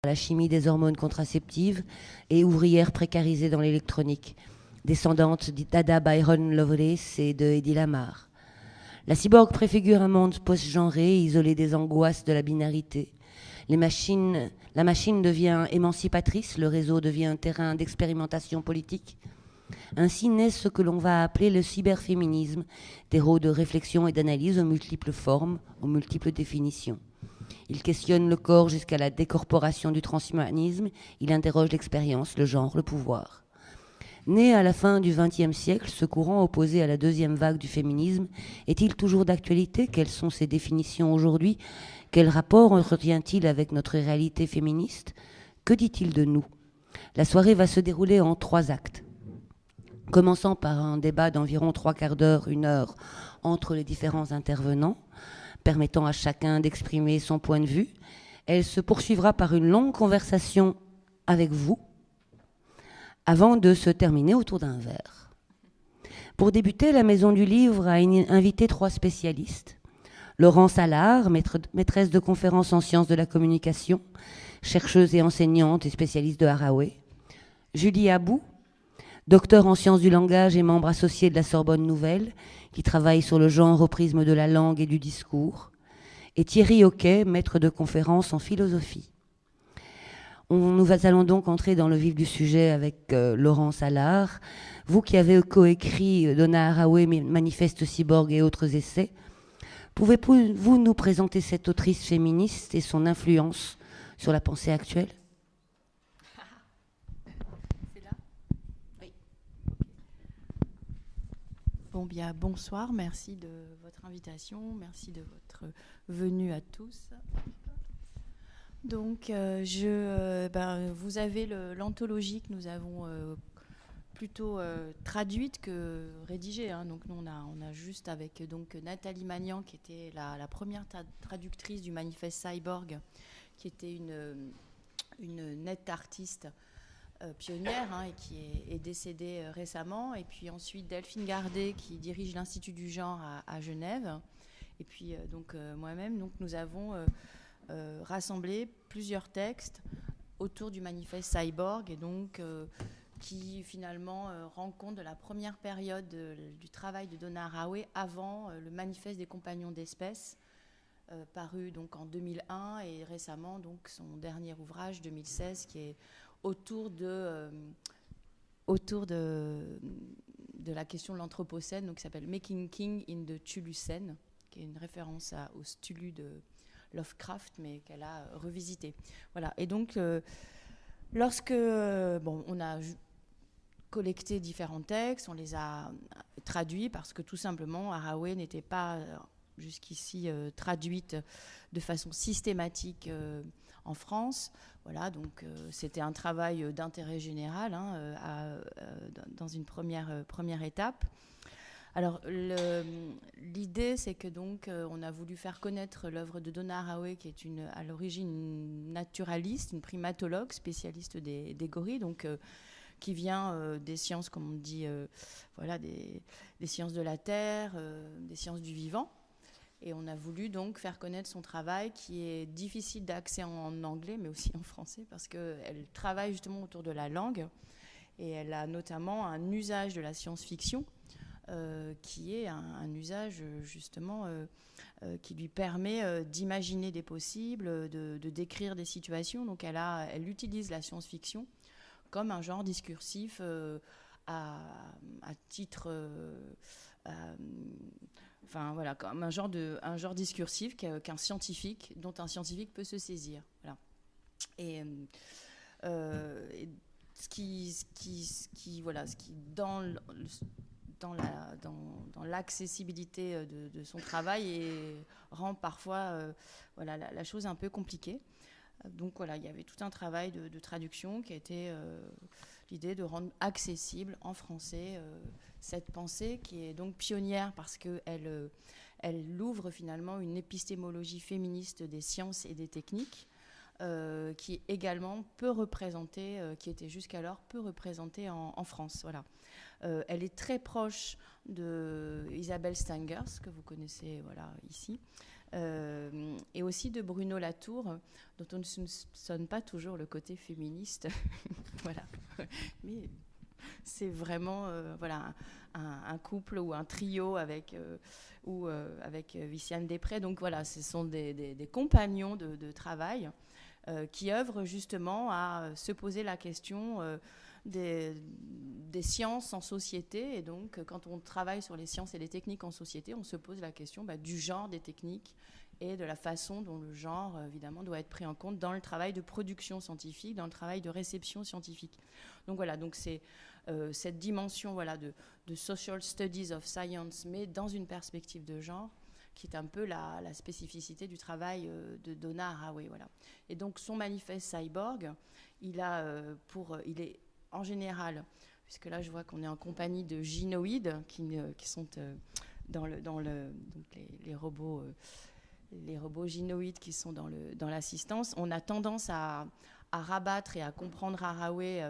la chimie des hormones contraceptives et ouvrière précarisée dans l'électronique, descendante d'Ada Byron Lovelace et de Hedy Lamarr. La cyborg préfigure un monde post-genré, isolé des angoisses de la binarité. La machine devient émancipatrice, le réseau devient un terrain d'expérimentation politique. Ainsi naît ce que l'on va appeler le cyberféminisme, terreau de réflexion et d'analyse aux multiples formes, aux multiples définitions. Il questionne le corps jusqu'à la décorporation du transhumanisme, il interroge l'expérience, le genre, le pouvoir. Né à la fin du XXe siècle, ce courant opposé à la deuxième vague du féminisme est-il toujours d'actualité? Quelles sont ses définitions aujourd'hui? Quel rapport entretient-il avec notre réalité féministe? Que dit-il de nous? La soirée va se dérouler en 3 actes. Commençant par un débat d'environ 3/4 d'heure, 1 heure, entre les différents intervenants, permettant à chacun d'exprimer son point de vue. Elle se poursuivra par une longue conversation avec vous, avant de se terminer autour d'un verre. Pour débuter, la Maison du Livre a invité 3 spécialistes. Laurence Allard, maîtresse de conférences en sciences de la communication, chercheuse et enseignante et spécialiste de Haraway. Julie Abou, docteur en sciences du langage et membre associé de la Sorbonne Nouvelle, qui travaille sur le genre au prisme de la langue et du discours. Et Thierry Hoquet, maître de conférences en philosophie. Nous allons donc entrer dans le vif du sujet avec Laurence Allard. Vous qui avez coécrit Donna Haraway, Manifeste cyborg et autres essais, pouvez-vous nous présenter cette autrice féministe et son influence sur la pensée actuelle? C'est là? Oui. Bon, bien, bonsoir, merci de votre invitation, merci de votre venue à tous. Donc, vous avez l'anthologie que nous avons plutôt traduite que rédigée. Hein. Donc, nous, on a juste avec donc, Nathalie Magnan, qui était la première traductrice du manifeste Cyborg, qui était une net artiste pionnière hein, et qui est décédée récemment. Et puis ensuite, Delphine Gardet, qui dirige l'Institut du genre à Genève. Et puis, moi-même, donc, nous avons rassemblé plusieurs textes autour du manifeste Cyborg et donc qui finalement rend compte de la première période du travail de Donna Haraway avant le manifeste des compagnons d'espèces paru donc en 2001 et récemment donc son dernier ouvrage 2016 qui est autour de la question de l'anthropocène, donc qui s'appelle Making King in the Tulucène, qui est une référence au Stulu de Lovecraft, mais qu'elle a revisité. Voilà. Et donc, on a collecté différents textes, on les a traduits parce que tout simplement, Haraway n'était pas jusqu'ici traduite de façon systématique en France. Voilà, donc c'était un travail d'intérêt général hein, dans une première étape. Alors, l'idée, c'est que donc, on a voulu faire connaître l'œuvre de Donna Haraway, qui est à l'origine une naturaliste, une primatologue, spécialiste des gorilles, donc qui vient des sciences, comme on dit, des sciences de la terre, des sciences du vivant. Et on a voulu donc faire connaître son travail, qui est difficile d'accès en anglais, mais aussi en français, parce qu'elle travaille justement autour de la langue, et elle a notamment un usage de la science-fiction, qui est un usage justement qui lui permet d'imaginer des possibles, de décrire des situations. Donc elle utilise la science-fiction comme un genre discursif à titre... comme un genre discursif qu'un scientifique, dont un scientifique peut se saisir. Voilà. Et ce qui dans l'accessibilité de son travail et rend parfois la chose un peu compliquée. Donc voilà, il y avait tout un travail de traduction qui a été l'idée de rendre accessible en français cette pensée qui est donc pionnière parce qu'elle ouvre finalement une épistémologie féministe des sciences et des techniques qui également peu représentée, qui était jusqu'alors peu représentée en France. Voilà. Elle est très proche de Isabelle Stengers, que vous connaissez ici, et aussi de Bruno Latour, dont on ne soupçonne pas toujours le côté féministe. Voilà. Mais c'est vraiment voilà, un couple ou un trio avec Viviane Després. Donc voilà, ce sont des compagnons de travail qui œuvrent justement à se poser la question des sciences en société. Et donc, quand on travaille sur les sciences et les techniques en société, on se pose la question du genre des techniques et de la façon dont le genre, évidemment, doit être pris en compte dans le travail de production scientifique, dans le travail de réception scientifique. Donc voilà, donc c'est cette dimension voilà, de social studies of science, mais dans une perspective de genre, qui est un peu la spécificité du travail de Donna Haraway. Voilà. Et donc son manifeste Cyborg, il est en général, puisque là je vois qu'on est en compagnie de gynoïdes qui sont donc les robots gynoïdes qui sont dans l'assistance, on a tendance à rabattre et à comprendre Haraway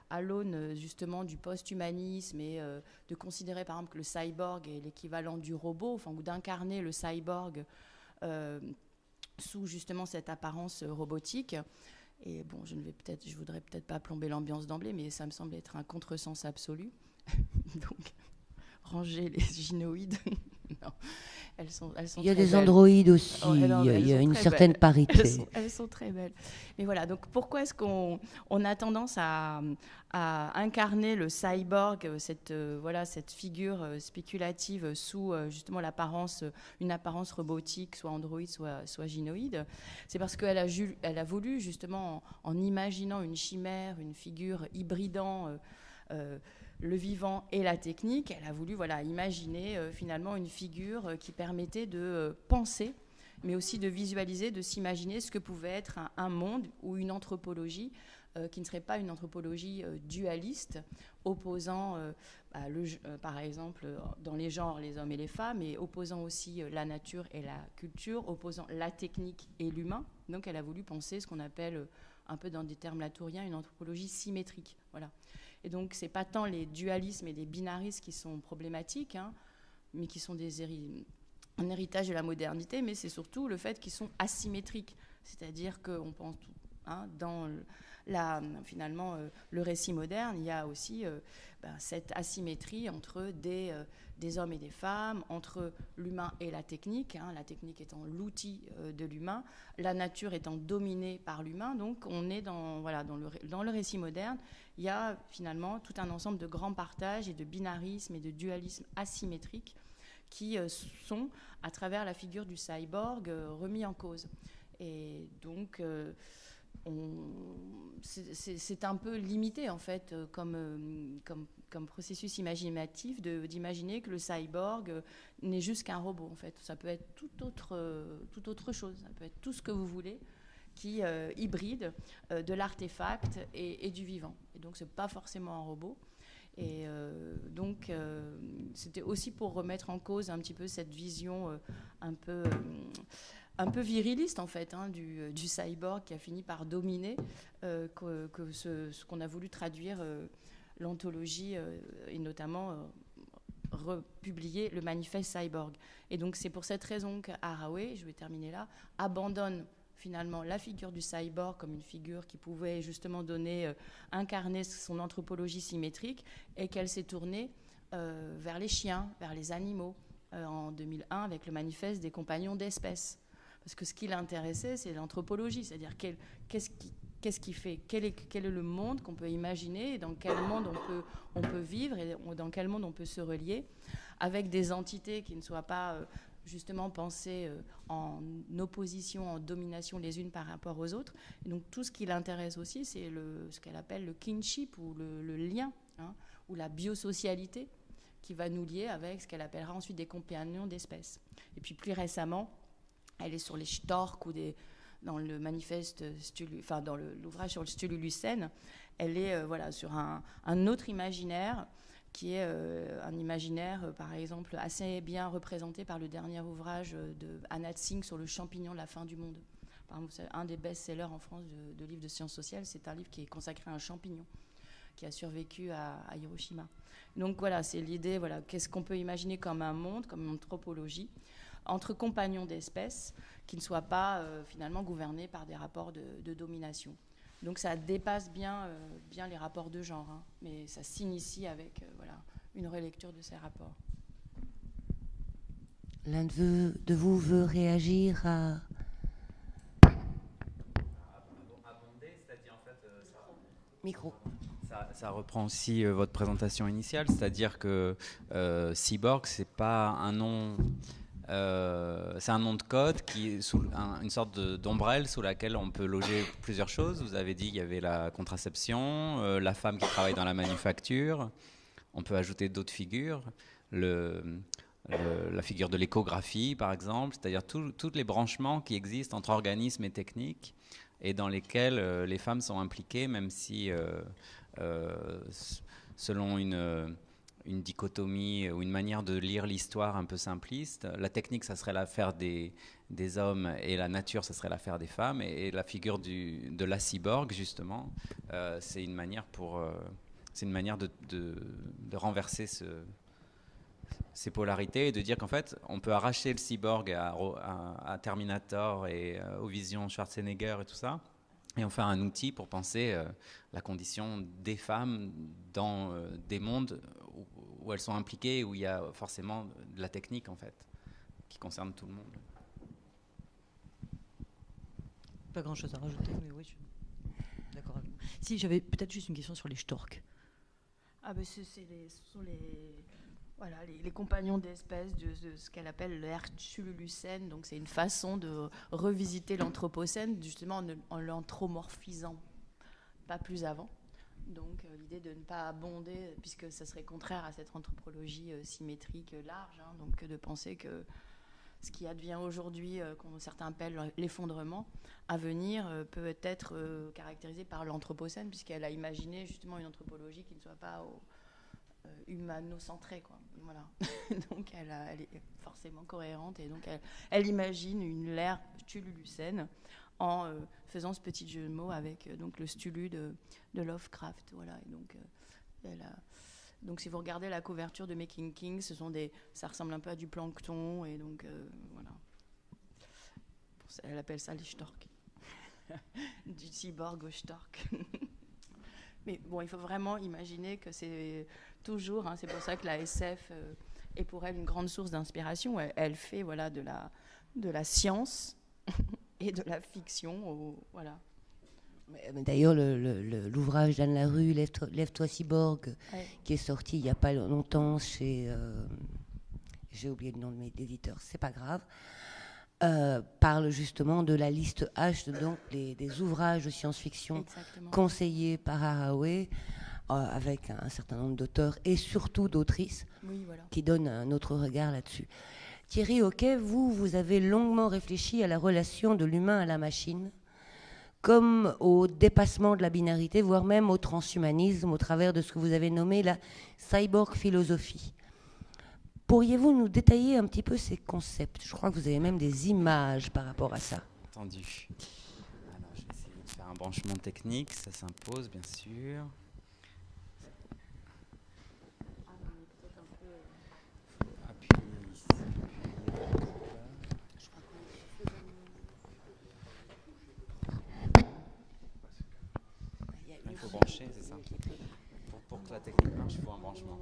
à l'aune justement du post-humanisme et de considérer par exemple que le cyborg est l'équivalent du robot, enfin, ou d'incarner le cyborg sous justement cette apparence robotique. Et bon, je voudrais peut-être pas plomber l'ambiance d'emblée, mais ça me semble être un contresens absolu. Donc, ranger les gynoïdes. Non. Elles sont il y a des belles. androïdes aussi, non, il y a une certaine belles. parité. Elles sont très belles. Mais voilà, donc pourquoi est-ce qu'on a tendance à incarner le cyborg, cette figure spéculative sous justement une apparence robotique, soit androïde, soit gynoïde? C'est parce qu'elle a voulu justement, en imaginant une chimère, une figure hybridant le vivant et la technique, elle a voulu imaginer finalement une figure qui permettait de penser, mais aussi de visualiser, de s'imaginer ce que pouvait être un monde ou une anthropologie qui ne serait pas une anthropologie dualiste, opposant, par exemple, dans les genres, les hommes et les femmes, et opposant aussi la nature et la culture, opposant la technique et l'humain. Donc elle a voulu penser ce qu'on appelle, un peu dans des termes latouriens, une anthropologie symétrique. Voilà. Et donc, ce n'est pas tant les dualismes et les binarismes qui sont problématiques, mais qui sont un héritage de la modernité, mais c'est surtout le fait qu'ils sont asymétriques. C'est-à-dire qu'on pense dans finalement le récit moderne, il y a aussi cette asymétrie entre des hommes et des femmes, entre l'humain et la technique étant l'outil de l'humain, la nature étant dominée par l'humain. Donc on est dans le récit moderne, il y a finalement tout un ensemble de grands partages et de binarismes et de dualismes asymétriques qui sont, à travers la figure du cyborg, remis en cause. Et donc c'est un peu limité en fait comme processus imaginatif d'imaginer que le cyborg n'est juste qu'un robot en fait. Ça peut être toute autre chose, ça peut être tout ce que vous voulez qui hybride de l'artefact et du vivant. Et donc c'est pas forcément un robot. Et donc c'était aussi pour remettre en cause un petit peu cette vision un peu viriliste en fait du cyborg qui a fini par dominer ce qu'on a voulu traduire l'anthologie et notamment republier le manifeste cyborg. Et donc c'est pour cette raison qu'Haraway, je vais terminer là, abandonne finalement la figure du cyborg comme une figure qui pouvait justement incarner son anthropologie symétrique, et qu'elle s'est tournée vers les chiens, vers les animaux en 2001 avec le manifeste des compagnons d'espèces. Parce que ce qui l'intéressait, c'est l'anthropologie, c'est-à-dire qu'est-ce qui fait, quel est le monde qu'on peut imaginer, et dans quel monde on peut vivre, et dans quel monde on peut se relier, avec des entités qui ne soient pas justement pensées en opposition, en domination les unes par rapport aux autres. Et donc tout ce qui l'intéresse aussi, c'est ce qu'elle appelle le kinship, ou le lien, ou la biosocialité, qui va nous lier avec ce qu'elle appellera ensuite des compagnons d'espèces. Et puis plus récemment, elle est sur les storks ou dans le manifeste, dans l'ouvrage sur le Stululucène, elle est sur un autre imaginaire qui est un imaginaire, par exemple, assez bien représenté par le dernier ouvrage de Anat Singh sur le champignon de la fin du monde. Par exemple, un des best-sellers en France de livres de sciences sociales, c'est un livre qui est consacré à un champignon qui a survécu à Hiroshima. Donc voilà, c'est l'idée, qu'est-ce qu'on peut imaginer comme un monde, comme une anthropologie, entre compagnons d'espèces qui ne soient pas finalement gouvernés par des rapports de domination. Donc ça dépasse bien les rapports de genre, hein, mais ça s'initie avec une relecture de ces rapports. L'un de vous veut réagir à... Abonder, c'est-à-dire en fait... Micro. Ça reprend aussi votre présentation initiale, c'est-à-dire que cyborg, c'est pas un nom... c'est un nom de code qui est sous une sorte d'ombrelle sous laquelle on peut loger plusieurs choses. Vous avez dit qu'il y avait la contraception, la femme qui travaille dans la manufacture. On peut ajouter d'autres figures. La figure de l'échographie, par exemple, c'est-à-dire tous les branchements qui existent entre organismes et techniques et dans lesquels les femmes sont impliquées, même si, selon une dichotomie ou une manière de lire l'histoire un peu simpliste. La technique, ça serait l'affaire des hommes et la nature, ça serait l'affaire des femmes. Et la figure de la cyborg, justement, c'est une manière de renverser ces polarités et de dire qu'en fait, on peut arracher le cyborg à Terminator et aux visions Schwarzenegger et tout ça, et en faire un outil pour penser la condition des femmes dans des mondes où elles sont impliquées, où il y a forcément de la technique, en fait, qui concerne tout le monde. Pas grand-chose à rajouter, mais oui, je suis d'accord avec vous. Si, j'avais peut-être juste une question sur les storks. Ah ben ce sont les compagnons d'espèces de ce qu'elle appelle l'Herculucène. Donc c'est une façon de revisiter l'Anthropocène, justement en l'anthropomorphisant, pas plus avant. Donc l'idée de ne pas abonder, puisque ça serait contraire à cette anthropologie symétrique large, hein, donc de penser que ce qui advient aujourd'hui, qu'on certains appellent l'effondrement, à venir peut être caractérisé par l'Anthropocène, puisqu'elle a imaginé justement une anthropologie qui ne soit pas humano-centrée, quoi. Voilà. Donc elle est forcément cohérente, et donc elle imagine une ère stululucène en faisant ce petit jeu de mots avec donc le stulu de Lovecraft, voilà. Et donc donc si vous regardez la couverture de Making King, ça ressemble un peu à du plancton, et donc voilà. Elle appelle ça les storks. Du cyborg au stork. Mais bon, il faut vraiment imaginer que c'est toujours, hein, c'est pour ça que la SF est pour elle une grande source d'inspiration. Elle fait de la science et de la fiction, voilà. D'ailleurs, l'ouvrage d'Anne Larue, Lève-toi cyborg, ouais, qui est sorti il n'y a pas longtemps chez... j'ai oublié le nom de mes éditeurs, c'est pas grave, parle justement de la liste H, donc des ouvrages de science-fiction conseillés par Haraway, avec un certain nombre d'auteurs et surtout d'autrices, oui, voilà, qui donnent un autre regard là-dessus. Thierry Hoquet, vous avez longuement réfléchi à la relation de l'humain à la machine, comme au dépassement de la binarité, voire même au transhumanisme, au travers de ce que vous avez nommé la cyborg philosophie. Pourriez-vous nous détailler un petit peu ces concepts? Je crois que vous avez même des images par rapport à ça. Entendu. Alors, je vais essayer de faire un branchement technique, ça s'impose, bien sûr. Il faut brancher, c'est ça. Pour que la technique marche, il faut un branchement.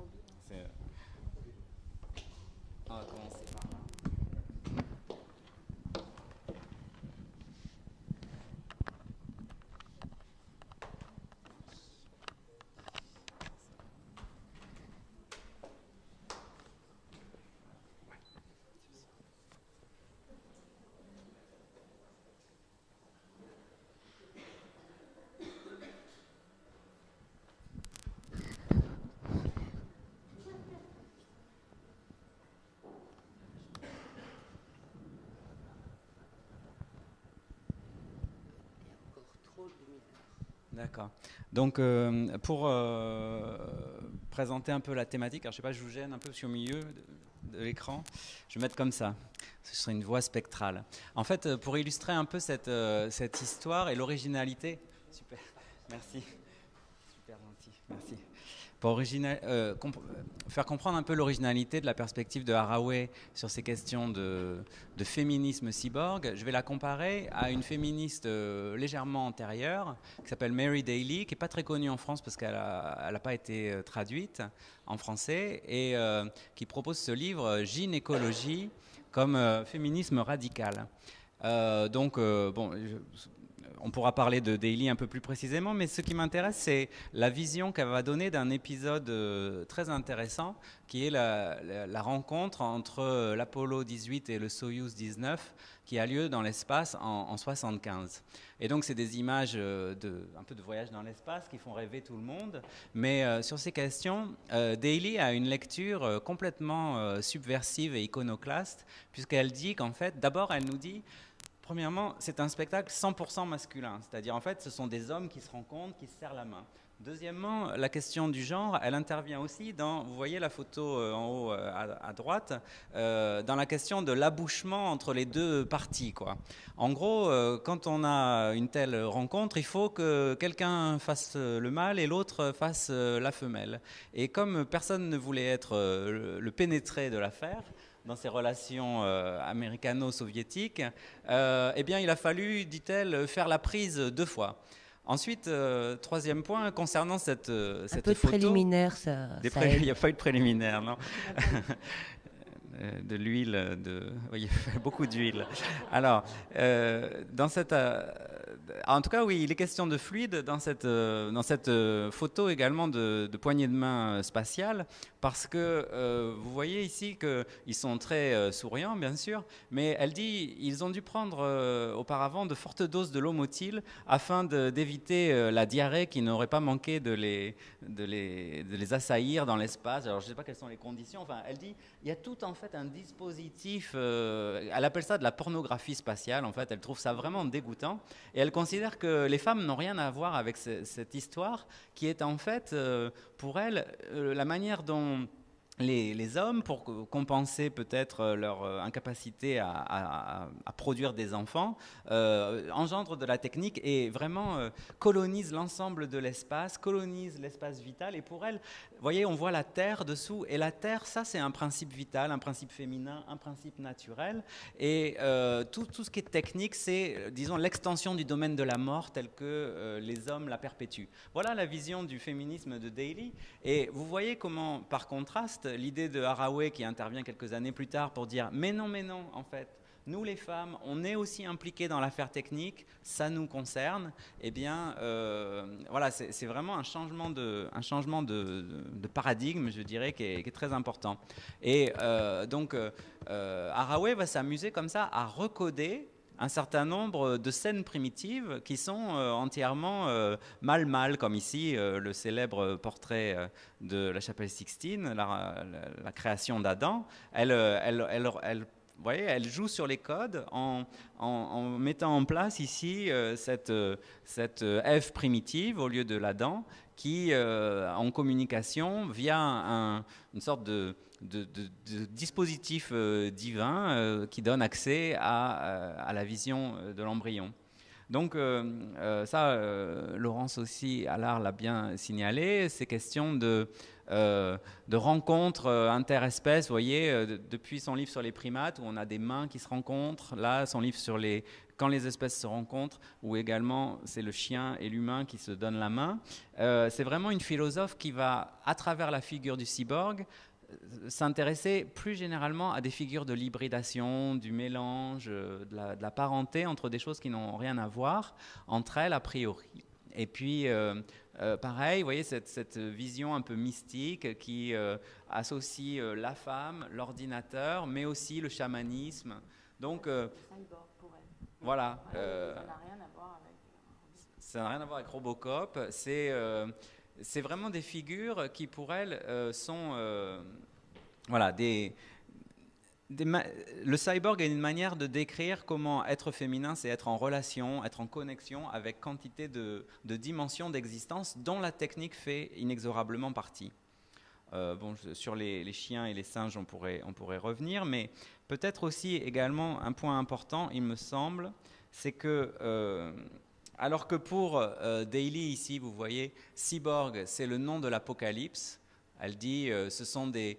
On va commencer par là. D'accord. Donc, pour présenter un peu la thématique, alors je ne sais pas, je vous gêne un peu, je suis au milieu de l'écran, je vais mettre comme ça, ce serait une voie spectrale. En fait, pour illustrer un peu cette histoire et l'originalité, super, merci, super gentil, merci. pour faire comprendre un peu l'originalité de la perspective de Haraway sur ces questions de féminisme cyborg, je vais la comparer à une féministe légèrement antérieure qui s'appelle Mary Daly, qui n'est pas très connue en France parce qu'elle n'a pas été traduite en français, et qui propose ce livre Gynécologie comme féminisme radical. On pourra parler de Daly un peu plus précisément, mais ce qui m'intéresse, c'est la vision qu'elle va donner d'un épisode très intéressant, qui est la rencontre entre l'Apollo 18 et le Soyouz 19, qui a lieu dans l'espace en 1975. Et donc, c'est des images un peu de voyage dans l'espace qui font rêver tout le monde. Mais sur ces questions, Daly a une lecture complètement subversive et iconoclaste, puisqu'elle dit qu'en fait, d'abord, elle nous dit... Premièrement, c'est un spectacle 100% masculin, c'est-à-dire en fait ce sont des hommes qui se rencontrent, qui se serrent la main. Deuxièmement, la question du genre, elle intervient aussi dans, vous voyez la photo en haut à droite, dans la question de l'abouchement entre les deux parties, quoi. En gros, quand on a une telle rencontre, il faut que quelqu'un fasse le mâle et l'autre fasse la femelle. Et comme personne ne voulait être le pénétré de l'affaire, dans ces relations américano-soviétiques, eh bien, il a fallu, dit-elle, faire la prise 2 fois. Ensuite, troisième point, concernant cette photo... Un peu de préliminaire, ça il n'y a pas eu de préliminaire, non. De l'huile, oui, beaucoup d'huile. Alors, en tout cas, oui, il est question de fluide dans cette photo également de poignée de main spatiale, parce que vous voyez ici qu'ils sont très souriants, bien sûr, mais elle dit ils ont dû prendre auparavant de fortes doses de Lomotil afin d'éviter la diarrhée qui n'aurait pas manqué de les assaillir dans l'espace. Alors, je ne sais pas quelles sont les conditions. Enfin, elle dit il y a tout en fait un dispositif, elle appelle ça de la pornographie spatiale, en fait, elle trouve ça vraiment dégoûtant, et elle considère que les femmes n'ont rien à voir avec cette histoire, qui est en fait, pour elle, la manière dont les hommes, pour compenser peut-être leur incapacité à produire des enfants, engendrent de la technique et vraiment colonisent l'ensemble de l'espace, colonisent l'espace vital. Et pour elle, vous voyez, on voit la Terre dessous. Et la Terre, ça, c'est un principe vital, un principe féminin, un principe naturel. Et tout ce qui est technique, c'est, disons, l'extension du domaine de la mort tel que les hommes la perpétuent. Voilà la vision du féminisme de Daly. Et vous voyez comment, par contraste, l'idée de Haraway qui intervient quelques années plus tard pour dire mais non, en fait, nous les femmes, on est aussi impliquées dans l'affaire technique, ça nous concerne. Eh bien, voilà, c'est vraiment un changement de paradigme, je dirais, qui est très important. Et donc, Haraway va s'amuser comme ça à recoder un certain nombre de scènes primitives qui sont entièrement mâle-mâle, comme ici le célèbre portrait de la chapelle Sixtine, la création d'Adam. Vous voyez, elle joue sur les codes en mettant en place ici cette Ève primitive au lieu de l'Adam qui, en communication, via une sorte de dispositif divin qui donne accès à la vision de l'embryon. Donc Laurence aussi Allard l'a bien signalé, ces questions de rencontres interespèces, vous voyez, depuis son livre sur les primates, où on a des mains qui se rencontrent, là, son livre sur quand les espèces se rencontrent, où également c'est le chien et l'humain qui se donnent la main. C'est vraiment une philosophe qui va, à travers la figure du cyborg, s'intéresser plus généralement à des figures de l'hybridation, du mélange, de la parenté entre des choses qui n'ont rien à voir entre elles a priori. Et puis, pareil, vous voyez, cette vision un peu mystique qui associe la femme, l'ordinateur, mais aussi le chamanisme. Donc, voilà. Ça n'a rien à voir avec... Ça n'a rien à voir avec Robocop. C'est vraiment des figures qui, pour elle, sont... voilà, le cyborg est une manière de décrire comment être féminin, c'est être en relation, être en connexion avec quantité de dimensions d'existence dont la technique fait inexorablement partie. Sur les chiens et les singes, on pourrait revenir, mais peut-être aussi également un point important, il me semble, c'est que Alors que pour Daly, ici, vous voyez, cyborg, c'est le nom de l'apocalypse. Elle dit ce sont des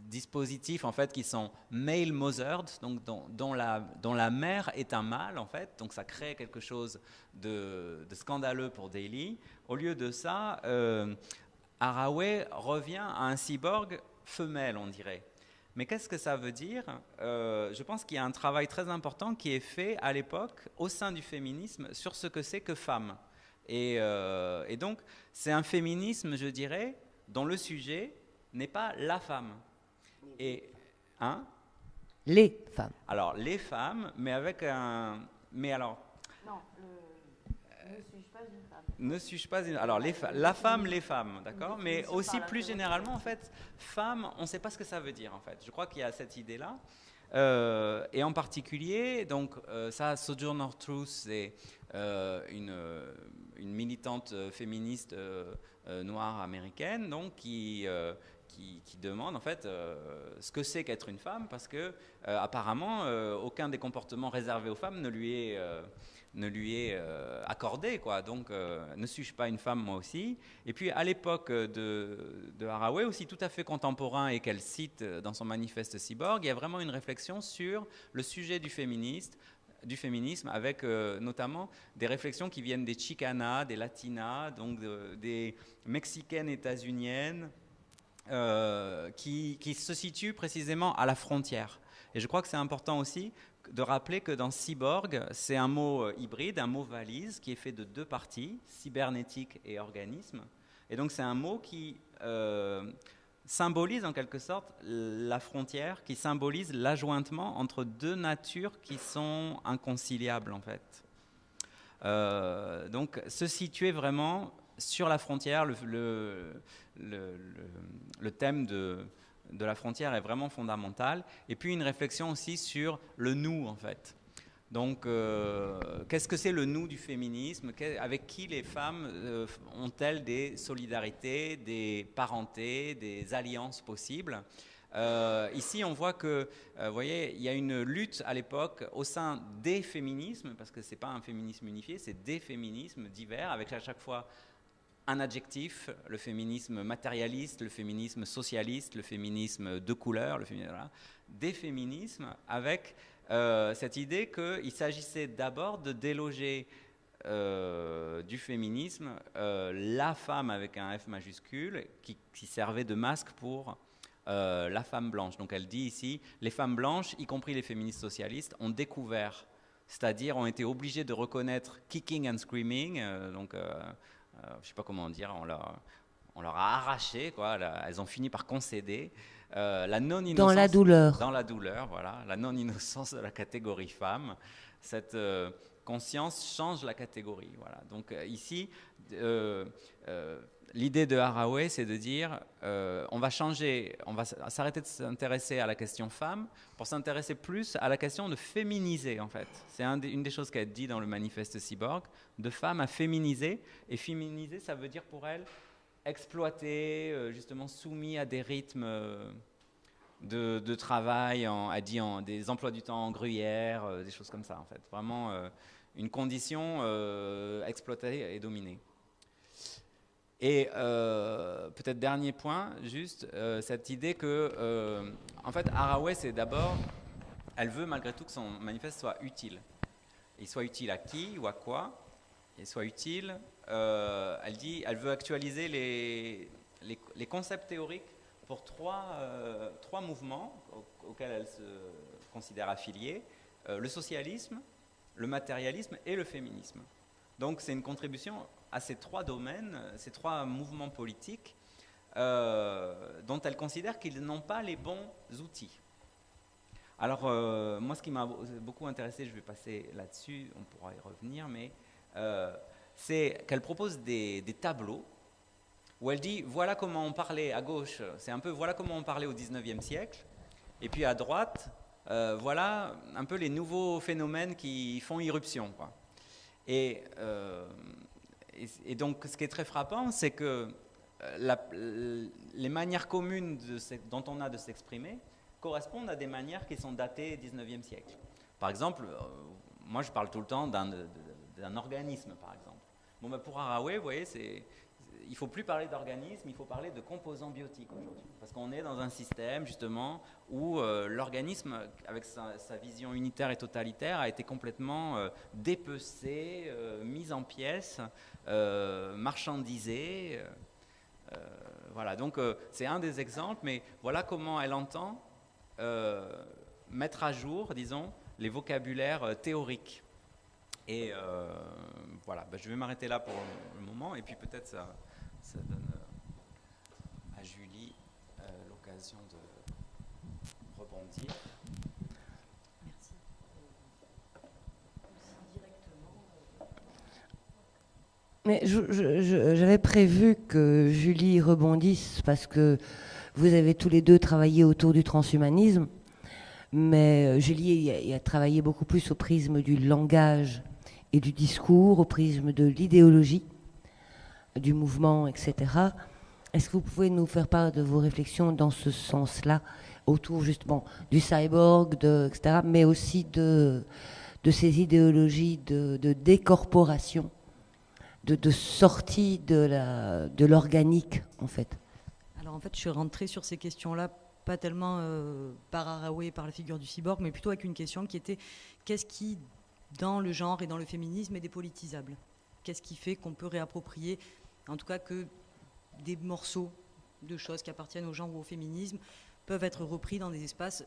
dispositifs en fait qui sont male mothered, donc dont la mère est un mâle en fait, donc ça crée quelque chose de scandaleux pour Daly. Au lieu de ça, Haraway revient à un cyborg femelle, on dirait. Mais qu'est-ce que ça veut dire? Je pense qu'il y a un travail très important qui est fait à l'époque au sein du féminisme sur ce que c'est que femme. Et donc, c'est un féminisme, je dirais, dont le sujet n'est pas la femme. Et, hein? Les femmes. Alors, les femmes, mais avec un... Mais alors... Non, ne suis-je pas une femme? Ne suis-je pas une... Alors, la femme, les femmes, d'accord? Mais aussi, plus généralement, en fait, femme, on ne sait pas ce que ça veut dire, en fait. Je crois qu'il y a cette idée-là. Et en particulier, donc, ça, Sojourner Truth, c'est une militante féministe noire américaine, donc, qui demande en fait ce que c'est qu'être une femme, parce que apparemment aucun des comportements réservés aux femmes ne lui est accordé, quoi. Donc ne suis-je pas une femme moi aussi? Et puis à l'époque de Haraway, aussi tout à fait contemporain et qu'elle cite dans son manifeste Cyborg, il y a vraiment une réflexion sur le sujet du féminisme avec notamment des réflexions qui viennent des Chicanas, des Latinas, donc des Mexicaines états-uniennes, qui se situe précisément à la frontière. Et je crois que c'est important aussi de rappeler que dans cyborg, c'est un mot hybride, un mot valise qui est fait de deux parties, cybernétique et organisme. Et donc c'est un mot qui symbolise en quelque sorte la frontière, qui symbolise l'ajointement entre deux natures qui sont inconciliables en fait. Donc se situer vraiment sur la frontière, le thème de la frontière est vraiment fondamental. Et puis une réflexion aussi sur le nous, en fait. Donc, qu'est-ce que c'est le nous du féminisme? Avec qui les femmes ont-elles des solidarités, des parentés, des alliances possibles? Ici, on voit que, vous voyez, il y a une lutte à l'époque au sein des féminismes, parce que ce n'est pas un féminisme unifié, c'est des féminismes divers, avec à chaque fois un adjectif, le féminisme matérialiste, le féminisme socialiste, le féminisme de couleur, voilà, des féminismes avec cette idée qu'il s'agissait d'abord de déloger du féminisme la femme avec un F majuscule qui servait de masque pour la femme blanche. Donc elle dit ici, les femmes blanches, y compris les féministes socialistes, ont découvert, c'est-à-dire ont été obligées de reconnaître kicking and screaming, je ne sais pas comment dire, on leur a arraché, quoi, elles ont fini par concéder la non-innocence. Dans la douleur. Dans la douleur, voilà, la non-innocence de la catégorie femme. Cette conscience change la catégorie. Voilà. Donc ici, l'idée de Haraway, c'est de dire on va s'arrêter de s'intéresser à la question femme pour s'intéresser plus à la question de féminiser, en fait. C'est une des choses qu'elle dit dans le manifeste Cyborg, de femme à féminiser. Et féminiser, ça veut dire pour elle exploité, justement soumis à des rythmes de travail, des emplois du temps en gruyère, des choses comme ça, en fait. Vraiment une condition exploitée et dominée. Et peut-être dernier point, juste cette idée que, en fait, Haraway, c'est d'abord, elle veut malgré tout que son manifeste soit utile. Il soit utile à qui ou à quoi? Il soit utile. Elle veut actualiser les concepts théoriques pour trois mouvements auxquels elle se considère affiliée, le socialisme, le matérialisme et le féminisme. Donc c'est une contribution à ces trois domaines, ces trois mouvements politiques dont elle considère qu'ils n'ont pas les bons outils. Alors moi ce qui m'a beaucoup intéressé, je vais passer là-dessus, on pourra y revenir, mais c'est qu'elle propose des tableaux où elle dit voilà comment on parlait à gauche, c'est un peu voilà comment on parlait au 19e siècle, et puis à droite, voilà un peu les nouveaux phénomènes qui font irruption, quoi. Et donc ce qui est très frappant, c'est que les manières communes dont on a de s'exprimer correspondent à des manières qui sont datées 19e siècle. Par exemple, moi je parle tout le temps d'un organisme, par exemple. Bon, bah, pour Haraway, vous voyez, il ne faut plus parler d'organisme, il faut parler de composants biotiques aujourd'hui. Parce qu'on est dans un système, justement, où l'organisme, avec sa vision unitaire et totalitaire, a été complètement dépecé, mis en pièces, marchandisé. Voilà, donc c'est un des exemples, mais voilà comment elle entend mettre à jour, disons, les vocabulaires théoriques. Et voilà, je vais m'arrêter là pour le moment, et puis peut-être ça donne à Julie l'occasion de rebondir. Merci. Mais j'avais prévu que Julie rebondisse parce que vous avez tous les deux travaillé autour du transhumanisme, mais Julie a travaillé beaucoup plus au prisme du langage et du discours, au prisme de l'idéologie, du mouvement, etc. Est-ce que vous pouvez nous faire part de vos réflexions dans ce sens-là, autour justement du cyborg, etc., mais aussi de ces idéologies de décorporation, de sortie de l'organique, en fait? Alors en fait, je suis rentrée sur ces questions-là, pas tellement par Haraway, par la figure du cyborg, mais plutôt avec une question qui était qu'est-ce qui, dans le genre et dans le féminisme, est dépolitisable? Qu'est-ce qui fait qu'on peut réapproprier, en tout cas que des morceaux de choses qui appartiennent au genre ou au féminisme peuvent être repris dans des espaces,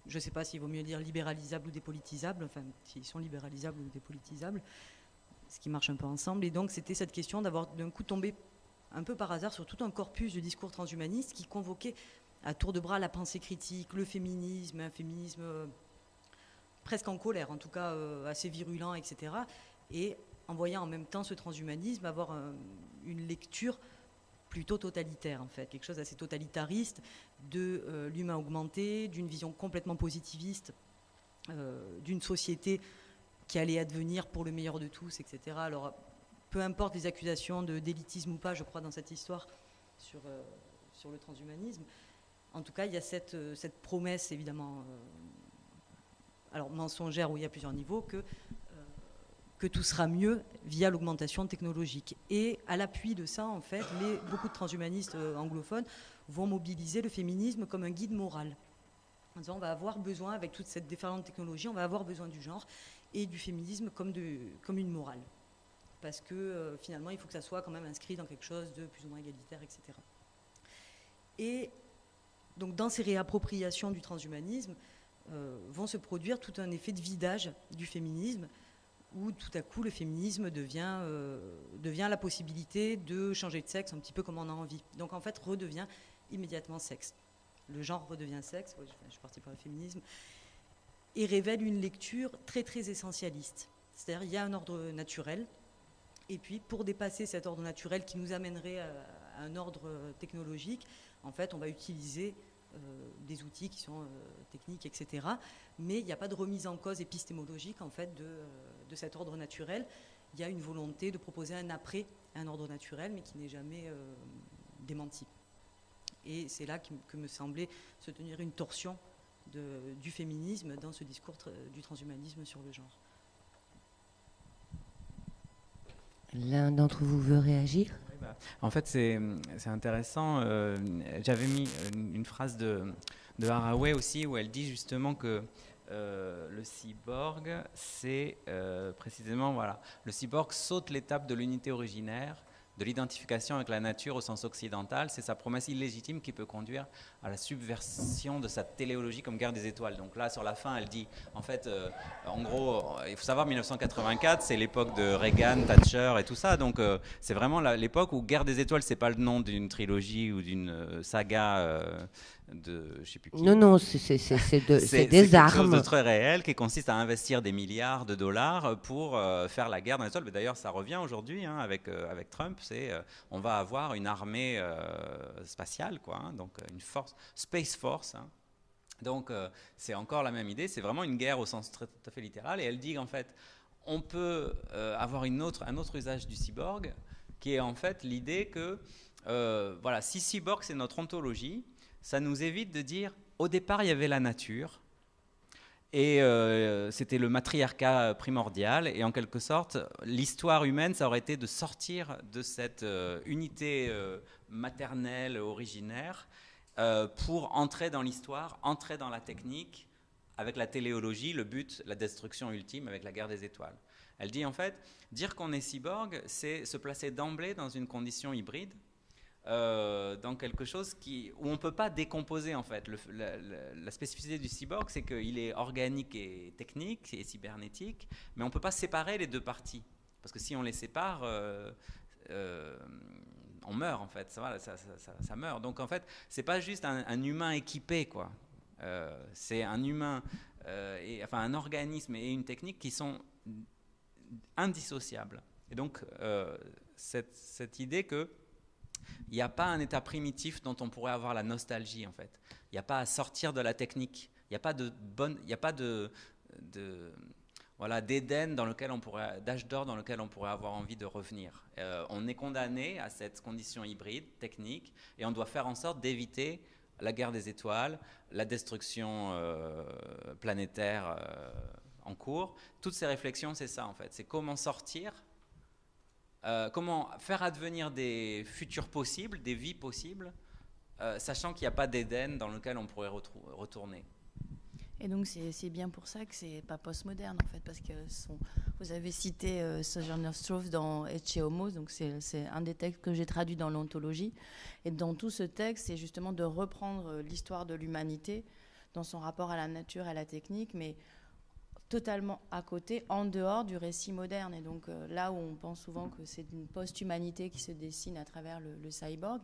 je ne sais pas s'il vaut mieux dire libéralisables ou dépolitisables, enfin s'ils sont libéralisables ou dépolitisables, ce qui marche un peu ensemble. Et donc c'était cette question d'avoir d'un coup tombé un peu par hasard sur tout un corpus de discours transhumanistes qui convoquait à tour de bras la pensée critique, le féminisme, un féminisme presque en colère, en tout cas assez virulent, etc. Et en voyant en même temps ce transhumanisme avoir une lecture plutôt totalitaire, en fait, quelque chose d'assez totalitariste de l'humain augmenté, d'une vision complètement positiviste, d'une société qui allait advenir pour le meilleur de tous, etc. Alors, peu importe les accusations d'élitisme ou pas, je crois, dans cette histoire sur le transhumanisme, en tout cas, il y a cette promesse, évidemment, alors mensongère, où il y a plusieurs niveaux, que tout sera mieux via l'augmentation technologique. Et à l'appui de ça, en fait, beaucoup de transhumanistes anglophones vont mobiliser le féminisme comme un guide moral. En disant, on va avoir besoin, avec toute cette déferlante technologie, on va avoir besoin du genre et du féminisme comme une morale. Parce que finalement, il faut que ça soit quand même inscrit dans quelque chose de plus ou moins égalitaire, etc. Et donc, dans ces réappropriations du transhumanisme, vont se produire tout un effet de vidage du féminisme, où tout à coup le féminisme devient la possibilité de changer de sexe un petit peu comme on a envie. Donc en fait redevient immédiatement sexe. Le genre redevient sexe, je suis partie par le féminisme, et révèle une lecture très très essentialiste. C'est-à-dire il y a un ordre naturel, et puis pour dépasser cet ordre naturel qui nous amènerait à un ordre technologique, en fait on va utiliser des outils qui sont techniques, etc. Mais il n'y a pas de remise en cause épistémologique en fait de cet ordre naturel. Il y a une volonté de proposer un après, un ordre naturel, mais qui n'est jamais démenti. Et c'est là que me semblait se tenir une torsion du féminisme dans ce discours du transhumanisme sur le genre. L'un d'entre vous veut réagir ? En fait, c'est intéressant. J'avais mis une phrase de Haraway aussi, où elle dit justement que le cyborg, c'est précisément, voilà, le cyborg saute l'étape de l'unité originaire, de l'identification avec la nature au sens occidental. C'est sa promesse illégitime qui peut conduire à la subversion de sa téléologie comme guerre des étoiles. Donc là, sur la fin, elle dit, en fait, en gros, il faut savoir, 1984, c'est l'époque de Reagan, Thatcher et tout ça. Donc c'est vraiment l'époque où Guerre des étoiles, c'est pas le nom d'une trilogie ou d'une saga de je sais plus qui. Non, c'est des quelque armes. chose de très réel qui consiste à investir des milliards de dollars pour faire la guerre dans les étoiles. Mais d'ailleurs, ça revient aujourd'hui avec Trump. On va avoir une armée spatiale, quoi, hein, donc une force, Space Force. Hein. Donc c'est encore la même idée. C'est vraiment une guerre au sens tout à fait littéral. Et elle dit qu'en fait, on peut avoir un autre usage du cyborg, qui est en fait l'idée que voilà, si cyborg c'est notre ontologie, ça nous évite de dire au départ il y avait la nature Et c'était le matriarcat primordial. Et en quelque sorte, l'histoire humaine, ça aurait été de sortir de cette unité maternelle originaire pour entrer dans l'histoire, entrer dans la technique, avec la téléologie, le but, la destruction ultime, avec la guerre des étoiles. Elle dit en fait, dire qu'on est cyborg, c'est se placer d'emblée dans une condition hybride, dans quelque chose où on ne peut pas décomposer en fait. La spécificité du cyborg, c'est qu'il est organique et technique et cybernétique, mais on ne peut pas séparer les deux parties. Parce que si on les sépare, on meurt en fait, ça meurt. Donc en fait, c'est pas juste un humain équipé, quoi. C'est un humain, un organisme et une technique qui sont indissociables. Et donc cette idée que il n'y a pas un état primitif dont on pourrait avoir la nostalgie en fait. Il n'y a pas à sortir de la technique. Il n'y a pas d'Éden dans lequel d'âge d'or dans lequel on pourrait avoir envie de revenir. On est condamné à cette condition hybride, technique, et on doit faire en sorte d'éviter la guerre des étoiles, la destruction planétaire en cours. Toutes ces réflexions, c'est ça en fait. C'est comment sortir. Comment faire advenir des futurs possibles, des vies possibles, sachant qu'il n'y a pas d'Éden dans lequel on pourrait retourner. Et donc c'est bien pour ça que c'est pas postmoderne en fait, parce que vous avez cité Sojourner Truth dans Ecce Homo, donc c'est un des textes que j'ai traduit dans l'Ontologie. Et dans tout ce texte, c'est justement de reprendre l'histoire de l'humanité dans son rapport à la nature, à la technique, mais totalement à côté, en dehors du récit moderne. Et donc là où on pense souvent que c'est une post-humanité qui se dessine à travers le cyborg,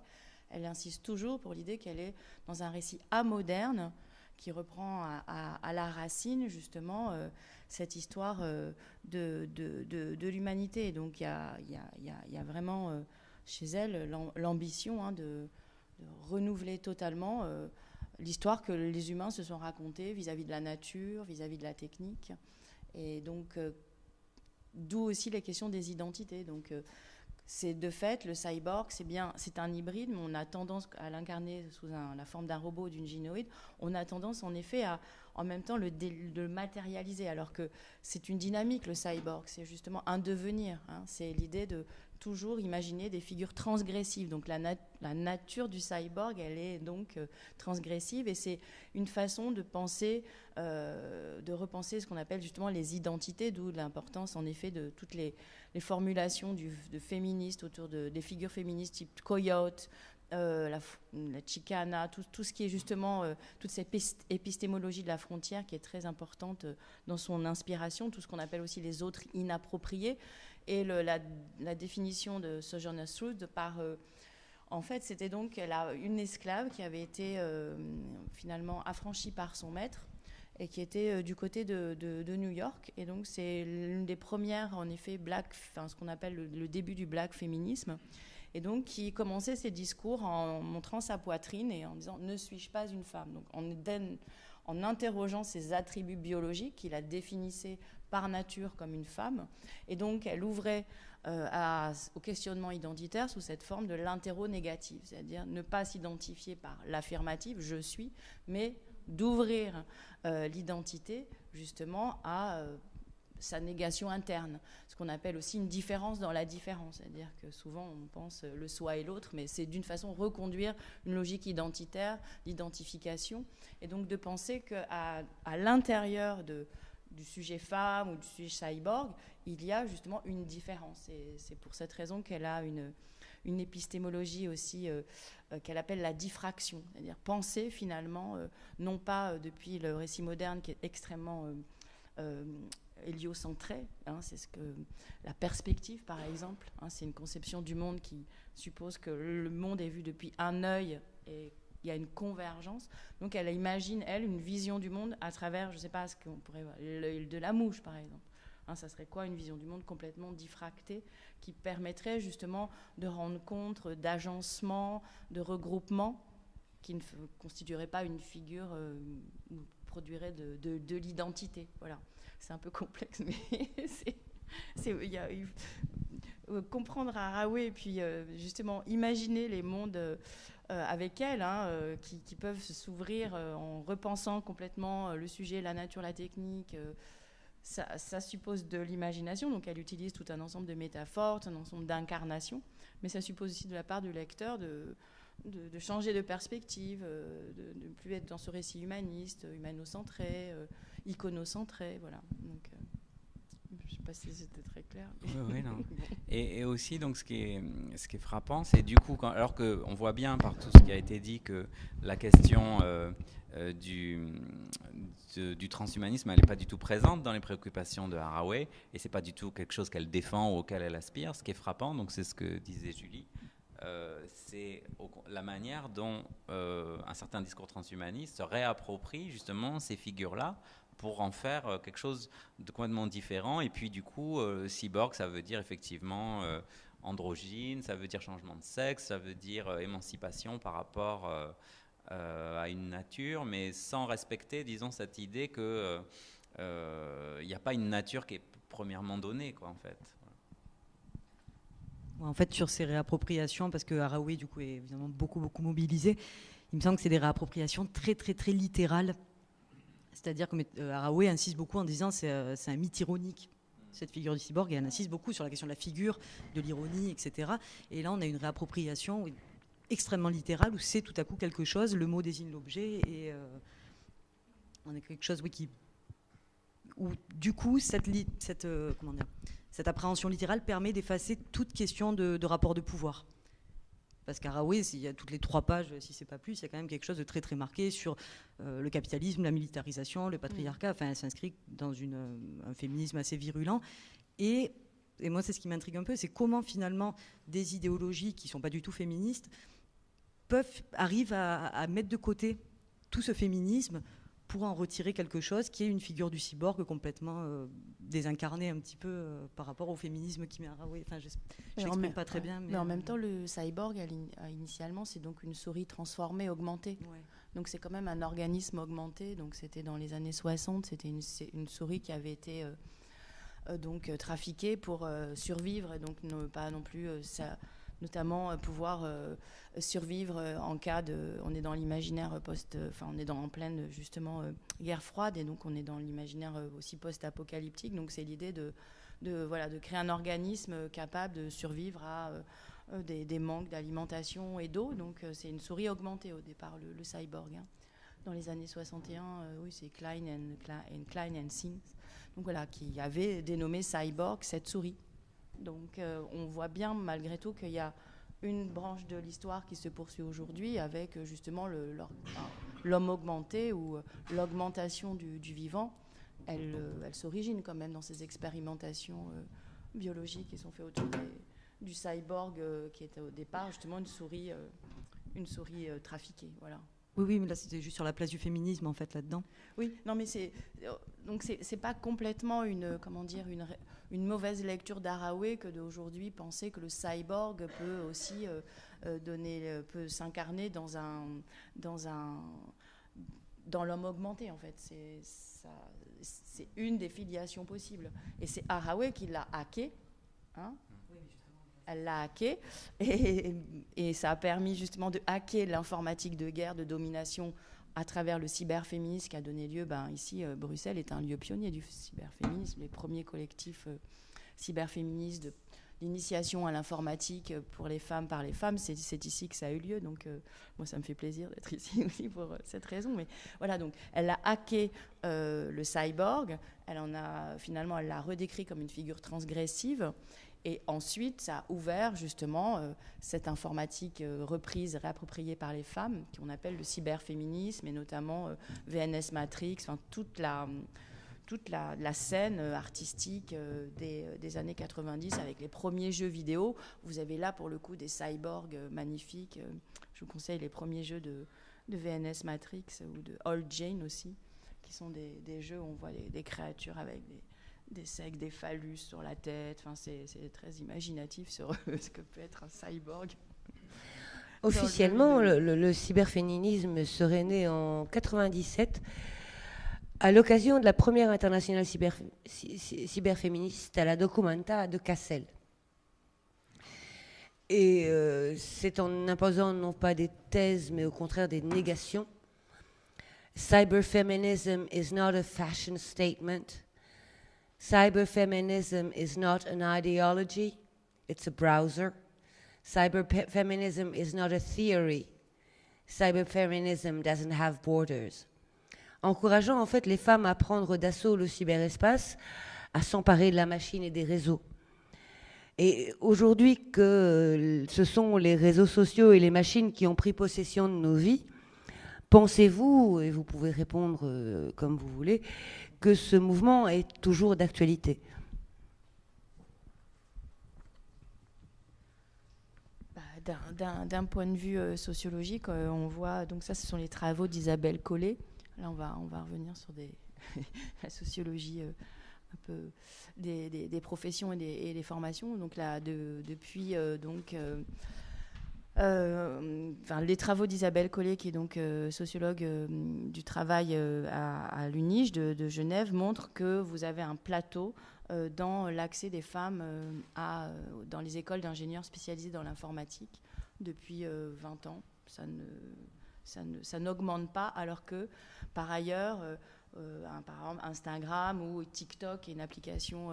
elle insiste toujours pour l'idée qu'elle est dans un récit amoderne qui reprend à la racine justement cette histoire de l'humanité. Et donc il y a vraiment chez elle l'ambition de renouveler totalement l'histoire que les humains se sont racontés vis-à-vis de la nature, vis-à-vis de la technique. Et donc, d'où aussi les questions des identités. Donc, c'est de fait, le cyborg, c'est un hybride, mais on a tendance à l'incarner sous la forme d'un robot ou d'une gynoïde. On a tendance, en effet, à, en même temps, le matérialiser, alors que c'est une dynamique, le cyborg. C'est justement un devenir. C'est l'idée de toujours imaginer des figures transgressives. Donc la nature du cyborg, elle est donc transgressive, et c'est une façon de penser, de repenser ce qu'on appelle justement les identités, d'où l'importance en effet de toutes les formulations de féministes autour des figures féministes type coyote, la chicana, tout ce qui est justement toute cette épistémologie de la frontière qui est très importante dans son inspiration, tout ce qu'on appelle aussi les autres inappropriés. Et la définition de Sojourner Truth en fait, c'était donc une esclave qui avait été finalement affranchie par son maître et qui était du côté de New York. Et donc, c'est l'une des premières, en effet, ce qu'on appelle le début du black féminisme. Et donc, qui commençait ses discours en montrant sa poitrine et en disant « Ne suis-je pas une femme ?» Donc, en interrogeant ses attributs biologiques, qu'il la définissait par nature comme une femme. Et donc, elle ouvrait au questionnement identitaire sous cette forme de l'interro-négative, c'est-à-dire ne pas s'identifier par l'affirmative « je suis », mais d'ouvrir l'identité justement à sa négation interne, ce qu'on appelle aussi une différence dans la différence, c'est-à-dire que souvent on pense le soi et l'autre, mais c'est d'une façon reconduire une logique identitaire, d'identification, et donc de penser qu'à l'intérieur du sujet femme ou du sujet cyborg, il y a justement une différence, et c'est pour cette raison qu'elle a une épistémologie aussi qu'elle appelle la diffraction, c'est-à-dire penser finalement, non pas depuis le récit moderne qui est extrêmement héliocentré, c'est la perspective par exemple, c'est une conception du monde qui suppose que le monde est vu depuis un œil et il y a une convergence. Donc elle imagine, elle, une vision du monde à travers, je ne sais pas, ce qu'on pourrait voir, l'œil de la mouche par exemple. Ça serait quoi une vision du monde complètement diffractée qui permettrait justement de rendre compte d'agencement, de regroupement qui ne constituerait pas une figure ou produirait de l'identité. Voilà. C'est un peu complexe, mais comprendre Haraway et puis justement imaginer les mondes avec elle, qui peuvent s'ouvrir en repensant complètement le sujet, la nature, la technique. Ça suppose de l'imagination, donc elle utilise tout un ensemble de métaphores, un ensemble d'incarnations, mais ça suppose aussi de la part du lecteur de changer de perspective, de ne plus être dans ce récit humaniste, humanocentré, iconocentré, voilà. Donc, je ne sais pas si c'était très clair. Oui, non. Et aussi, donc, ce qui est frappant, c'est du coup, alors qu'on voit bien par tout ce qui a été dit que la question du transhumanisme, elle n'est pas du tout présente dans les préoccupations de Haraway, et c'est pas du tout quelque chose qu'elle défend ou auquel elle aspire. Ce qui est frappant, donc c'est ce que disait Julie, c'est la manière dont un certain discours transhumaniste se réapproprie justement ces figures-là pour en faire quelque chose de complètement différent. Et puis du coup, cyborg, ça veut dire effectivement androgyne, ça veut dire changement de sexe, ça veut dire émancipation par rapport à une nature, mais sans respecter, disons, cette idée que n'y a pas une nature qui est premièrement donnée, quoi, en fait. En fait, sur ces réappropriations, parce que Haraway, du coup, est évidemment beaucoup mobilisé, il me semble que c'est des réappropriations très littérales. C'est-à-dire que Haraway insiste beaucoup en disant c'est un mythe ironique, cette figure du cyborg, et elle insiste beaucoup sur la question de la figure, de l'ironie, etc. Et là, on a une réappropriation extrêmement littérale où c'est tout à coup quelque chose, le mot désigne l'objet, et on a quelque chose où du coup, cette appréhension littérale permet d'effacer toute question de rapport de pouvoir. Parce qu'Haraway, il y a toutes les 3 pages, si c'est pas plus, il y a quand même quelque chose de très marqué sur le capitalisme, la militarisation, le patriarcat. Enfin, elle s'inscrit dans un féminisme assez virulent. Et moi, c'est ce qui m'intrigue un peu, c'est comment finalement des idéologies qui sont pas du tout féministes arrivent à mettre de côté tout ce féminisme pour en retirer quelque chose qui est une figure du cyborg complètement désincarnée un petit peu par rapport au féminisme qui met Haraway. Enfin, je n'exprime pas très bien. Mais en même temps, le cyborg, initialement, c'est donc une souris transformée, augmentée. Ouais. Donc c'est quand même un organisme augmenté. Donc c'était dans les années 60, c'était une souris qui avait été donc trafiquée pour survivre, et donc pas non plus notamment pouvoir survivre en cas de... On est dans l'imaginaire on est en pleine, justement, guerre froide, et donc on est dans l'imaginaire aussi post-apocalyptique. Donc c'est l'idée de créer un organisme capable de survivre à des manques d'alimentation et d'eau. Donc c'est une souris augmentée au départ, le cyborg. Dans les années 61, oui, c'est Klein and Sings. Donc voilà, qui avait dénommé cyborg cette souris. Donc on voit bien malgré tout qu'il y a une branche de l'histoire qui se poursuit aujourd'hui avec justement l'homme augmenté ou l'augmentation du vivant. Elle s'origine quand même dans ces expérimentations biologiques qui sont faites autour du cyborg qui était au départ justement une souris trafiquée. Voilà. Oui, mais là c'était juste sur la place du féminisme en fait là-dedans. Oui, non mais c'est pas complètement une mauvaise lecture d'Haraway que d'aujourd'hui penser que le cyborg peut aussi peut s'incarner dans l'homme augmenté en fait. C'est une des filiations possibles, et c'est Haraway qui l'a hacké. Elle l'a hacké, et ça a permis justement de hacker l'informatique de guerre, de domination à travers le cyberféminisme qui a donné lieu, ici, Bruxelles est un lieu pionnier du cyberféminisme. Les premiers collectifs cyberféministes d'initiation à l'informatique pour les femmes, par les femmes, c'est ici que ça a eu lieu. Donc moi, ça me fait plaisir d'être ici aussi pour cette raison. Mais voilà, donc elle a hacké le cyborg, elle l'a redécrit comme une figure transgressive. Et ensuite, ça a ouvert justement cette informatique reprise, réappropriée par les femmes, qu'on appelle le cyberféminisme, et notamment VNS Matrix, toute la scène artistique des années 90 avec les premiers jeux vidéo. Vous avez là, pour le coup, des cyborgs magnifiques. Je vous conseille les premiers jeux de VNS Matrix ou de Old Jane aussi, qui sont des jeux où on voit des créatures avec des secs, des phallus sur la tête. Enfin, c'est très imaginatif sur ce que peut être un cyborg. Officiellement, le cyberféminisme serait né en 97 à l'occasion de la première internationale cyberféministe à la Documenta de Kassel. Et c'est en imposant non pas des thèses, mais au contraire des négations. Cyberfeminism is not a fashion statement. Cyberfeminism is not an ideology, it's a browser. Cyberfeminism is not a theory. Cyberfeminism doesn't have borders. Encourageant en fait les femmes à prendre d'assaut le cyberespace, à s'emparer de la machine et des réseaux. Et aujourd'hui que ce sont les réseaux sociaux et les machines qui ont pris possession de nos vies, pensez-vous, et vous pouvez répondre comme vous voulez, que ce mouvement est toujours d'actualité? D'un point de vue sociologique, on voit, donc ça ce sont les travaux d'Isabelle Collet. Là on va revenir sur la sociologie un peu des professions et des formations. Donc là, depuis les travaux d'Isabelle Collet, qui est donc sociologue du travail à l'UNIGE de Genève, montrent que vous avez un plateau dans l'accès des femmes dans les écoles d'ingénieurs spécialisés dans l'informatique depuis 20 ans. Ça n'augmente pas, alors que par ailleurs, par exemple Instagram ou TikTok est une application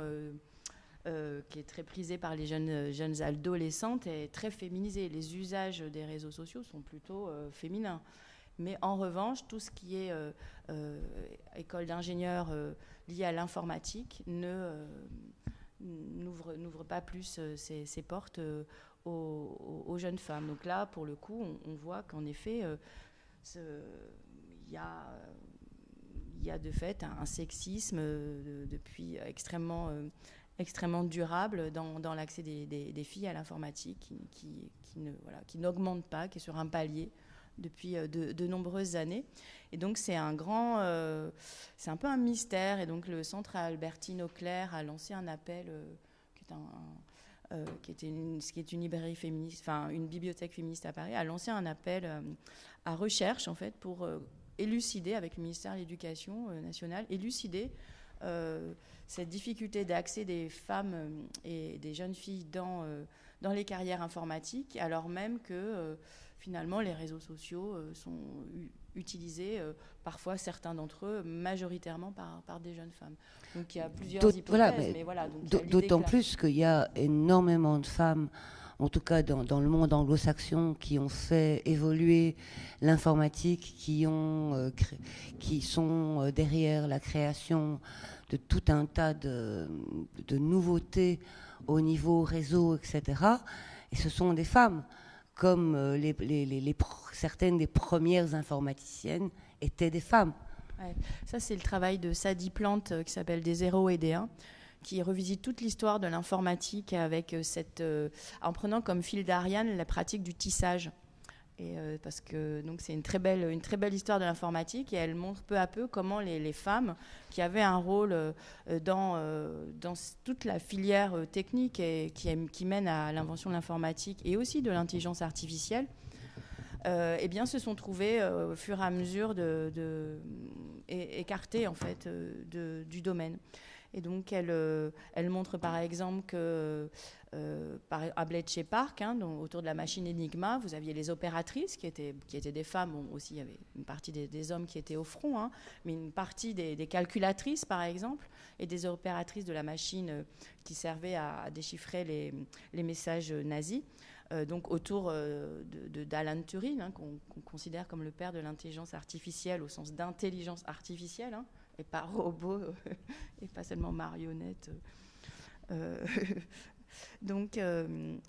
qui est très prisée par les jeunes adolescentes et très féminisée. Les usages des réseaux sociaux sont plutôt féminins. Mais en revanche, tout ce qui est école d'ingénieurs liée à l'informatique n'ouvre pas plus ses portes aux jeunes femmes. Donc là, pour le coup, on voit qu'en effet, il y a de fait un sexisme depuis extrêmement durable dans l'accès des filles à l'informatique qui n'augmente pas, qui est sur un palier depuis de nombreuses années. Et donc c'est un peu un mystère. Et donc le Centre Albertine Auclair a lancé un appel qui est une librairie féministe, enfin une bibliothèque féministe à Paris, a lancé un appel à recherche en fait pour élucider avec le ministère de l'Éducation nationale, élucider cette difficulté d'accès des femmes et des jeunes filles dans les carrières informatiques, alors même que finalement les réseaux sociaux sont utilisés, parfois certains d'entre eux, majoritairement par des jeunes femmes. Donc il y a plusieurs hypothèses, mais voilà. D'autant plus qu'il y a énormément de femmes, en tout cas dans le monde anglo-saxon, qui ont fait évoluer l'informatique, qui sont derrière la création de tout un tas de nouveautés au niveau réseau, etc. Et ce sont des femmes, comme certaines des premières informaticiennes étaient des femmes. Ouais. Ça, c'est le travail de Sadie Plante qui s'appelle Des 0 et des 1, qui revisite toute l'histoire de l'informatique avec en prenant comme fil d'Ariane la pratique du tissage. Et parce que donc c'est une très belle histoire de l'informatique, et elle montre peu à peu comment les femmes qui avaient un rôle dans toute la filière technique et qui mène à l'invention de l'informatique et aussi de l'intelligence artificielle, eh bien se sont trouvées au fur et à mesure écartées en fait du domaine. Et donc elle montre par exemple que à Bletchley Park, autour de la machine Enigma, vous aviez les opératrices qui étaient des femmes. Bon, aussi il y avait une partie des hommes qui étaient au front, mais une partie des calculatrices par exemple, et des opératrices de la machine qui servait à déchiffrer les messages nazis. Donc autour d'Alan Turing, qu'on considère comme le père de l'intelligence artificielle au sens d'intelligence artificielle, et pas robot, et pas seulement marionnette. Donc, elles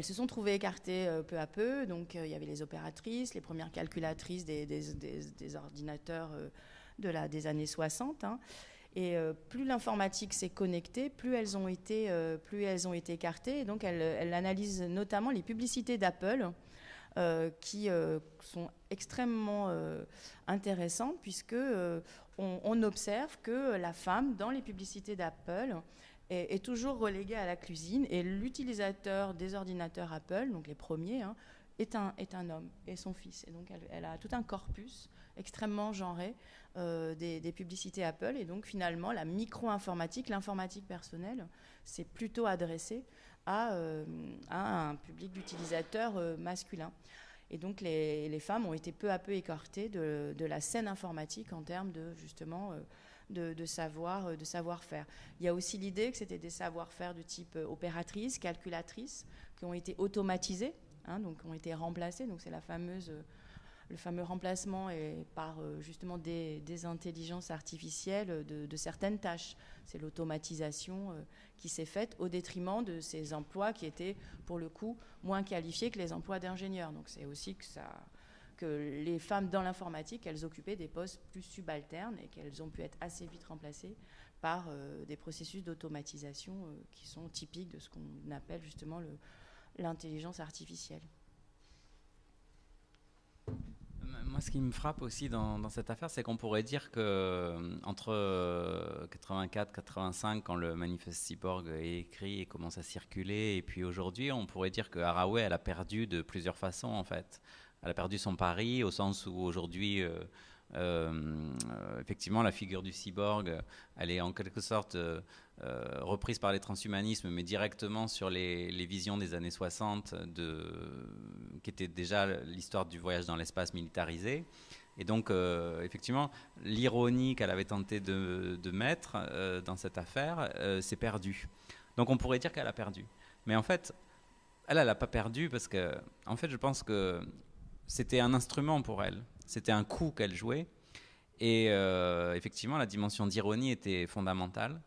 se sont trouvées écartées peu à peu. Donc, il y avait les opératrices, les premières calculatrices des ordinateurs des années 60. Et plus l'informatique s'est connectée, plus elles ont été écartées. Et donc, elle analyse notamment les publicités d'Apple, qui sont extrêmement intéressantes, puisque on observe que la femme, dans les publicités d'Apple, est toujours reléguée à la cuisine, et l'utilisateur des ordinateurs Apple, donc les premiers, est un homme, et son fils. Et donc elle a tout un corpus extrêmement genré des publicités Apple, et donc finalement la micro-informatique, l'informatique personnelle, c'est plutôt adressé à un public d'utilisateurs masculins. Et donc les femmes ont été peu à peu écartées de la scène informatique en termes de justement de savoir-faire. Il y a aussi l'idée que c'était des savoir-faire de type opératrice, calculatrice, qui ont été automatisés, donc ont été remplacés. Donc c'est le fameux remplacement par justement des intelligences artificielles de certaines tâches. C'est l'automatisation qui s'est faite au détriment de ces emplois qui étaient pour le coup moins qualifiés que les emplois d'ingénieurs. Donc c'est aussi que les femmes dans l'informatique, elles occupaient des postes plus subalternes et qu'elles ont pu être assez vite remplacées par des processus d'automatisation qui sont typiques de ce qu'on appelle justement l'intelligence artificielle. Moi, ce qui me frappe aussi dans cette affaire, c'est qu'on pourrait dire que entre 84-85, quand le manifeste Cyborg est écrit et commence à circuler, et puis aujourd'hui, on pourrait dire que Haraway, elle a perdu de plusieurs façons, en fait. Elle a perdu son pari, au sens où aujourd'hui, effectivement, la figure du cyborg, elle est en quelque sorte reprise par les transhumanismes, mais directement sur les visions des années 60, qui était déjà l'histoire du voyage dans l'espace militarisé. Et donc, effectivement, l'ironie qu'elle avait tenté de mettre dans cette affaire s'est perdue. Donc, on pourrait dire qu'elle a perdu. Mais en fait, elle n'a pas perdu parce que, en fait, je pense que c'était un instrument pour elle. C'était un coup qu'elle jouait. Et effectivement, la dimension d'ironie était fondamentale.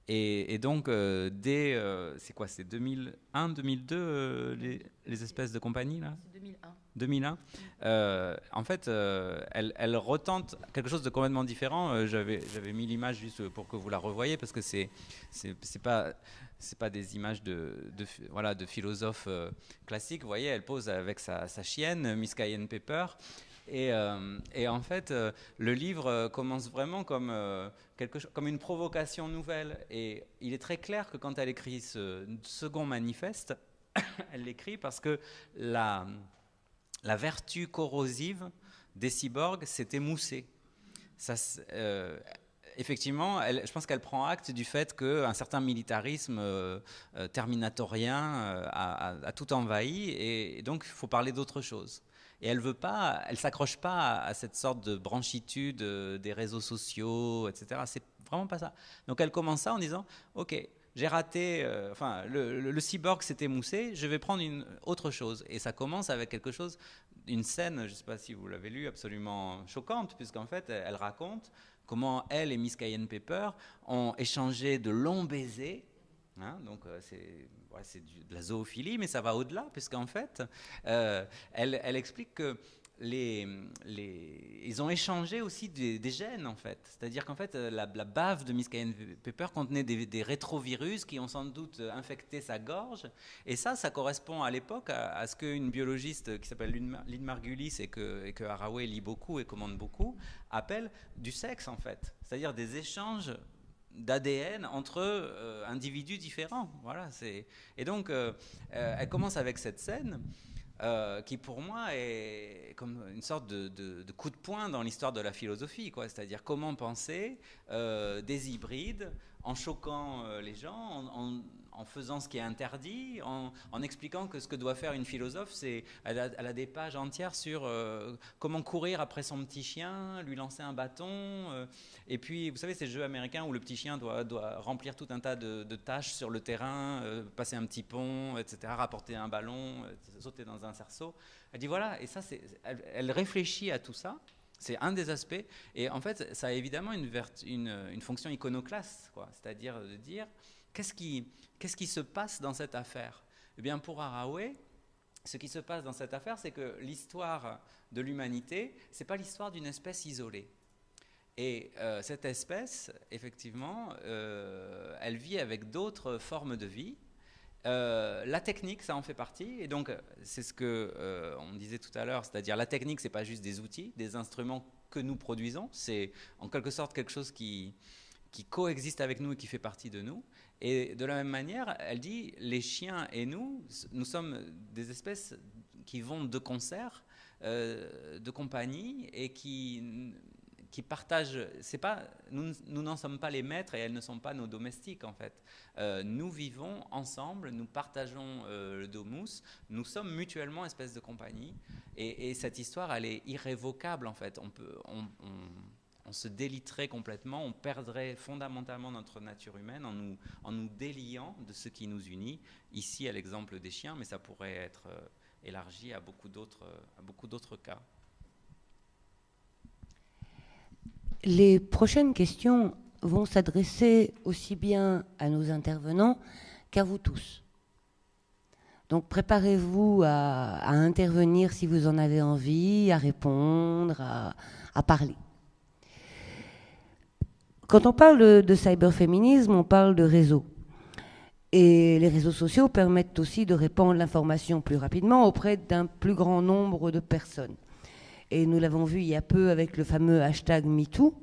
Et donc, c'est quoi, c'est 2001, 2002, les espèces de compagnie, là ? C'est 2001. 2001. En fait, elle retente quelque chose de complètement différent. J'avais mis l'image juste pour que vous la revoyiez, parce que c'est pas des images de philosophes classiques. Vous voyez, elle pose avec sa chienne, Miss Cayenne Pepper. Et en fait, le livre commence vraiment comme une provocation nouvelle. Et il est très clair que quand elle écrit ce second manifeste, elle l'écrit parce que la vertu corrosive des cyborgs s'est émoussée. Effectivement, je pense qu'elle prend acte du fait qu'un certain militarisme terminatorien a tout envahi, et donc il faut parler d'autre chose. Et elle s'accroche pas à cette sorte de branchitude des réseaux sociaux, etc. C'est vraiment pas ça. Donc elle commence ça en disant, ok, j'ai raté, le cyborg s'est émoussé, je vais prendre une autre chose. Et ça commence avec quelque chose, une scène, je ne sais pas si vous l'avez lu, absolument choquante, puisqu'en fait, elle raconte comment elle et Miss Cayenne Pepper ont échangé de longs baisers. Donc c'est de la zoophilie, mais ça va au-delà, puisqu'en fait, elle explique que ils ont échangé aussi des gènes, en fait. C'est-à-dire qu'en fait, la bave de Miss Cayenne Pepper contenait des rétrovirus qui ont sans doute infecté sa gorge. Et ça correspond à l'époque à ce qu'une biologiste qui s'appelle Lynn Margulis et que Haraway lit beaucoup et commande beaucoup, appelle du sexe, en fait. C'est-à-dire des échanges d'ADN entre individus différents. Voilà, et donc, elle commence avec cette scène qui pour moi est comme une sorte de coup de poing dans l'histoire de la philosophie, quoi. C'est-à-dire comment penser des hybrides en choquant les gens, en faisant ce qui est interdit, en expliquant que ce que doit faire une philosophe, elle a des pages entières sur comment courir après son petit chien, lui lancer un bâton, et puis vous savez ces jeux américains où le petit chien doit remplir tout un tas de tâches sur le terrain, passer un petit pont, etc., rapporter un ballon, sauter dans un cerceau. Elle dit voilà, et ça elle réfléchit à tout ça. C'est un des aspects, et en fait ça a évidemment une fonction iconoclaste, quoi. C'est-à-dire de dire qu'est-ce qui se passe dans cette affaire. Eh bien, pour Haraway, ce qui se passe dans cette affaire, c'est que l'histoire de l'humanité, c'est pas l'histoire d'une espèce isolée. Et cette espèce, effectivement, elle vit avec d'autres formes de vie. La technique, ça en fait partie, et donc c'est ce que on disait tout à l'heure, c'est-à-dire la technique, c'est pas juste des outils, des instruments que nous produisons, c'est en quelque sorte quelque chose qui coexiste avec nous et qui fait partie de nous. Et de la même manière, elle dit, les chiens et nous sommes des espèces qui vont de concert, de compagnie, et qui qui partagent. C'est pas, nous n'en sommes pas les maîtres et elles ne sont pas nos domestiques en fait. Nous vivons ensemble, nous partageons le domus, nous sommes mutuellement espèce de compagnie et cette histoire elle est irrévocable en fait. On se déliterait complètement, on perdrait fondamentalement notre nature humaine en nous déliant de ce qui nous unit. Ici, à l'exemple des chiens, mais ça pourrait être élargi à beaucoup d'autres cas. Les prochaines questions vont s'adresser aussi bien à nos intervenants qu'à vous tous. Donc préparez-vous à intervenir si vous en avez envie, à répondre, à parler. Quand on parle de cyberféminisme, on parle de réseaux. Et les réseaux sociaux permettent aussi de répandre l'information plus rapidement auprès d'un plus grand nombre de personnes. Et nous l'avons vu il y a peu avec le fameux hashtag MeToo.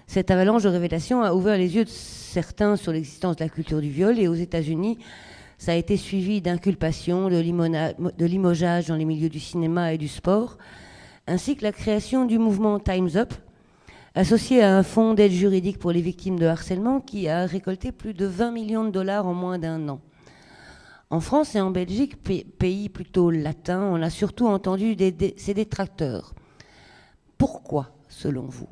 Cette avalanche de révélations a ouvert les yeux de certains sur l'existence de la culture du viol. Et aux États-Unis, ça a été suivi d'inculpations, de limogeage dans les milieux du cinéma et du sport, ainsi que la création du mouvement Time's Up, associé à un fonds d'aide juridique pour les victimes de harcèlement qui a récolté plus de 20 millions de dollars en moins d'1 an. En France et en Belgique, pays plutôt latins, on a surtout entendu ces détracteurs. Pourquoi, selon vous ?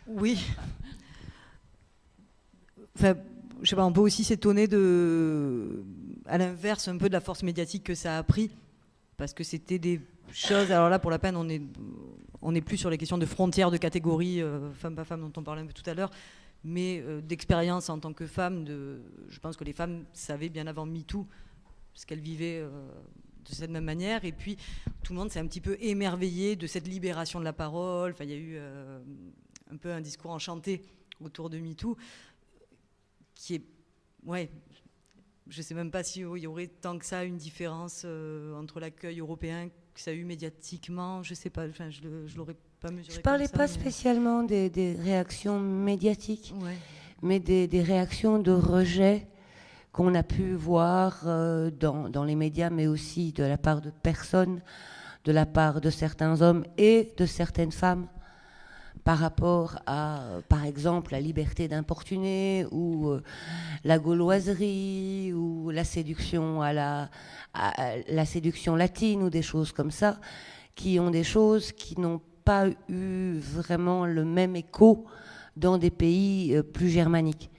Oui. Enfin, je sais pas, on peut aussi s'étonner à l'inverse un peu de la force médiatique que ça a pris, parce que c'était des choses. Alors là, pour la peine, on n'est plus sur les questions de frontières de catégories femme pas femme dont on parlait un peu tout à l'heure, mais d'expérience en tant que femme. Je pense que les femmes savaient bien avant MeToo ce qu'elles vivaient de cette même manière, et puis tout le monde s'est un petit peu émerveillé de cette libération de la parole. Enfin, il y a eu un peu un discours enchanté autour de MeToo, qui est, ouais, je ne sais même pas s'il y aurait tant que ça une différence entre l'accueil européen que ça a eu médiatiquement, je ne sais pas, enfin, je l'aurais pas mesuré. Je ne parlais pas spécialement des réactions médiatiques, ouais, mais des réactions de rejet qu'on a pu voir dans les médias, mais aussi de la part de personnes, de la part de certains hommes et de certaines femmes, par rapport à, par exemple, la liberté d'importuner ou la gauloiserie ou la séduction la séduction latine ou des choses comme ça, qui ont des choses qui n'ont pas eu vraiment le même écho dans des pays plus germaniques.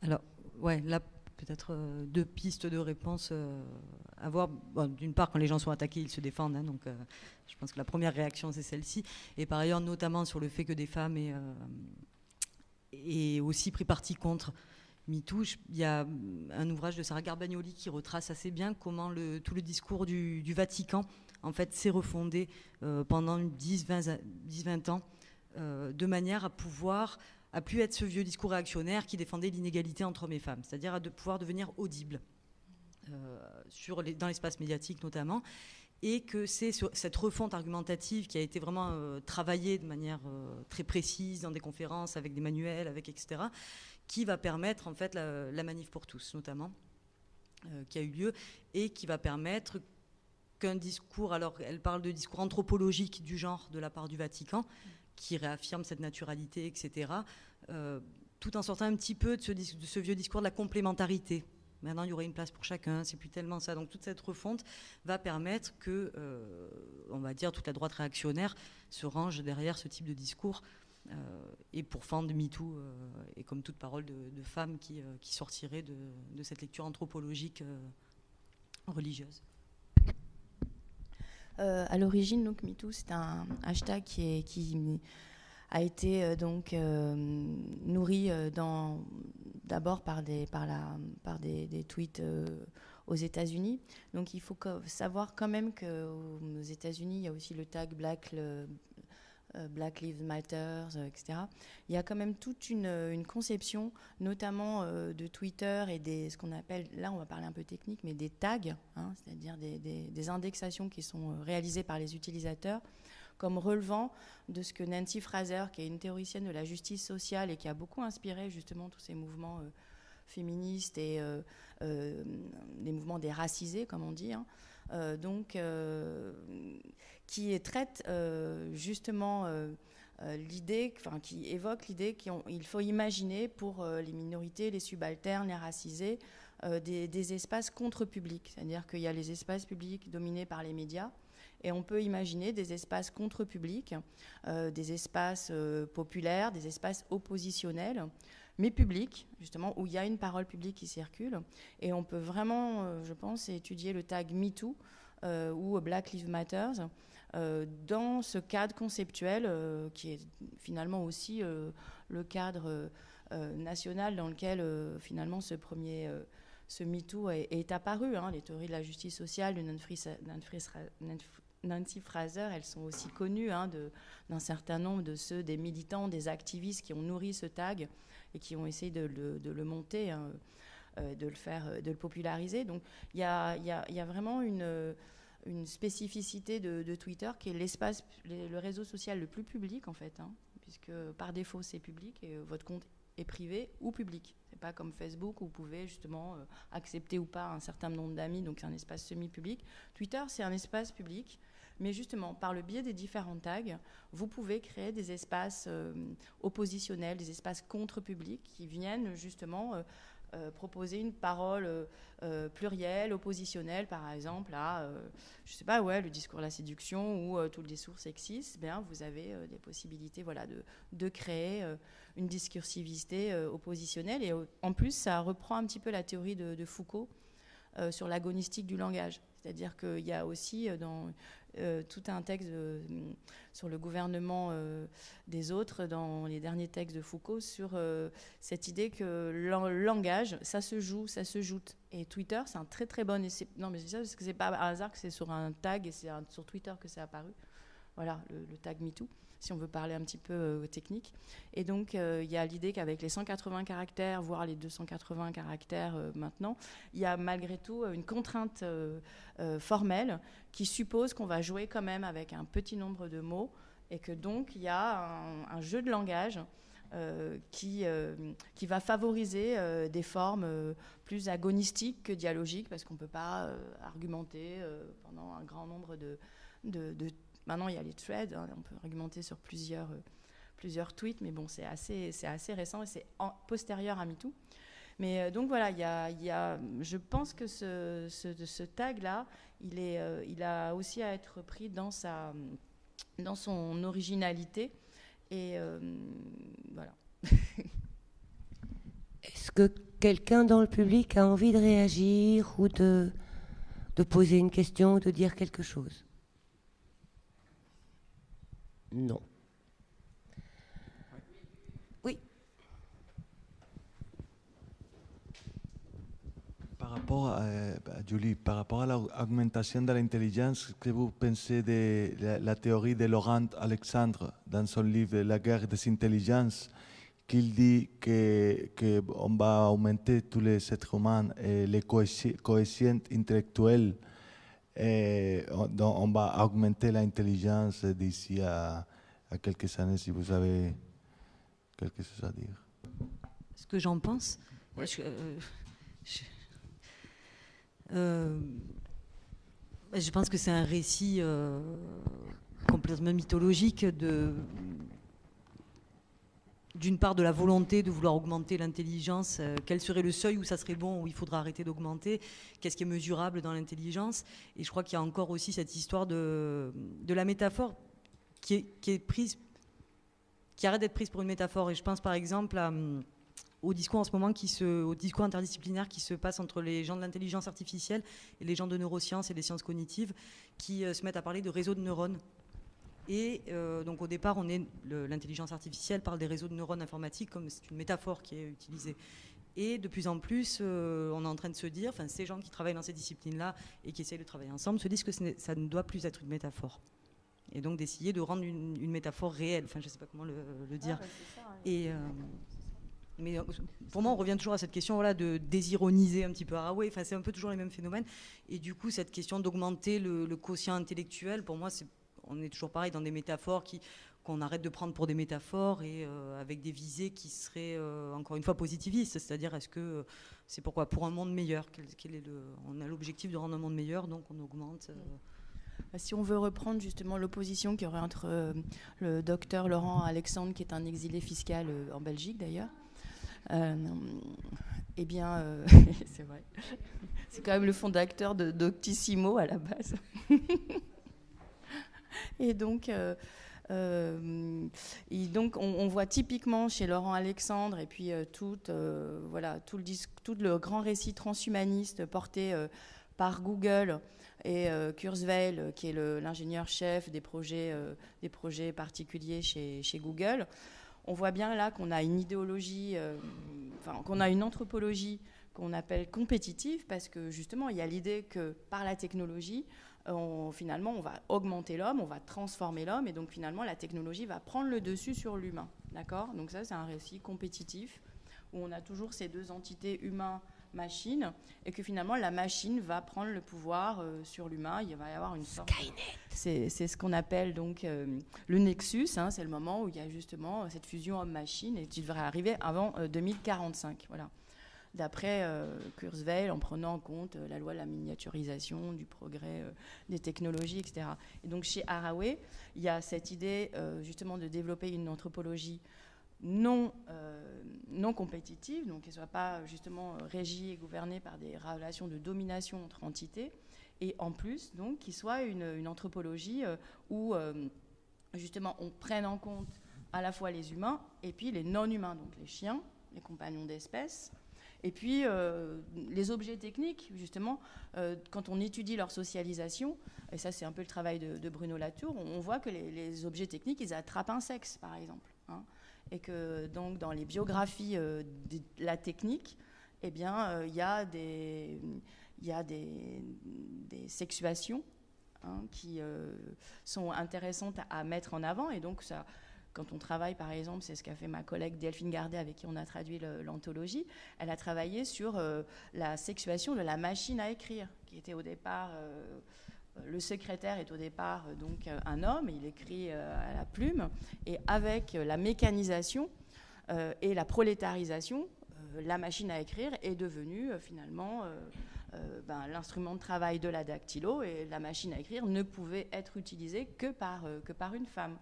Alors, ouais, là, peut-être deux pistes de réponse à voir. Bon, d'une part, quand les gens sont attaqués, ils se défendent, hein, donc je pense que la première réaction, c'est celle-ci. Et par ailleurs, notamment sur le fait que des femmes aient aussi pris parti contre MeToo. Il y a un ouvrage de Sarah Garbagnoli qui retrace assez bien comment tout le discours du Vatican, en fait, s'est refondé pendant 10-20 ans, de manière à pouvoir à plus être ce vieux discours réactionnaire qui défendait l'inégalité entre hommes et femmes, c'est-à-dire à pouvoir devenir audible dans l'espace médiatique notamment, et que c'est cette refonte argumentative qui a été vraiment travaillée de manière très précise dans des conférences, avec des manuels, etc., qui va permettre en fait la manif pour tous notamment, qui a eu lieu, et qui va permettre qu'un discours, alors elle parle de discours anthropologique du genre de la part du Vatican, qui réaffirme cette naturalité, etc., tout en sortant un petit peu de ce vieux discours de la complémentarité. Maintenant, il y aurait une place pour chacun, c'est plus tellement ça. Donc toute cette refonte va permettre que, on va dire, toute la droite réactionnaire se range derrière ce type de discours, et pour fendre MeToo, et comme toute parole de femme qui sortirait de cette lecture anthropologique religieuse. À l'origine, donc MeToo, c'est un hashtag qui a été nourri d'abord par des tweets aux États-Unis. Donc il faut savoir quand même qu'aux États-Unis, il y a aussi le tag Black Lives Matter, etc. Il y a quand même toute une conception, notamment de Twitter et ce qu'on appelle, là on va parler un peu technique, mais des tags, hein, c'est-à-dire des indexations qui sont réalisées par les utilisateurs, comme relevant de ce que Nancy Fraser, qui est une théoricienne de la justice sociale et qui a beaucoup inspiré justement tous ces mouvements féministes et des mouvements des racisés, comme on dit, hein. Qui traite justement l'idée, enfin, qui évoque l'idée qu'il faut imaginer pour les minorités, les subalternes, les racisés, des espaces contre-publics. C'est-à-dire qu'il y a les espaces publics dominés par les médias, et on peut imaginer des espaces contre-publics, des espaces populaires, des espaces oppositionnels, mais publics, justement, où il y a une parole publique qui circule. Et on peut vraiment, je pense, étudier le tag MeToo ou Black Lives Matter dans ce cadre conceptuel qui est finalement aussi le cadre national dans lequel finalement ce MeToo est apparu, hein. Les théories de la justice sociale de Nancy Fraser, elles sont aussi connues, hein, d'un certain nombre des militants, des activistes qui ont nourri ce tag et qui ont essayé de le monter, hein, de le populariser. Donc il y a vraiment une spécificité de Twitter qui est le réseau social le plus public en fait, hein, puisque par défaut c'est public et votre compte est privé ou public. C'est pas comme Facebook où vous pouvez justement accepter ou pas un certain nombre d'amis, donc c'est un espace semi-public. Twitter, c'est un espace public, mais justement, par le biais des différents tags, vous pouvez créer des espaces oppositionnels, des espaces contre-publics qui viennent justement proposer une parole plurielle, oppositionnelle, par exemple, à, je sais pas, le discours de la séduction ou tout le discours sexiste. Bien, vous avez des possibilités, voilà, de créer une discursivité oppositionnelle. Et en plus, ça reprend un petit peu la théorie de Foucault sur l'agonistique du langage. C'est-à-dire qu'il y a aussi dans tout un texte sur le gouvernement des autres, dans les derniers textes de Foucault, sur cette idée que le langage, ça se joute. Et Twitter, c'est un très très bon essai. Non, mais je dis ça parce que c'est pas un hasard que c'est sur un tag et c'est sur Twitter que c'est apparu. Voilà, le tag MeToo, si on veut parler un petit peu technique. Et donc, il y a l'idée qu'avec les 180 caractères, voire les 280 caractères maintenant, il y a malgré tout une contrainte formelle qui suppose qu'on va jouer quand même avec un petit nombre de mots et que donc il y a un jeu de langage qui va favoriser des formes plus agonistiques que dialogiques, parce qu'on ne peut pas argumenter pendant un grand nombre de Maintenant, il y a les threads, hein, on peut argumenter sur plusieurs tweets, mais bon, c'est assez récent et c'est postérieur à MeToo. Mais donc voilà, je pense que ce tag-là, il a aussi à être pris dans son originalité. Et voilà. Est-ce que quelqu'un dans le public a envie de réagir ou de poser une question ou de dire quelque chose ? Non. Oui. Par rapport à Julie, par rapport à l'augmentation de l'intelligence, que vous pensez de la théorie de Laurent Alexandre dans son livre La guerre des intelligences, qu'il dit qu'on va augmenter tous les êtres humains et les coefficients intellectuels, et on va augmenter l'intelligence d'ici à quelques années, si vous avez quelque chose à dire. Ce que j'en pense, ouais. Je pense que c'est un récit complètement mythologique d'une part de la volonté de vouloir augmenter l'intelligence. Quel serait le seuil où ça serait bon, où il faudra arrêter d'augmenter? Qu'est-ce qui est mesurable dans l'intelligence? Et je crois qu'il y a encore aussi cette histoire de la métaphore qui est prise, qui arrête d'être prise pour une métaphore. Et je pense par exemple au discours en ce moment, au discours interdisciplinaire qui se passe entre les gens de l'intelligence artificielle et les gens de neurosciences et des sciences cognitives, qui se mettent à parler de réseaux de neurones. Et donc au départ, l'intelligence artificielle parle des réseaux de neurones informatiques, comme c'est une métaphore qui est utilisée. Et de plus en plus, on est en train de se dire, ces gens qui travaillent dans ces disciplines-là et qui essayent de travailler ensemble se disent que ça ne doit plus être une métaphore. Et donc d'essayer de rendre une métaphore réelle. Je ne sais pas comment le dire. C'est ça, et, mais pour moi, on revient toujours à cette question de désironiser un petit peu Haraway. C'est un peu toujours les mêmes phénomènes. Et du coup, cette question d'augmenter le quotient intellectuel, pour moi, on est toujours pareil dans des métaphores qu'on arrête de prendre pour des métaphores et avec des visées qui seraient, encore une fois, positivistes. C'est-à-dire, est-ce que c'est pourquoi pour un monde meilleur on a l'objectif de rendre un monde meilleur, donc on augmente. Si on veut reprendre justement l'opposition qu'il y aurait entre le docteur Laurent Alexandre, qui est un exilé fiscal en Belgique d'ailleurs, eh bien, c'est vrai, c'est quand même le fondateur de Doctissimo à la base. Et donc, on voit typiquement chez Laurent Alexandre et puis tout le grand récit transhumaniste porté par Google et Kurzweil, qui est l'ingénieur-chef des projets particuliers chez Google. On voit bien là qu'on a une idéologie, qu'on a une anthropologie qu'on appelle compétitive, parce que justement, il y a l'idée que par la technologie, finalement, on va augmenter l'homme, on va transformer l'homme, et donc finalement, la technologie va prendre le dessus sur l'humain. D'accord ? Donc ça, c'est un récit compétitif, où on a toujours ces deux entités humain-machine, et que finalement, la machine va prendre le pouvoir sur l'humain. Il va y avoir une sorte... C'est ce qu'on appelle donc le nexus, hein, c'est le moment où il y a justement cette fusion homme-machine, et qui devrait arriver avant 2045. Voilà. D'après Kurzweil, en prenant en compte la loi de la miniaturisation, du progrès des technologies, etc. Et donc chez Haraway, il y a cette idée justement de développer une anthropologie non compétitive, donc qui ne soit pas justement régie et gouvernée par des relations de domination entre entités, et en plus, donc, qui soit une anthropologie où justement on prenne en compte à la fois les humains et puis les non-humains, donc les chiens, les compagnons d'espèce. Et puis, les objets techniques, justement, quand on étudie leur socialisation, et ça c'est un peu le travail de Bruno Latour, on voit que les objets techniques, ils attrapent un sexe, par exemple. Hein, et que donc dans les biographies de la technique, eh bien, il y a des sexuations qui sont intéressantes à mettre en avant. Et donc, ça... Quand on travaille, par exemple, c'est ce qu'a fait ma collègue Delphine Gardet, avec qui on a traduit l'anthologie, elle a travaillé sur la sexuation de la machine à écrire, qui était au départ... le secrétaire est au départ donc un homme, il écrit à la plume, et avec la mécanisation et la prolétarisation, la machine à écrire est devenue finalement l'instrument de travail de la dactylo, et la machine à écrire ne pouvait être utilisée que par une femme.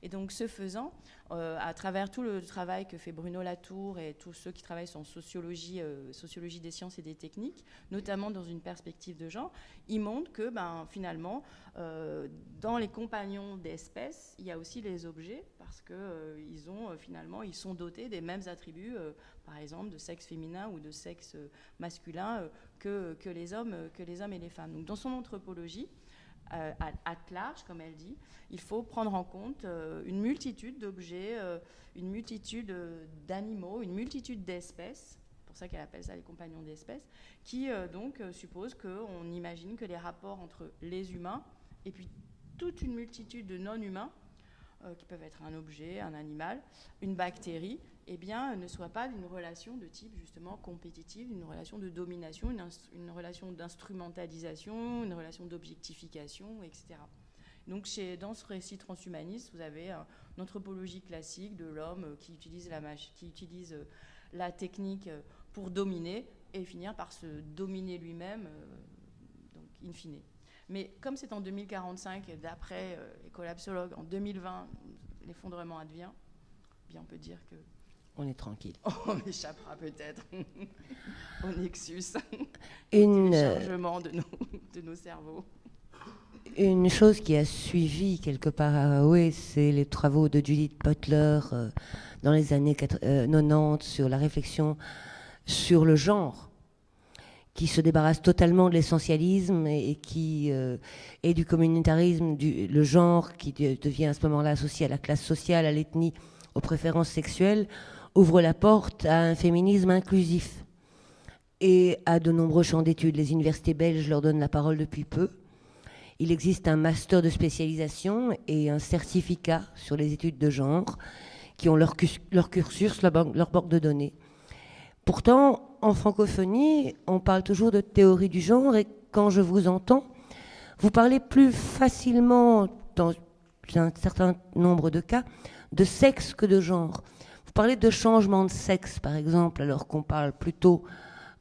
Et donc, ce faisant, à travers tout le travail que fait Bruno Latour et tous ceux qui travaillent sur sociologie des sciences et des techniques, notamment dans une perspective de genre, ils montrent que finalement, dans les compagnons d'espèces, il y a aussi les objets, parce qu'ils ils sont dotés des mêmes attributs, par exemple, de sexe féminin ou de sexe masculin que les hommes et les femmes. Donc, dans son anthropologie, at large, comme elle dit, il faut prendre en compte une multitude d'objets, une multitude d'animaux, une multitude d'espèces, c'est pour ça qu'elle appelle ça les compagnons d'espèces, qui donc suppose qu'on imagine que les rapports entre les humains et puis toute une multitude de non-humains, qui peuvent être un objet, un animal, une bactérie, eh bien, ne soient pas d'une relation de type justement compétitive, une relation de domination, une relation d'instrumentalisation, une relation d'objectification, etc. Donc, dans ce récit transhumaniste, vous avez une anthropologie classique de l'homme qui utilise la technique pour dominer et finir par se dominer lui-même, donc in fine. Mais comme c'est en 2045, et d'après les collapsologues, en 2020, l'effondrement advient, bien on peut dire que on est tranquille. On échappera peut-être au nexus, au chargement de nos cerveaux. Une chose qui a suivi quelque part Haraway, c'est les travaux de Judith Butler dans les années 90 sur la réflexion sur le genre, qui se débarrasse totalement de l'essentialisme et du communautarisme, le genre qui devient à ce moment-là associé à la classe sociale, à l'ethnie, aux préférences sexuelles, ouvre la porte à un féminisme inclusif et à de nombreux champs d'études. Les universités belges leur donnent la parole depuis peu. Il existe un master de spécialisation et un certificat sur les études de genre qui ont leur cursus, leur banque de données. Pourtant, en francophonie, on parle toujours de théorie du genre, et quand je vous entends, vous parlez plus facilement un certain nombre de cas, de sexe que de genre. Vous parlez de changement de sexe, par exemple, alors qu'on parle plutôt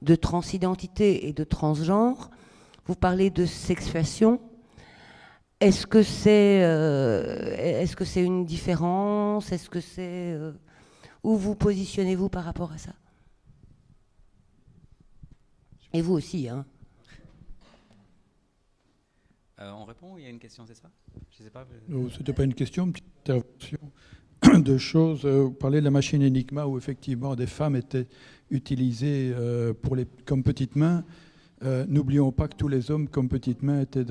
de transidentité et de transgenre. Vous parlez de sexuation. Est-ce que c'est une différence? Est-ce que c'est où vous positionnez-vous par rapport à ça? Et vous aussi, hein? On répond ou il y a une question, c'est ça? Je sais pas. Non, c'était pas une question, une petite intervention de choses. Vous parlez de la machine Enigma où effectivement des femmes étaient utilisées comme petites mains. N'oublions pas que tous les hommes comme petites mains étaient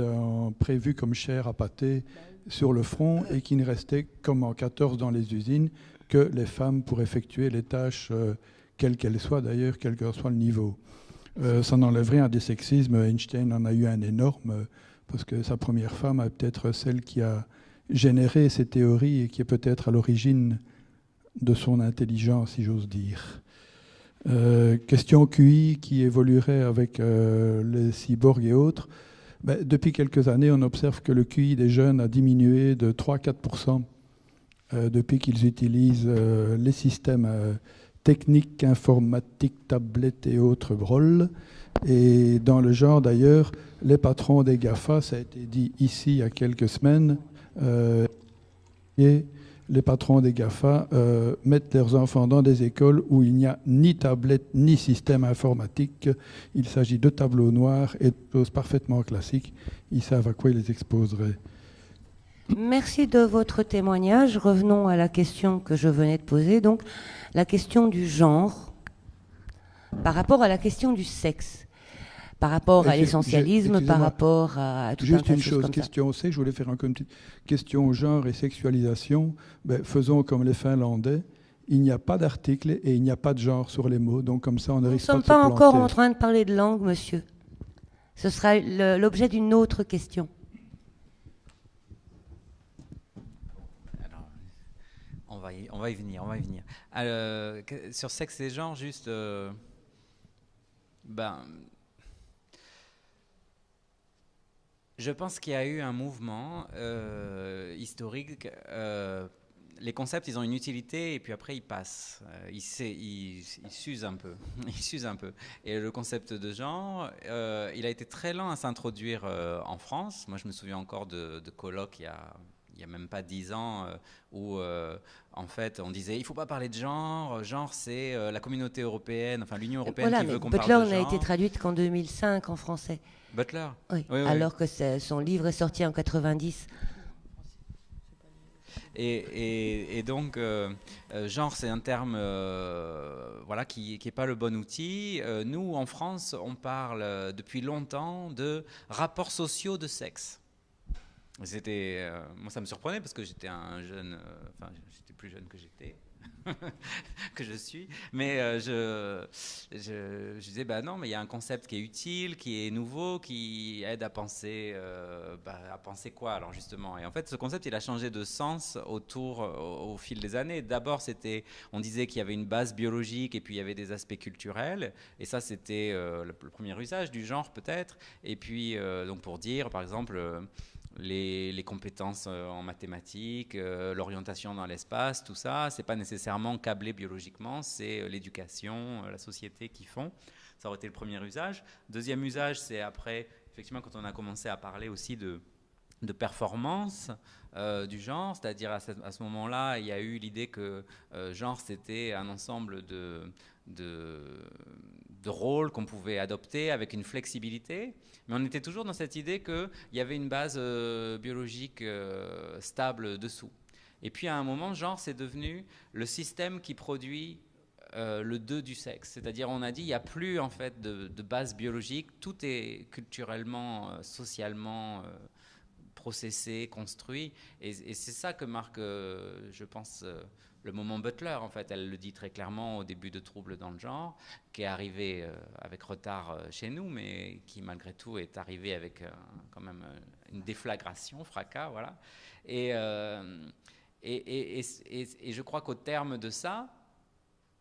prévus comme chair à pâté sur le front et qu'il ne restait comme en 14 dans les usines que les femmes pour effectuer les tâches, quelles qu'elles soient d'ailleurs, quel que soit le niveau. Ça n'enlève rien à des sexismes. Einstein en a eu un énorme, parce que sa première femme est peut-être celle qui a généré ces théories et qui est peut-être à l'origine de son intelligence, si j'ose dire. Question QI qui évoluerait avec les cyborgs et autres. Depuis quelques années, on observe que le QI des jeunes a diminué de 3-4% depuis qu'ils utilisent les systèmes techniques, informatiques, tablettes et autres brôles. Et dans le genre, d'ailleurs, les patrons des GAFA, ça a été dit ici il y a quelques semaines, et les patrons des GAFA mettent leurs enfants dans des écoles où il n'y a ni tablette ni système informatique. Il s'agit de tableaux noirs et de choses parfaitement classiques. Ils savent à quoi ils les exposeraient. Merci de votre témoignage. Revenons à la question que je venais de poser, donc la question du genre par rapport à la question du sexe, par rapport à l'essentialisme, par rapport à tout un tas de choses comme ça. Juste une chose, question C, je voulais faire encore une petite question genre et sexualisation. Faisons comme les Finlandais. Il n'y a pas d'article et il n'y a pas de genre sur les mots, donc comme ça on ne risque pas de se planter. Nous ne sommes pas encore en train de parler de langue, monsieur. Ce sera l'objet d'une autre question. On va y venir. Sur sexe et genre, juste... je pense qu'il y a eu un mouvement historique. Les concepts, ils ont une utilité et puis après, ils passent. Ils s'usent un peu. Ils s'usent un peu. Et le concept de genre, il a été très lent à s'introduire en France. Moi, je me souviens encore de colloques il n'y a même pas 10 ans, où en fait on disait il ne faut pas parler de genre, genre c'est la communauté européenne, enfin l'Union européenne qui veut qu'on parle de genre. Butler n'a été traduite qu'en 2005 en français. Butler? Oui, alors que son livre est sorti en 90. Et donc, genre, c'est un terme qui n'est pas le bon outil. Nous, en France, on parle depuis longtemps de rapports sociaux de sexe. Moi, ça me surprenait parce que j'étais un jeune, j'étais plus jeune que j'étais, que je suis, mais je disais, non, mais il y a un concept qui est utile, qui est nouveau, qui aide à penser quoi alors justement. Et en fait, ce concept, il a changé de sens au fil des années. D'abord, on disait qu'il y avait une base biologique et puis il y avait des aspects culturels, et ça, c'était le premier usage du genre peut-être. Et puis, donc pour dire, par exemple, les compétences en mathématiques, l'orientation dans l'espace, tout ça, c'est pas nécessairement câblé biologiquement, c'est l'éducation, la société qui font. Ça aurait été le premier usage. Deuxième usage, c'est après, effectivement, quand on a commencé à parler aussi de performance du genre, c'est-à-dire à ce moment-là, il y a eu l'idée que genre, c'était un ensemble de rôles qu'on pouvait adopter avec une flexibilité, mais on était toujours dans cette idée qu'il y avait une base biologique stable dessous. Et puis à un moment, genre, c'est devenu le système qui produit le 2 du sexe. C'est-à-dire, on a dit, il n'y a plus en fait de base biologique, tout est culturellement, socialement processé, construit, et c'est ça que marque, je pense, le moment Butler, en fait. Elle le dit très clairement au début de Troubles dans le genre, qui est arrivé avec retard chez nous, mais qui malgré tout est arrivé avec quand même une déflagration, fracas, voilà. Et je crois qu'au terme de ça,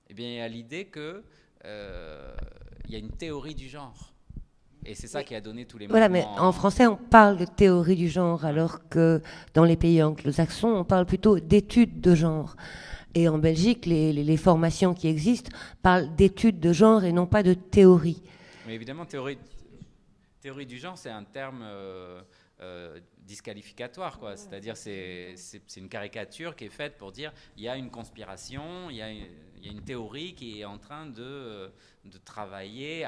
eh bien, il y a l'idée qu'il y a une théorie du genre Et c'est ça qui a donné tous les Voilà, mouvements. mais en français, on parle de théorie du genre, alors que dans les pays anglo-saxons, on parle plutôt d'études de genre. Et en Belgique, les formations qui existent parlent d'études de genre et non pas de théorie. Mais évidemment, théorie du genre, c'est un terme disqualificatoire, quoi. C'est-à-dire, c'est une caricature qui est faite pour dire il y a une conspiration, il y a une théorie qui est en train de travailler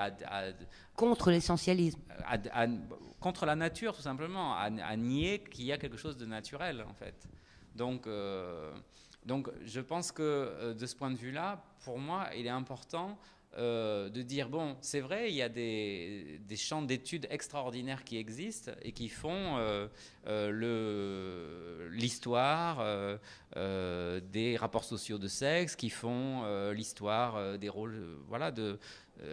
Contre l'essentialisme. contre la nature, tout simplement, à nier qu'il y a quelque chose de naturel, en fait. Donc, je pense que de ce point de vue-là, pour moi, il est important de dire, bon, c'est vrai, il y a des champs d'études extraordinaires qui existent et qui font l'histoire des rapports sociaux de sexe, qui font l'histoire des rôles, voilà, de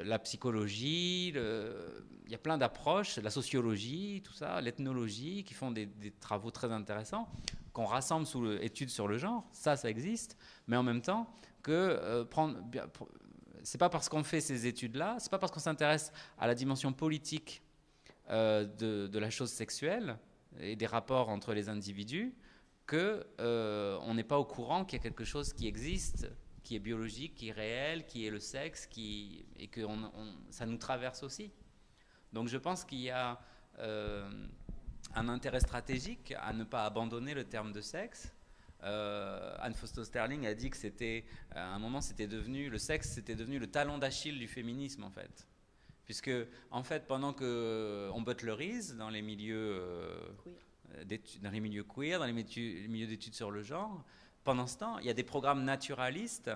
la psychologie, il y a plein d'approches, la sociologie, tout ça, l'ethnologie, qui font des travaux très intéressants, qu'on rassemble sous études sur le genre, ça existe, mais en même temps que c'est pas parce qu'on fait ces études-là, c'est pas parce qu'on s'intéresse à la dimension politique de la chose sexuelle et des rapports entre les individus que on n'est pas au courant qu'il y a quelque chose qui existe, qui est biologique, qui est réel, qui est le sexe, et que ça nous traverse aussi. Donc je pense qu'il y a un intérêt stratégique à ne pas abandonner le terme de sexe. Anne Foster-Sterling a dit que à un moment, le sexe, c'était devenu le talon d'Achille du féminisme, en fait. Puisque, en fait, pendant qu'on butlerise dans les milieux queer, dans les milieux d'études sur le genre, pendant ce temps, il y a des programmes naturalistes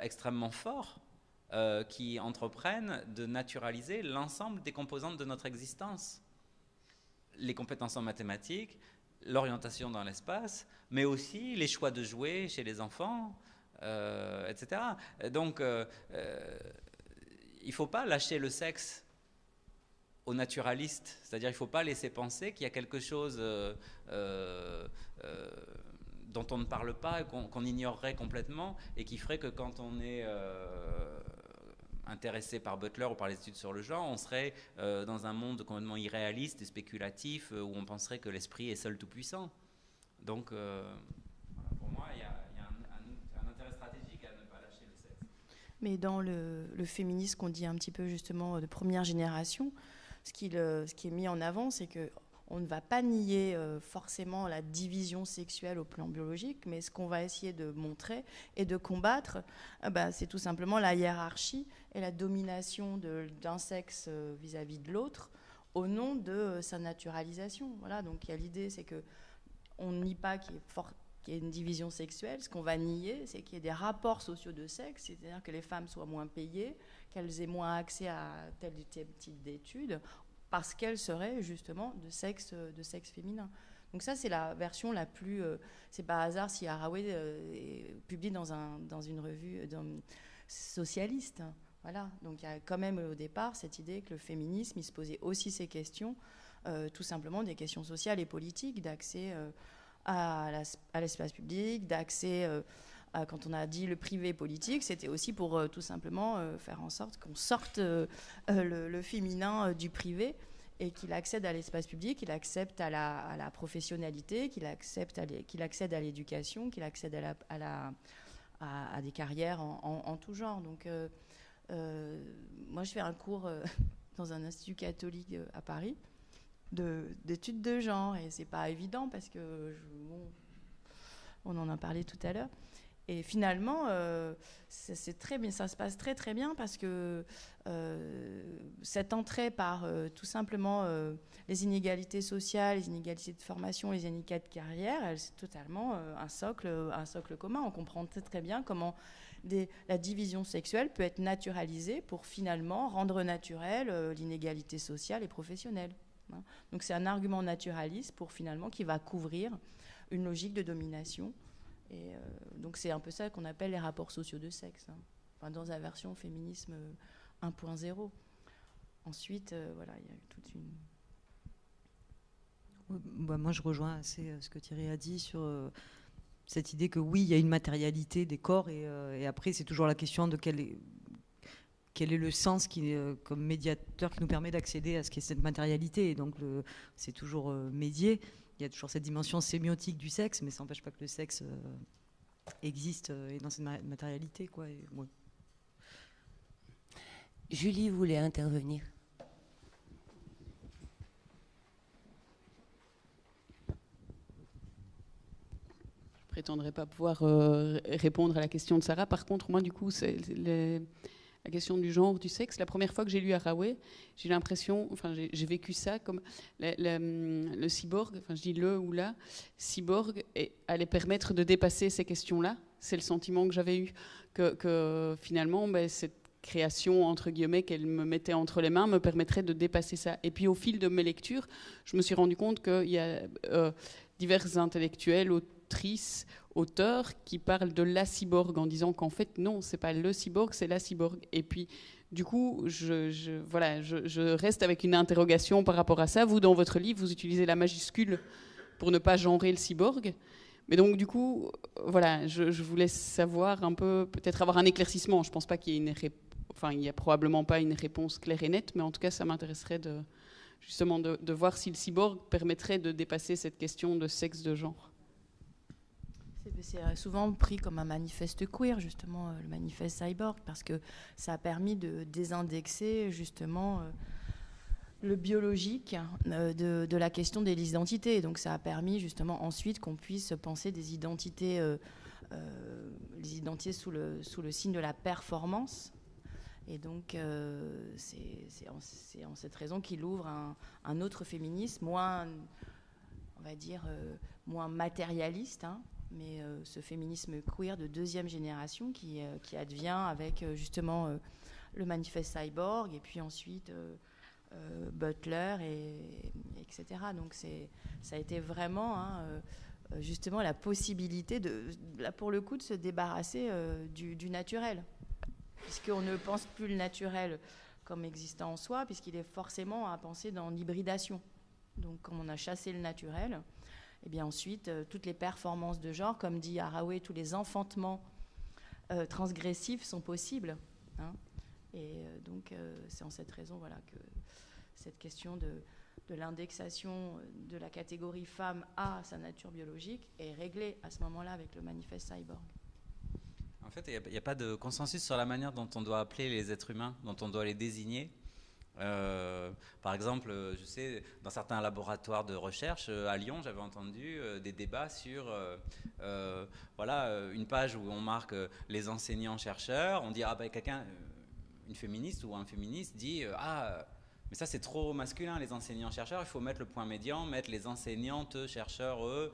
extrêmement forts qui entreprennent de naturaliser l'ensemble des composantes de notre existence. Les compétences en mathématiques, l'orientation dans l'espace, mais aussi les choix de jouets chez les enfants, etc. Donc, il ne faut pas lâcher le sexe aux naturalistes, c'est-à-dire il ne faut pas laisser penser qu'il y a quelque chose dont on ne parle pas, et qu'on ignorerait complètement, et qui ferait que quand on est intéressé par Butler ou par les études sur le genre, on serait dans un monde complètement irréaliste et spéculatif où on penserait que l'esprit est seul tout puissant. Donc, pour moi, il y a un intérêt stratégique à ne pas lâcher le sexe. Mais dans le féminisme qu'on dit un petit peu justement de première génération, ce qui est mis en avant, c'est que on ne va pas nier forcément la division sexuelle au plan biologique, mais ce qu'on va essayer de montrer et de combattre, c'est tout simplement la hiérarchie et la domination d'un sexe vis-à-vis de l'autre au nom de sa naturalisation. Voilà, donc il y a l'idée, c'est qu'on ne nie pas qu'il y ait une division sexuelle. Ce qu'on va nier, c'est qu'il y ait des rapports sociaux de sexe, c'est-à-dire que les femmes soient moins payées, qu'elles aient moins accès à tel ou tel type d'études, parce qu'elle serait justement de sexe féminin. Donc ça, c'est la version la plus... c'est pas hasard si Haraway publie dans une revue socialiste. Voilà. Donc il y a quand même au départ cette idée que le féminisme, il se posait aussi ces questions, tout simplement des questions sociales et politiques, d'accès à l'espace public, d'accès... quand on a dit le privé politique, c'était aussi pour tout simplement faire en sorte qu'on sorte le féminin du privé et qu'il accède à l'espace public, qu'il accède à la professionnalité, qu'il accède à l'éducation, qu'il accède à des carrières en tout genre. Donc, moi, je fais un cours dans un institut catholique à Paris d'études de genre, et c'est pas évident parce que on en a parlé tout à l'heure. Et finalement, c'est très bien, ça se passe très très bien parce que cette entrée par tout simplement les inégalités sociales, les inégalités de formation, les inégalités de carrière, c'est totalement un socle commun. On comprend très très bien comment la division sexuelle peut être naturalisée pour finalement rendre naturelle l'inégalité sociale et professionnelle. Hein. Donc c'est un argument naturaliste pour finalement qui va couvrir une logique de domination. Et donc c'est un peu ça qu'on appelle les rapports sociaux de sexe, hein. Enfin, dans la version féminisme 1.0. Ensuite, voilà, il y a toute une... Moi, je rejoins assez ce que Thierry a dit sur cette idée que oui, il y a une matérialité des corps, et après, c'est toujours la question de quel est le sens comme médiateur qui nous permet d'accéder à ce qu'est cette matérialité. Et donc c'est toujours médié. Il y a toujours cette dimension sémiotique du sexe, mais ça n'empêche pas que le sexe existe et dans cette matérialité, quoi. Et, ouais. Julie voulait intervenir. Je prétendrai pas pouvoir répondre à la question de Sarah. Par contre, moi, du coup, c'est la question du genre, du sexe. La première fois que j'ai lu Haraway, j'ai l'impression, enfin, j'ai vécu ça comme le cyborg, enfin, je dis le ou la cyborg, allait permettre de dépasser ces questions-là. C'est le sentiment que j'avais eu, que finalement, cette création, entre guillemets, qu'elle me mettait entre les mains me permettrait de dépasser ça. Et puis, au fil de mes lectures, je me suis rendu compte qu'il y a divers intellectuels, autrices, auteurs qui parlent de la cyborg en disant qu'en fait non, c'est pas le cyborg, c'est la cyborg. Et puis du coup, je reste avec une interrogation par rapport à ça. Vous, dans votre livre, vous utilisez la majuscule pour ne pas genrer le cyborg. Mais donc du coup, voilà, je voulais savoir un peu, peut-être avoir un éclaircissement. Je pense pas qu'il y ait il y a probablement pas une réponse claire et nette, mais en tout cas, ça m'intéresserait justement de voir si le cyborg permettrait de dépasser cette question de sexe, de genre. C'est souvent pris comme un manifeste queer, justement, le manifeste cyborg, parce que ça a permis de désindexer, justement, le biologique de la question des identités. Donc ça a permis, justement, ensuite qu'on puisse penser des identités, les identités sous le signe de la performance. Et donc, c'est en cette raison qu'il ouvre un autre féminisme, moins, on va dire, moins matérialiste, hein, mais ce féminisme queer de deuxième génération qui advient avec justement le manifeste cyborg et puis ensuite Butler etc. Donc ça a été vraiment justement la possibilité là pour le coup de se débarrasser du naturel, puisqu'on ne pense plus le naturel comme existant en soi, puisqu'il est forcément à penser dans l'hybridation. Donc comme on a chassé le naturel, et bien ensuite, toutes les performances de genre, comme dit Haraway, tous les enfantements transgressifs sont possibles. Hein. Et donc, c'est en cette raison que cette question de l'indexation de la catégorie femme à sa nature biologique est réglée à ce moment-là avec le manifeste cyborg. En fait, il n'y a pas de consensus sur la manière dont on doit appeler les êtres humains, dont on doit les désigner. Par exemple, je sais, dans certains laboratoires de recherche à Lyon, j'avais entendu des débats sur une page où on marque les enseignants-chercheurs. On dit une féministe ou un féministe dit mais ça c'est trop masculin, les enseignants-chercheurs. Il faut mettre le point médian, mettre les enseignantes-chercheurs eux.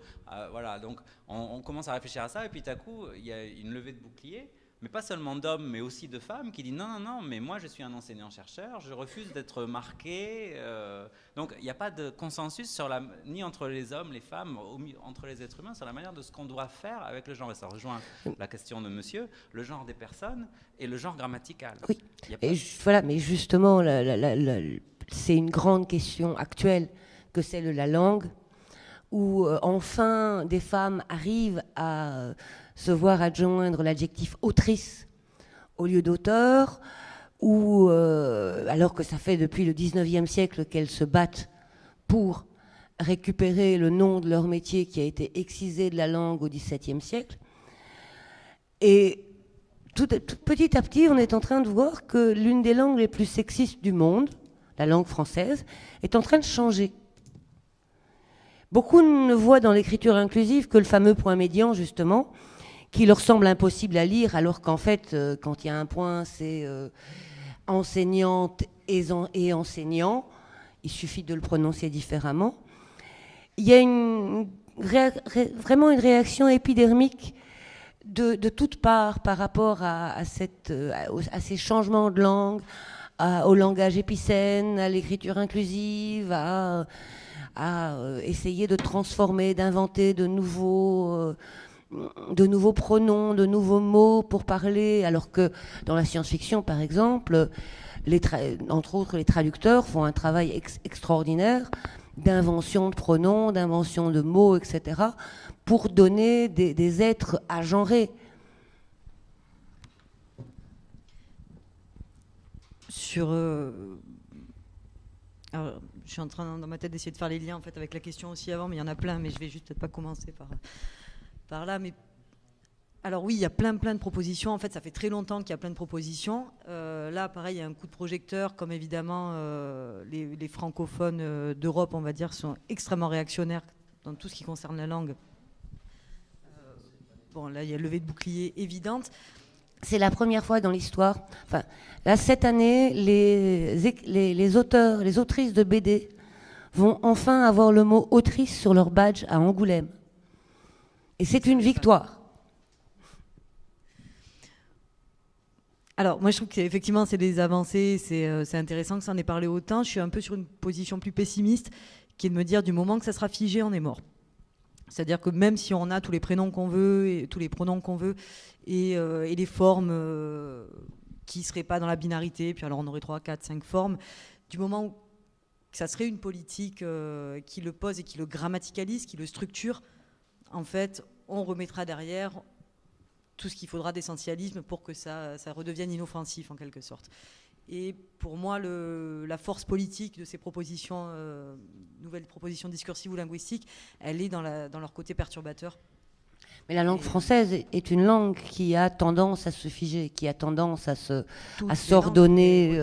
Voilà, donc on commence à réfléchir à ça et puis tout à coup il y a une levée de bouclier. Mais pas seulement d'hommes, mais aussi de femmes qui disent non, mais moi je suis un enseignant-chercheur, je refuse d'être marqué. Donc il n'y a pas de consensus ni entre les hommes, les femmes, entre les êtres humains, sur la manière de ce qu'on doit faire avec le genre. Et ça rejoint la question de monsieur, le genre des personnes et le genre grammatical. Oui, mais justement, c'est une grande question actuelle que celle de la langue, où enfin des femmes arrivent à se voir adjoindre l'adjectif autrice au lieu d'auteur, ou alors que ça fait depuis le 19e siècle qu'elles se battent pour récupérer le nom de leur métier qui a été excisé de la langue au XVIIe siècle. Et petit à petit, on est en train de voir que l'une des langues les plus sexistes du monde, la langue française, est en train de changer. Beaucoup ne voient dans l'écriture inclusive que le fameux point médian, justement, qui leur semble impossible à lire, alors qu'en fait, quand il y a un point, c'est enseignante et enseignant. Il suffit de le prononcer différemment. Il y a vraiment une réaction épidermique de toutes parts par rapport à ces changements de langue, au langage épicène, à l'écriture inclusive, à essayer de transformer, d'inventer de nouveaux pronoms, de nouveaux mots pour parler, alors que dans la science-fiction, par exemple, entre autres, les traducteurs font un travail extraordinaire d'invention de pronoms, d'invention de mots, etc., pour donner des êtres agenrés. sur... alors, je suis en train, dans ma tête, d'essayer de faire les liens en fait, avec la question aussi avant, mais il y en a plein, mais je vais juste peut-être pas commencer par là. Mais... Alors oui, il y a plein de propositions. En fait, ça fait très longtemps qu'il y a plein de propositions. Là, pareil, il y a un coup de projecteur, comme évidemment les francophones d'Europe, on va dire, sont extrêmement réactionnaires dans tout ce qui concerne la langue. Bon, là, il y a levée de bouclier évidente. C'est la première fois dans l'histoire. Enfin, là, cette année, les auteurs, les autrices de BD vont enfin avoir le mot autrice sur leur badge à Angoulême. Et c'est une victoire. Alors, moi, je trouve qu'effectivement, c'est des avancées, c'est intéressant que ça en ait parlé autant. Je suis un peu sur une position plus pessimiste, qui est de me dire, du moment que ça sera figé, on est mort. C'est-à-dire que même si on a tous les prénoms qu'on veut, et tous les pronoms qu'on veut, et les formes qui ne seraient pas dans la binarité, puis alors on aurait 3, 4, 5 formes, du moment où ça serait une politique qui le pose et qui le grammaticalise, qui le structure, en fait, on remettra derrière tout ce qu'il faudra d'essentialisme pour que ça redevienne inoffensif, en quelque sorte. Et pour moi, la force politique de ces propositions, nouvelles propositions discursives ou linguistiques, elle est dans leur côté perturbateur. Mais la langue française est une langue qui a tendance à se figer, qui a tendance à s'ordonner.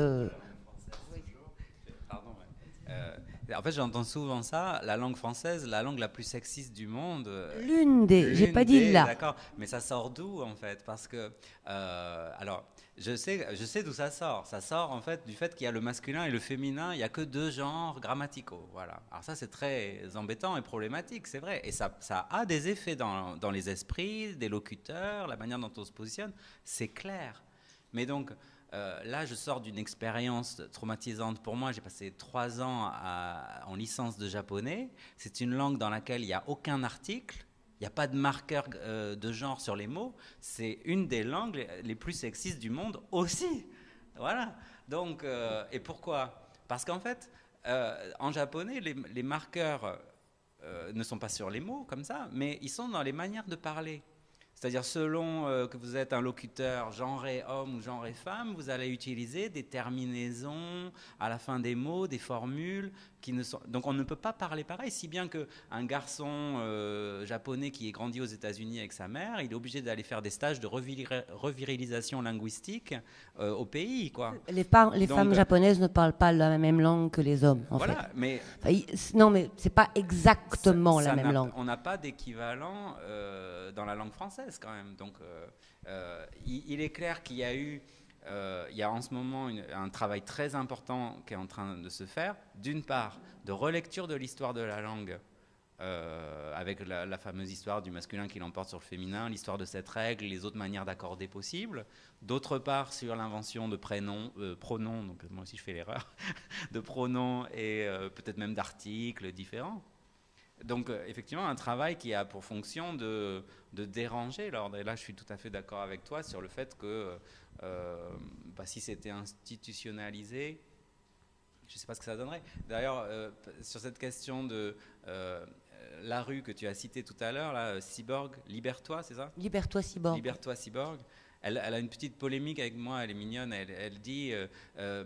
Pardon, ouais. En fait, j'entends souvent ça, la langue française, la langue la plus sexiste du monde. L'une des, j'ai pas dit là. D'accord, mais ça sort d'où en fait? Parce que, alors, je sais d'où ça sort. Ça sort en fait du fait qu'il y a le masculin et le féminin, il n'y a que 2 genres grammaticaux. Voilà. Alors ça, c'est très embêtant et problématique, c'est vrai. Et ça a des effets dans les esprits des locuteurs, la manière dont on se positionne, c'est clair. Mais donc, là, je sors d'une expérience traumatisante pour moi. J'ai passé 3 ans en licence de japonais. C'est une langue dans laquelle il n'y a aucun article. Il n'y a pas de marqueur de genre sur les mots. C'est une des langues les plus sexistes du monde aussi. Voilà. Donc, et pourquoi? Parce qu'en fait, en japonais, les marqueurs ne sont pas sur les mots comme ça, mais ils sont dans les manières de parler. C'est-à-dire, selon que vous êtes un locuteur genré homme ou genré femme, vous allez utiliser des terminaisons à la fin des mots, des formules qui ne sont... Donc on ne peut pas parler pareil, si bien qu'un garçon japonais qui est grandi aux États-Unis avec sa mère, il est obligé d'aller faire des stages de revirilisation linguistique au pays, quoi. Les femmes japonaises ne parlent pas la même langue que les hommes, en fait. Mais... Enfin, non, mais c'est pas exactement la même langue. On n'a pas d'équivalent dans la langue française, quand même. Donc, il est clair qu'il y a eu... il y a en ce moment un travail très important qui est en train de se faire, d'une part, de relecture de l'histoire de la langue, avec la fameuse histoire du masculin qui l'emporte sur le féminin, l'histoire de cette règle, les autres manières d'accorder possibles. D'autre part, sur l'invention de pronoms, donc moi aussi je fais l'erreur, de pronoms et peut-être même d'articles différents. Donc, effectivement, un travail qui a pour fonction de déranger l'ordre. Et là, je suis tout à fait d'accord avec toi sur le fait que si c'était institutionnalisé, je ne sais pas ce que ça donnerait. D'ailleurs, sur cette question de la rue que tu as citée tout à l'heure, là, Cyborg, Libère-toi, c'est ça? Libère-toi, Cyborg. Libère-toi, Cyborg. Elle a une petite polémique avec moi, elle est mignonne. Elle dit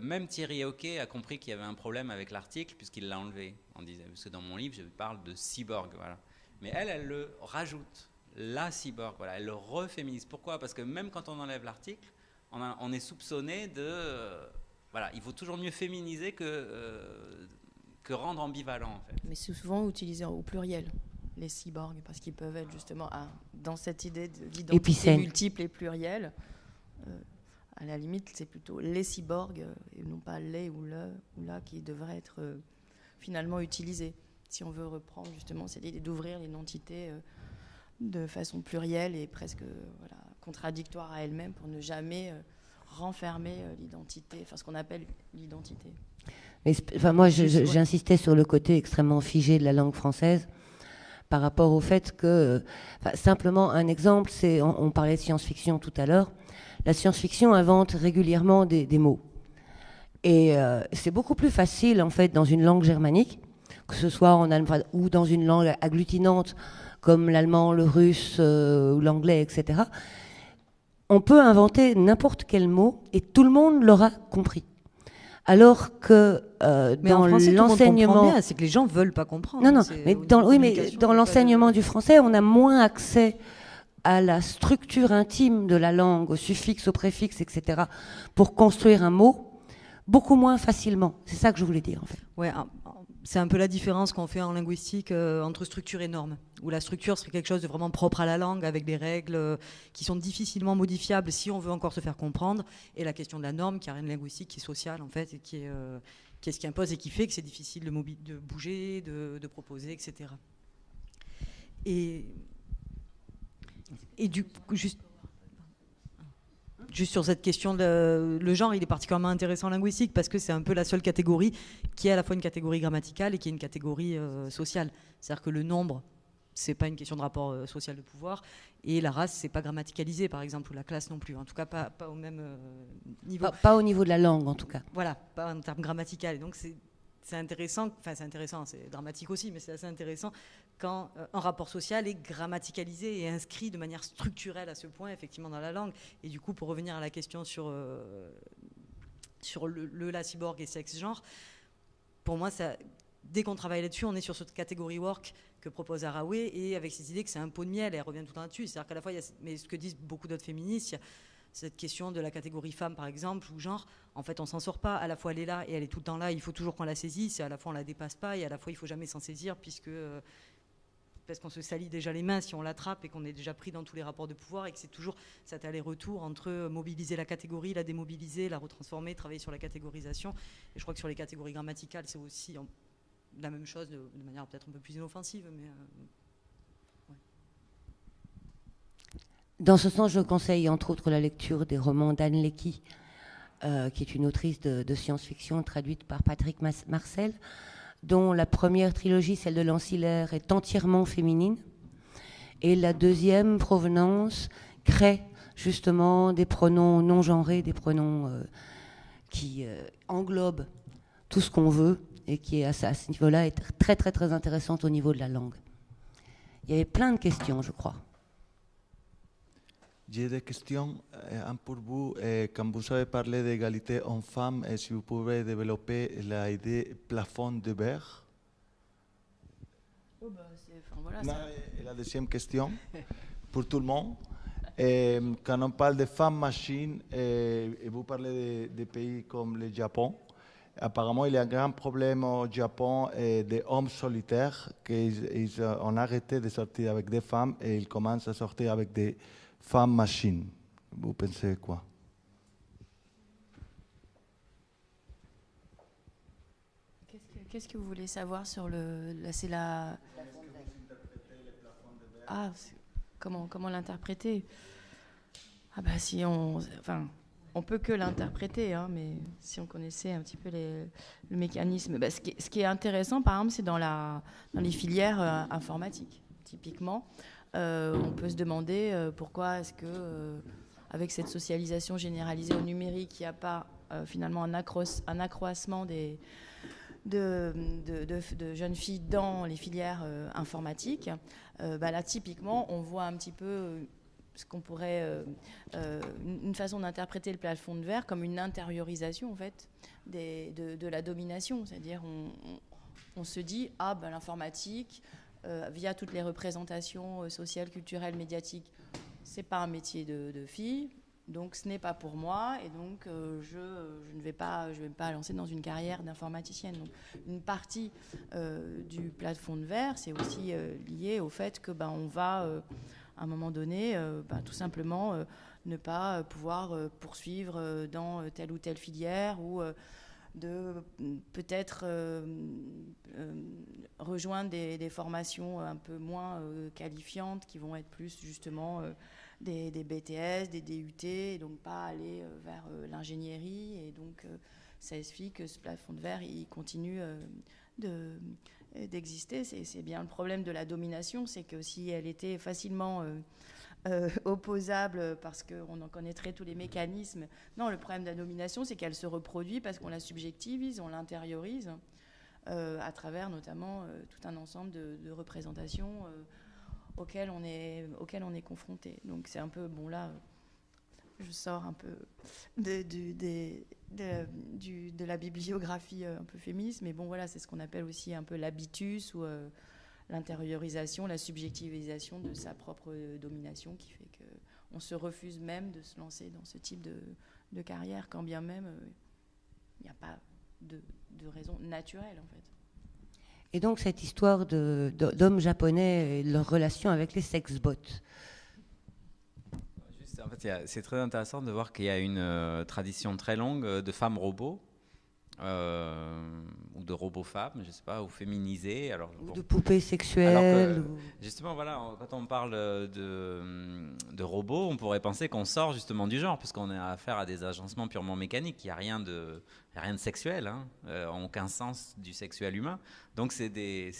même Thierry Hockey a compris qu'il y avait un problème avec l'article puisqu'il l'a enlevé. Parce que dans mon livre, je parle de cyborg. Voilà. Mais elle le rajoute. La cyborg, voilà, elle le reféminise. Pourquoi? Parce que même quand on enlève l'article, on est soupçonné de... voilà, il vaut toujours mieux féminiser que rendre ambivalent, en fait. Mais c'est souvent utilisé au pluriel, les cyborgs, parce qu'ils peuvent être justement dans cette idée d'identité multiple et plurielle. À la limite, c'est plutôt les cyborgs et non pas les ou la qui devraient être finalement utilisés. Si on veut reprendre justement cette idée d'ouvrir l'identité de façon plurielle et presque contradictoire à elle-même pour ne jamais renfermer l'identité, enfin ce qu'on appelle l'identité. Mais, moi, j'insistais sur le côté extrêmement figé de la langue française par rapport au fait que, simplement un exemple, c'est, on parlait de science-fiction tout à l'heure, la science-fiction invente régulièrement des mots. Et c'est beaucoup plus facile, en fait, dans une langue germanique, que ce soit en allemand ou dans une langue agglutinante, comme l'allemand, le russe ou l'anglais, etc. On peut inventer n'importe quel mot et tout le monde l'aura compris. Alors que Mais dans en français, tout le monde comprend l'enseignement... bien, c'est que les gens veulent pas comprendre. Non, non, C'est mais au dans, niveau oui, mais communication, dans il y a pas l'enseignement de- du français, on a moins accès à la structure intime de la langue, aux suffixes, aux préfixes, etc., pour construire un mot, beaucoup moins facilement. C'est ça que je voulais dire, en fait. Ouais, c'est un peu la différence qu'on fait en linguistique entre structure et norme, où la structure serait quelque chose de vraiment propre à la langue, avec des règles qui sont difficilement modifiables si on veut encore se faire comprendre, et la question de la norme, qui a rien de linguistique, qui est sociale en fait, et qui est ce qui impose et qui fait que c'est difficile de bouger, de proposer, etc. Et du coup, juste sur cette question, le genre, il est particulièrement intéressant en linguistique parce que c'est un peu la seule catégorie qui est à la fois une catégorie grammaticale et qui est une catégorie sociale. C'est-à-dire que le nombre, c'est pas une question de rapport social de pouvoir, et la race, c'est pas grammaticalisé, par exemple, ou la classe non plus. En tout cas, pas au même niveau. Pas au niveau de la langue, en tout cas. Voilà, pas en termes grammaticaux. Et donc c'est intéressant, enfin c'est intéressant, c'est dramatique aussi, mais c'est assez intéressant quand un rapport social est grammaticalisé et inscrit de manière structurelle à ce point, effectivement, dans la langue. Et du coup, pour revenir à la question sur la cyborg et sexe-genre, pour moi, dès qu'on travaille là-dessus, on est sur cette catégorie work que propose Haraway, et avec cette idée que c'est un pot de miel, et elle revient tout le temps là-dessus. C'est-à-dire qu'à la fois, mais ce que disent beaucoup d'autres féministes, il y a cette question de la catégorie femme, par exemple, ou genre, en fait, on s'en sort pas. À la fois, elle est là et elle est tout le temps là. Il faut toujours qu'on la saisisse. Et à la fois, on la dépasse pas. Et à la fois, il faut jamais s'en saisir parce qu'on se salit déjà les mains si on l'attrape et qu'on est déjà pris dans tous les rapports de pouvoir et que c'est toujours cet aller-retour entre mobiliser la catégorie, la démobiliser, la retransformer, travailler sur la catégorisation. Et je crois que sur les catégories grammaticales, c'est aussi la même chose de manière peut-être un peu plus inoffensive, mais... ouais. Dans ce sens, je conseille entre autres la lecture des romans d'Anne Leckie, qui est une autrice de science-fiction traduite par Patrick Marcel, dont la première trilogie, celle de l'Ancillaire, est entièrement féminine. Et la deuxième, Provenance, crée justement des pronoms non genrés, des pronoms qui englobent tout ce qu'on veut et qui, à ce niveau-là, est très, très, très intéressante au niveau de la langue. Il y avait plein de questions, je crois. J'ai des questions, un pour vous. Quand vous avez parlé d'égalité homme-femme, si vous pouvez développer l'idée plafond de verre. Voilà, Non, et la deuxième question, pour tout le monde. Quand on parle de femmes-machines, et vous parlez de pays comme le Japon, apparemment il y a un grand problème au Japon des hommes solitaires qu'ils ont arrêté de sortir avec des femmes et ils commencent à sortir avec des femmes-machines. Vous pensez quoi? Qu'est-ce que vous voulez savoir sur c'est la... Ah, comment l'interpréter? Ah bah si on peut que l'interpréter, hein, mais si on connaissait un petit peu le mécanisme. Bah, ce qui est intéressant, par exemple, c'est dans les filières informatiques. Typiquement, on peut se demander pourquoi est-ce que, avec cette socialisation généralisée au numérique, il n'y a pas finalement un accroissement de jeunes filles dans les filières informatiques. Là, typiquement, on voit un petit peu ce qu'on pourrait, une façon d'interpréter le plafond de verre comme une intériorisation en fait de la domination, c'est-à-dire on se dit l'informatique via toutes les représentations sociales, culturelles, médiatiques, c'est pas un métier de fille, donc ce n'est pas pour moi et donc je ne vais pas lancer dans une carrière d'informaticienne. Donc, une partie du plafond de verre, c'est aussi lié au fait que on va à un moment donné, tout simplement ne pas pouvoir poursuivre dans telle ou telle filière ou de peut-être rejoindre des formations un peu moins qualifiantes qui vont être plus justement des BTS, des DUT, et donc pas aller vers l'ingénierie. Et donc ça explique que ce plafond de verre, il continue d'exister. C'est bien le problème de la domination, c'est que si elle était facilement opposable parce qu'on en connaîtrait tous les mécanismes, non, le problème de la domination, c'est qu'elle se reproduit parce qu'on la subjectivise, on l'intériorise à travers notamment tout un ensemble de représentations auxquelles on est confronté. Donc c'est un peu, je sors un peu de la bibliographie un peu féministe, mais bon voilà, c'est ce qu'on appelle aussi un peu l'habitus ou l'intériorisation, la subjectivisation de sa propre domination, qui fait qu'on se refuse même de se lancer dans ce type de carrière, quand bien même il n'y a pas de raison naturelle en fait. Et donc cette histoire d'hommes japonais et leur relation avec les sex-bots. En fait, c'est très intéressant de voir qu'il y a une tradition très longue de femmes robots, ou de robots femmes, je sais pas, ou féminisées. Alors, Ou bon. de poupées sexuelles. Alors que, justement, voilà, quand on parle de robots, on pourrait penser qu'on sort justement du genre, puisqu'on a affaire à des agencements purement mécaniques. Il n'y a rien de sexuel, hein, en aucun sens du sexuel humain. Donc c'est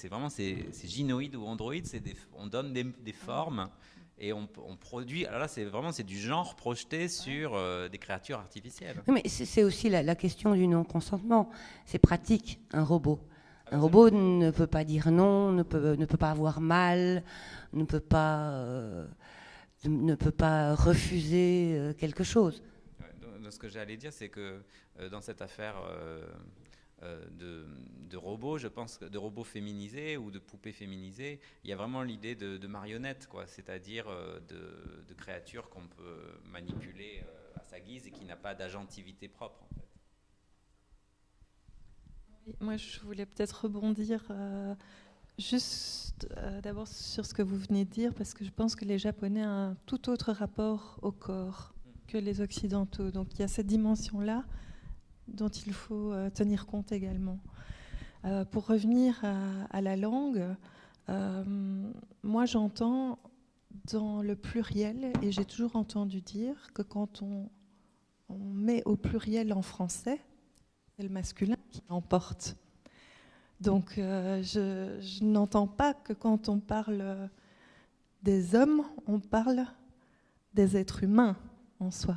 vraiment gynoïdes ou androïdes, on donne des formes. Et on produit. Alors là, c'est du genre projeté sur des créatures artificielles. Oui, mais c'est aussi la question du non-consentement. C'est pratique, un robot. Un robot ne peut pas dire non, ne peut pas avoir mal, ne peut pas refuser quelque chose. Donc, ce que j'allais dire, c'est que dans cette affaire de robots, je pense, de robots féminisés ou de poupées féminisées, il y a vraiment l'idée de marionnettes, quoi, c'est-à-dire de créatures qu'on peut manipuler à sa guise et qui n'a pas d'agentivité propre, en fait. Moi, je voulais peut-être rebondir juste d'abord sur ce que vous venez de dire, parce que je pense que les Japonais ont un tout autre rapport au corps que les Occidentaux. Donc il y a cette dimension-là dont il faut tenir compte également. Pour revenir à la langue, moi j'entends dans le pluriel, et j'ai toujours entendu dire que quand on met au pluriel en français, c'est le masculin qui l'emporte. Donc je n'entends pas que quand on parle des hommes, on parle des êtres humains en soi.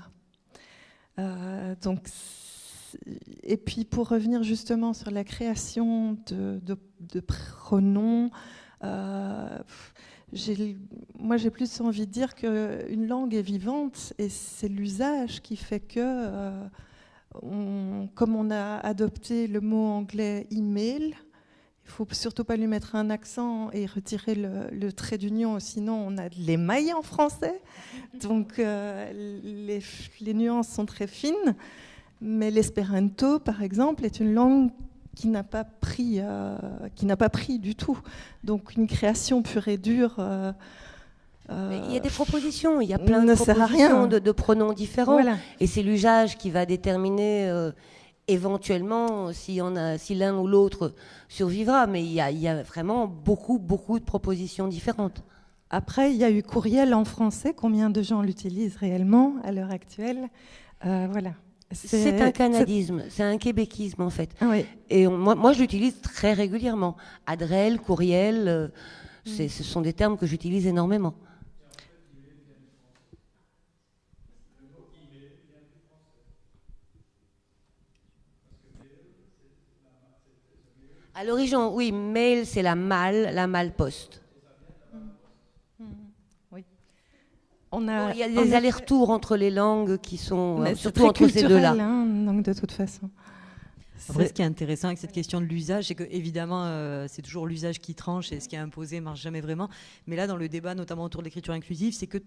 Et puis pour revenir justement sur la création de pronoms, moi j'ai plus envie de dire qu'une langue est vivante et c'est l'usage qui fait que, comme on a adopté le mot anglais email, il ne faut surtout pas lui mettre un accent et retirer le trait d'union, sinon on a de l'émail en français. Donc les nuances sont très fines. Mais l'espéranto, par exemple, est une langue qui n'a pas pris du tout. Donc une création pure et dure. Il y a des propositions, il y a plein de propositions de pronoms différents. Voilà. Et c'est l'usage qui va déterminer éventuellement si l'un ou l'autre survivra. Mais il y a vraiment beaucoup de propositions différentes. Après, il y a eu courriel en français. Combien de gens l'utilisent réellement à l'heure actuelle? Voilà. C'est un canadisme, c'est un québéquisme en fait. Oui. Et moi je l'utilise très régulièrement. Adrel, courriel, ce sont des termes que j'utilise énormément. À l'origine, oui, mail c'est la malle-poste. Il y a des allers-retours entre les langues qui sont surtout entre ces deux-là. Donc de toute façon. Après, ce qui est intéressant avec cette question de l'usage, c'est que évidemment, c'est toujours l'usage qui tranche et ce qui est imposé marche jamais vraiment. Mais là, dans le débat, notamment autour de l'écriture inclusive, c'est que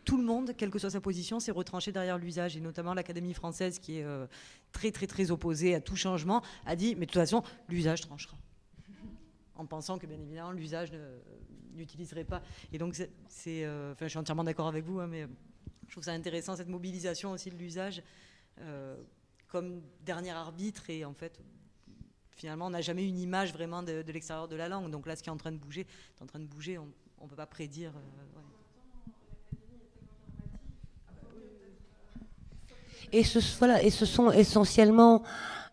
tout le monde, quelle que soit sa position, s'est retranché derrière l'usage. Et notamment l'Académie française, qui est très opposée à tout changement, a dit, mais de toute façon, l'usage tranchera. En pensant que, bien évidemment, l'usage n'utiliserait pas. Et donc, je suis entièrement d'accord avec vous, hein, mais je trouve ça intéressant, cette mobilisation aussi de l'usage comme dernier arbitre. Et en fait, finalement, on n'a jamais une image vraiment de l'extérieur de la langue. Donc là, ce qui est en train de bouger, on ne peut pas prédire. Ouais. Et ce sont essentiellement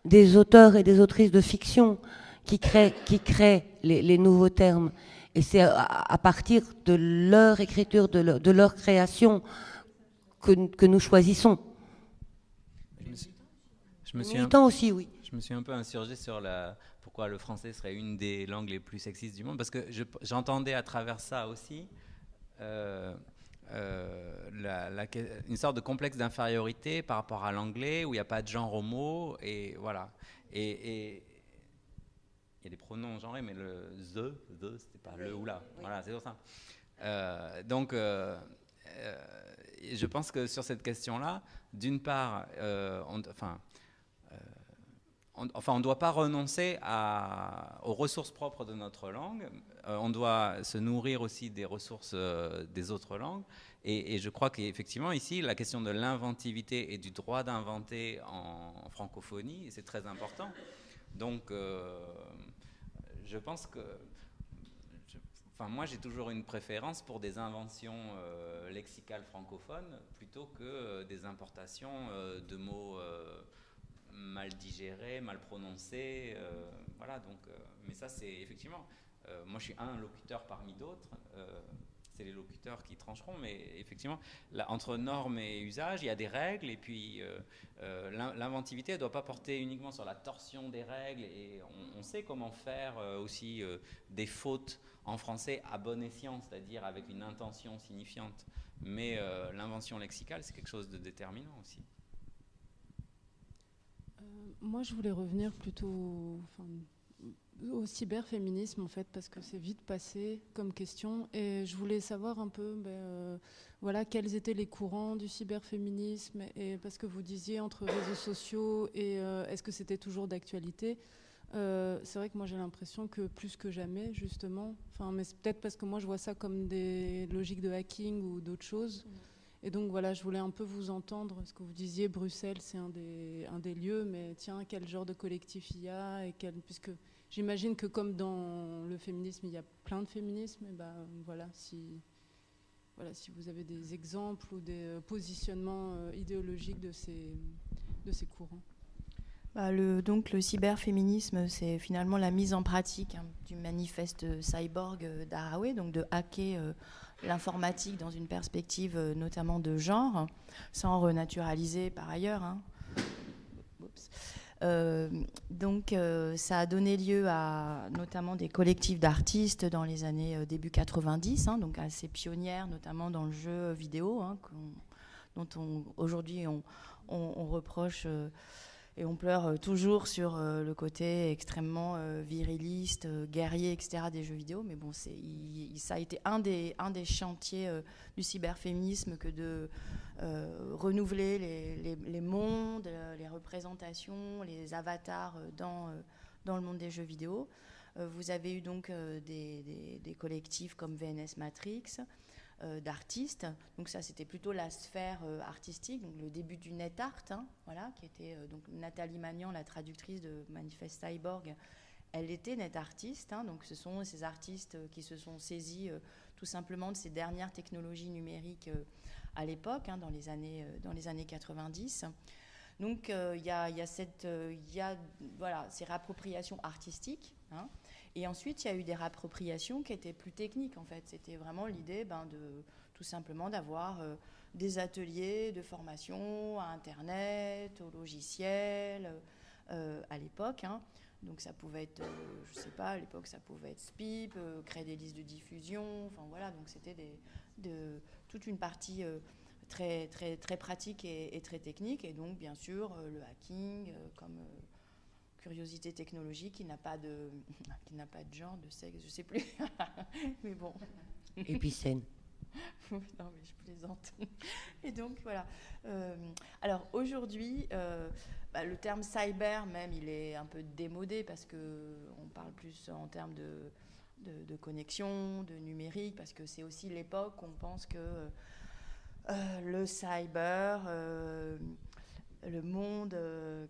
des auteurs et des autrices de fiction qui créent les nouveaux termes. Et c'est à partir de leur écriture, de leur création, que nous choisissons. Je me suis un peu insurgé sur pourquoi le français serait une des langues les plus sexistes du monde, parce que j'entendais à travers ça aussi une sorte de complexe d'infériorité par rapport à l'anglais, où il n'y a pas de genre au mot, et voilà. Et il y a des pronoms genrés, mais le the c'était pas le ou la. Oui. Voilà, c'est pour ça. Je pense que sur cette question-là, d'une part, on ne doit pas renoncer aux ressources propres de notre langue. On doit se nourrir aussi des ressources des autres langues. Et je crois qu'effectivement, ici, la question de l'inventivité et du droit d'inventer en francophonie, c'est très important. Donc, je pense que... moi, j'ai toujours une préférence pour des inventions lexicales francophones plutôt que des importations de mots... mal digéré, mal prononcé, voilà. Donc, mais ça, c'est effectivement. Moi, je suis un locuteur parmi d'autres. C'est les locuteurs qui trancheront, mais effectivement, là, entre normes et usages, il y a des règles, et puis l'inventivité ne doit pas porter uniquement sur la torsion des règles, et on sait comment faire aussi des fautes en français à bon escient, c'est-à-dire avec une intention signifiante. Mais l'invention lexicale, c'est quelque chose de déterminant aussi. Moi, je voulais revenir plutôt au cyberféminisme, en fait, parce que c'est vite passé comme question. Et je voulais savoir un peu voilà, quels étaient les courants du cyberféminisme. Et parce que vous disiez entre réseaux sociaux et est-ce que c'était toujours d'actualité ? C'est vrai que moi, j'ai l'impression que plus que jamais, justement. Mais c'est peut-être parce que moi, je vois ça comme des logiques de hacking ou d'autres choses. Et donc voilà, je voulais un peu vous entendre, ce que vous disiez, Bruxelles, c'est un des lieux, mais tiens, quel genre de collectif il y a, puisque j'imagine que comme dans le féminisme, il y a plein de féminismes, et voilà, si vous avez des exemples ou des positionnements idéologiques de ces courants. Donc le cyberféminisme, c'est finalement la mise en pratique du manifeste cyborg d'Haraway, donc de hacker l'informatique dans une perspective notamment de genre, sans renaturaliser par ailleurs. Ça a donné lieu à notamment des collectifs d'artistes dans les années début 90, donc assez pionnières, notamment dans le jeu vidéo, dont aujourd'hui on reproche... Et on pleure toujours sur le côté extrêmement viriliste, guerrier, etc. des jeux vidéo. Mais bon, ça a été un des chantiers du cyberféminisme que de renouveler les mondes, les représentations, les avatars dans le monde des jeux vidéo. Vous avez eu donc des collectifs comme VNS Matrix, d'artistes. Donc ça, c'était plutôt la sphère artistique, donc le début du net art, voilà, qui était donc Nathalie Magnan, la traductrice de Manifeste Cyborg. Elle était net artiste, donc ce sont ces artistes qui se sont saisis tout simplement de ces dernières technologies numériques à l'époque, dans les années 90. Donc il y a ces réappropriations artistiques. Et ensuite, il y a eu des réappropriations qui étaient plus techniques, en fait. C'était vraiment l'idée tout simplement d'avoir des ateliers de formation à Internet, au logiciel, à l'époque. Donc ça pouvait être, je ne sais pas, à l'époque, ça pouvait être SPIP, créer des listes de diffusion. Enfin voilà, donc c'était toute une partie très, très, très pratique et très technique. Et donc, bien sûr, le hacking comme... curiosité technologique qui n'a pas de genre, de sexe, je ne sais plus. Mais bon. Épicène. Non, mais je plaisante. Et donc, voilà. Alors, aujourd'hui, le terme cyber, même, il est un peu démodé parce qu'on parle plus en termes de connexion, de numérique, parce que c'est aussi l'époque où on pense que le cyber... le monde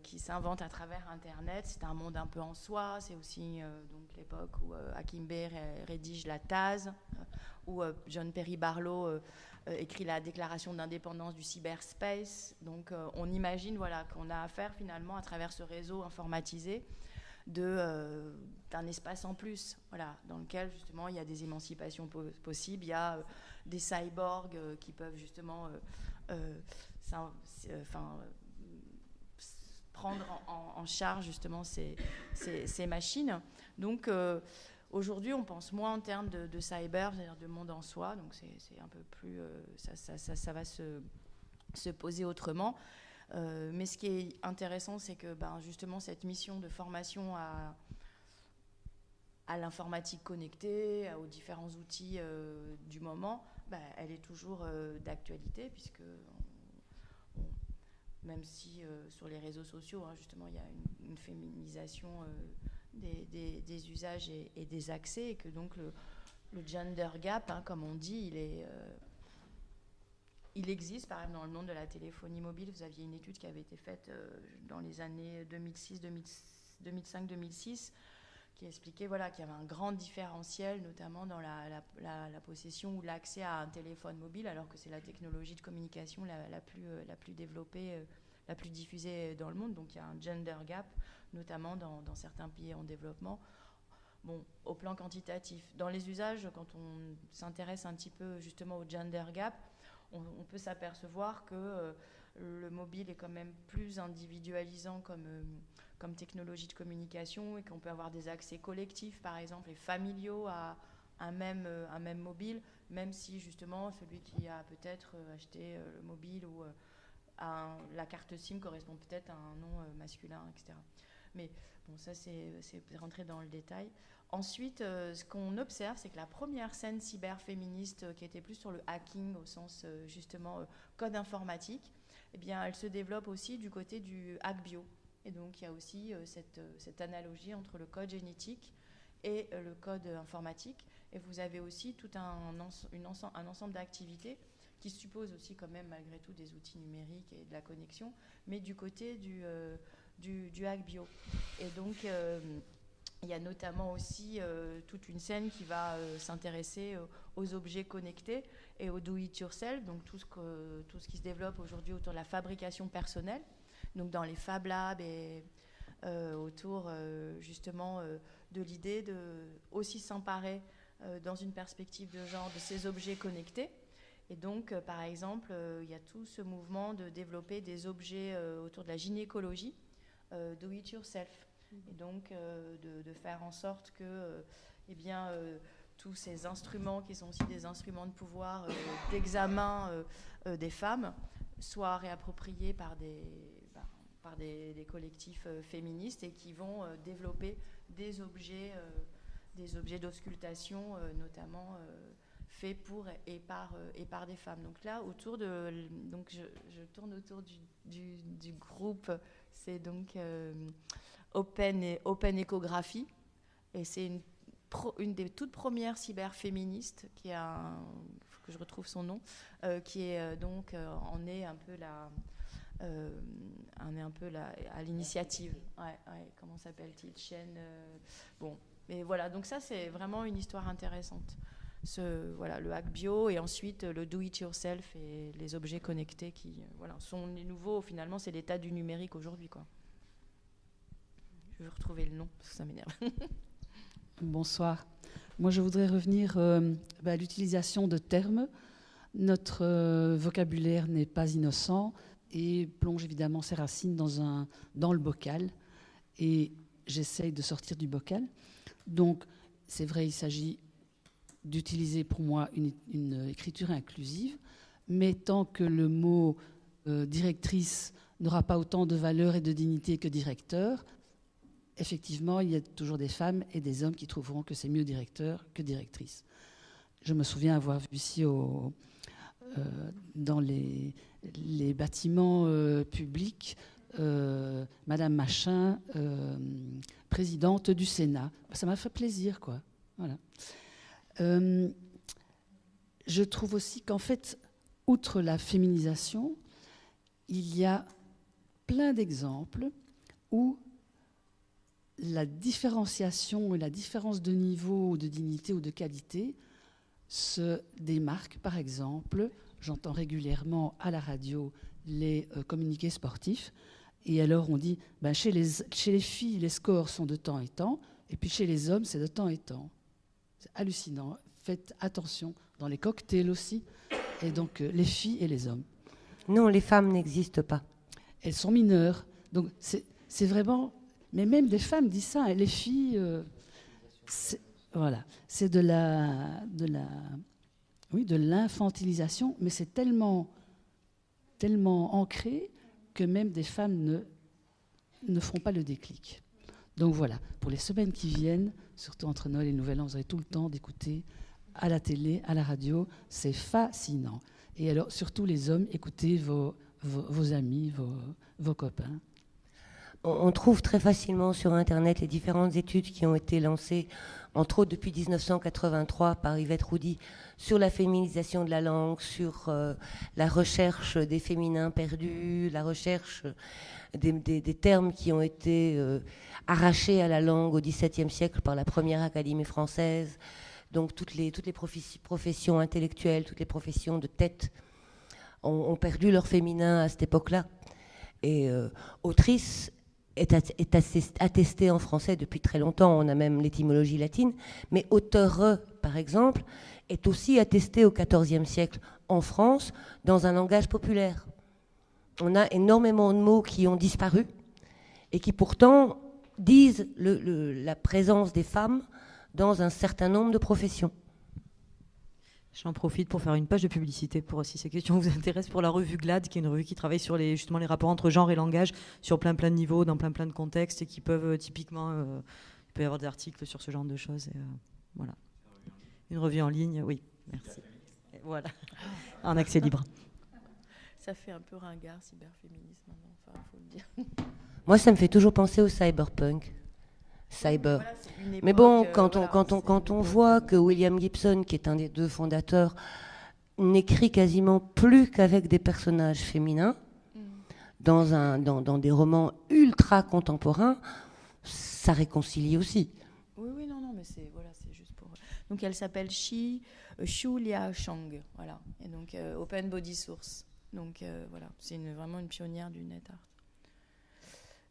qui s'invente à travers Internet, c'est un monde un peu en soi. C'est aussi donc l'époque où Hakim Bey rédige la TASE, où John Perry Barlow écrit la déclaration d'indépendance du cyberspace. Donc on imagine qu'on a affaire finalement à travers ce réseau informatisé d'un espace en plus, voilà, dans lequel justement il y a des émancipations possibles. Il y a des cyborgs qui peuvent justement prendre en charge justement ces machines. Donc Aujourd'hui, on pense moins en termes de cyber, c'est-à-dire de monde en soi, donc c'est un peu plus... ça va se poser autrement. Mais ce qui est intéressant, c'est que justement cette mission de formation à l'informatique connectée, aux différents outils du moment, elle est toujours d'actualité, puisque même si sur les réseaux sociaux, justement, il y a une féminisation des usages et des accès, et que donc le gender gap, comme on dit, il existe. Par exemple, dans le monde de la téléphonie mobile, vous aviez une étude qui avait été faite dans les années 2005-2006, qui expliquait qu'il y avait un grand différentiel, notamment dans la possession ou l'accès à un téléphone mobile, alors que c'est la technologie de communication la plus développée, la plus diffusée dans le monde. Donc il y a un gender gap, notamment dans certains pays en développement. Bon, au plan quantitatif. Dans les usages, quand on s'intéresse un petit peu justement au gender gap, on peut s'apercevoir que le mobile est quand même plus individualisant comme technologie de communication, et qu'on peut avoir des accès collectifs, par exemple, et familiaux à un même mobile, même si justement celui qui a peut-être acheté le mobile ou la carte SIM correspond peut-être à un nom masculin, etc. Mais bon, ça c'est rentrer dans le détail. Ensuite, ce qu'on observe, c'est que la première scène cyberféministe, qui était plus sur le hacking au sens justement code informatique, eh bien, elle se développe aussi du côté du hack bio. Et donc, il y a aussi cette analogie entre le code génétique et le code informatique. Et vous avez aussi tout un ensemble d'activités qui supposent aussi quand même malgré tout des outils numériques et de la connexion, mais du côté du hack bio. Et donc, il y a notamment aussi toute une scène qui va s'intéresser aux objets connectés et au do-it-yourself, donc tout ce qui se développe aujourd'hui autour de la fabrication personnelle, donc dans les Fab Labs et autour justement de l'idée de aussi s'emparer dans une perspective de genre de ces objets connectés. Et donc, par exemple, il y a tout ce mouvement de développer des objets autour de la gynécologie, do-it-yourself. Et donc, de faire en sorte que tous ces instruments, qui sont aussi des instruments de pouvoir, d'examen des femmes, soient réappropriés par des collectifs féministes, et qui vont développer des objets d'auscultation, notamment faits pour et par des femmes. Donc là, je tourne autour du groupe, c'est donc Open Ecography, et c'est une des toutes premières cyberféministes, il faut que je retrouve son nom, qui est en est un peu à l'initiative. Ouais, comment s'appelle-t-il, chaîne bon, mais voilà, donc ça c'est vraiment une histoire intéressante. Le hack bio, et ensuite le do-it-yourself et les objets connectés qui sont les nouveaux, finalement c'est l'état du numérique aujourd'hui, quoi. Je vais retrouver le nom parce que ça m'énerve. Bonsoir. Moi je voudrais revenir à l'utilisation de termes. Notre vocabulaire n'est pas innocent et plonge évidemment ses racines dans le bocal, et j'essaye de sortir du bocal. Donc c'est vrai, il s'agit d'utiliser pour moi une écriture inclusive, mais tant que le mot directrice n'aura pas autant de valeur et de dignité que directeur, effectivement, il y a toujours des femmes et des hommes qui trouveront que c'est mieux directeur que directrice. Je me souviens avoir vu ici dans les bâtiments publics Madame Machin, présidente du Sénat. Ça m'a fait plaisir, quoi. Voilà. Je trouve aussi qu'en fait, outre la féminisation, il y a plein d'exemples où la différenciation et la différence de niveau, de dignité ou de qualité se démarquent. Par exemple, j'entends régulièrement à la radio les communiqués sportifs, et alors on dit chez les filles, les scores sont de temps et temps, et puis chez les hommes, c'est de temps et temps. C'est hallucinant. Faites attention dans les cocktails aussi, et donc les filles et les hommes. Non, les femmes n'existent pas. Elles sont mineures. Donc c'est vraiment... Mais même des femmes disent ça, les filles... Voilà, c'est de l'infantilisation, mais c'est tellement ancré que même des femmes ne feront pas le déclic. Donc voilà, pour les semaines qui viennent, surtout entre Noël et le Nouvel An, vous aurez tout le temps d'écouter à la télé, à la radio, c'est fascinant. Et alors, surtout les hommes, écoutez vos amis, vos copains. On trouve très facilement sur Internet les différentes études qui ont été lancées, entre autres depuis 1983 par Yvette Roudy, sur la féminisation de la langue, sur la recherche des féminins perdus, la recherche des termes qui ont été arrachés à la langue au XVIIe siècle par la première Académie française. Donc toutes les professions intellectuelles, toutes les professions de tête ont perdu leur féminin à cette époque-là. Et autrice est attesté en français depuis très longtemps, on a même l'étymologie latine, mais auteureux, par exemple, est aussi attesté au XIVe siècle en France dans un langage populaire. On a énormément de mots qui ont disparu et qui pourtant disent la présence des femmes dans un certain nombre de professions. J'en profite pour faire une page de publicité pour, si ces questions vous intéressent, pour la revue GLAD, qui est une revue qui travaille sur justement les rapports entre genre et langage, sur plein de niveaux, dans plein de contextes, et qui peuvent typiquement, il peut y avoir des articles sur ce genre de choses. Et, voilà. Une revue en ligne, oui, merci. Et voilà, en accès libre. Ça fait un peu ringard, cyberféminisme, enfin, faut le dire. Moi, ça me fait toujours penser au cyberpunk. Cyber. Voilà, mais bon, quand on voit que William Gibson, qui est un des deux fondateurs, n'écrit quasiment plus qu'avec des personnages féminins, dans des romans ultra contemporains, ça réconcilie aussi. Oui, non, mais c'est juste pour... Donc elle s'appelle Xu Liashang, voilà, et donc Open Body Source. Donc voilà, c'est vraiment une pionnière du net art.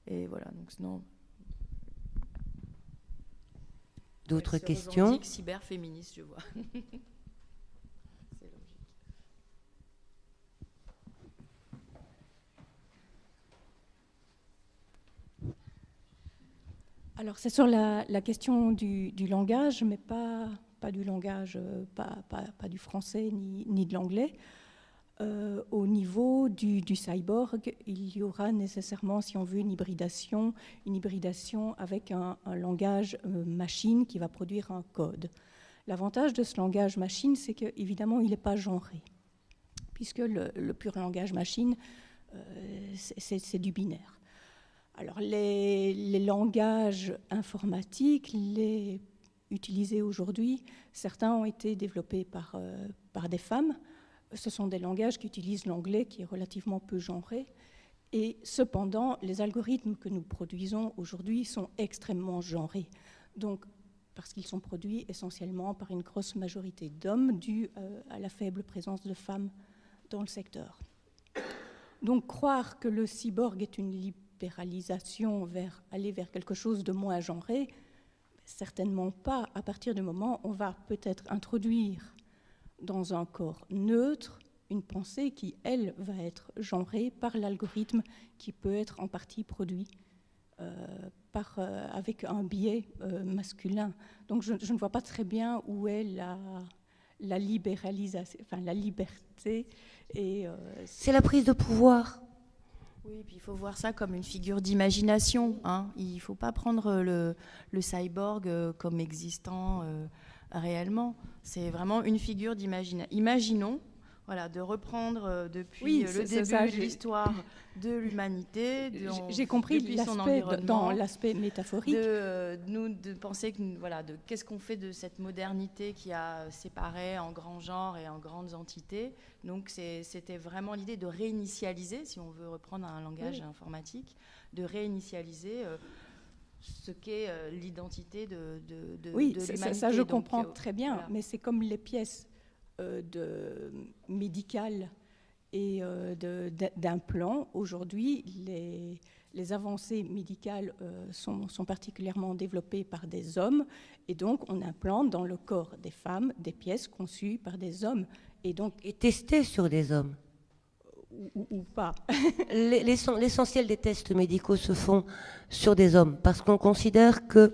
Et voilà, donc sinon... D'autres questions? Cyberféministe, je vois. C'est logique. Alors, c'est sur la question du langage, mais pas du langage, pas du français ni de l'anglais. Au niveau du cyborg, il y aura nécessairement, si on veut, une hybridation avec un langage machine qui va produire un code. L'avantage de ce langage machine, c'est qu'évidemment, il n'est pas genré, puisque le pur langage machine, c'est du binaire. Alors, les langages informatiques, les utilisés aujourd'hui, certains ont été développés par des femmes. Ce sont des langages qui utilisent l'anglais, qui est relativement peu genré. Et cependant, les algorithmes que nous produisons aujourd'hui sont extrêmement genrés. Donc, parce qu'ils sont produits essentiellement par une grosse majorité d'hommes, due à la faible présence de femmes dans le secteur. Donc, croire que le cyborg est une libéralisation aller vers quelque chose de moins genré, certainement pas. À partir du moment où on va peut-être introduire dans un corps neutre, une pensée qui, elle, va être genrée par l'algorithme qui peut être en partie produit avec un biais masculin. Donc je ne vois pas très bien où est la libéralisation, enfin la liberté. C'est la prise de pouvoir. Oui, puis il faut voir ça comme une figure d'imagination. Hein. Il ne faut pas prendre le cyborg comme existant réellement. C'est vraiment une figure d'imagination. Imaginons, voilà, de reprendre depuis le début de l'histoire de l'humanité. J'ai compris dans l'aspect métaphorique. De penser que, voilà, qu'est-ce qu'on fait de cette modernité qui a séparé en grands genres et en grandes entités. Donc c'était vraiment l'idée de réinitialiser, si on veut reprendre un langage informatique, de réinitialiser ce qu'est l'identité de l'humanité. Ça je comprends très bien, voilà. Mais c'est comme les pièces médicales et d'implants. Aujourd'hui, les avancées médicales sont particulièrement développées par des hommes, et donc on implante dans le corps des femmes des pièces conçues par des hommes. Et testées sur des hommes. Ou pas. L'essentiel des tests médicaux se font sur des hommes, parce qu'on considère que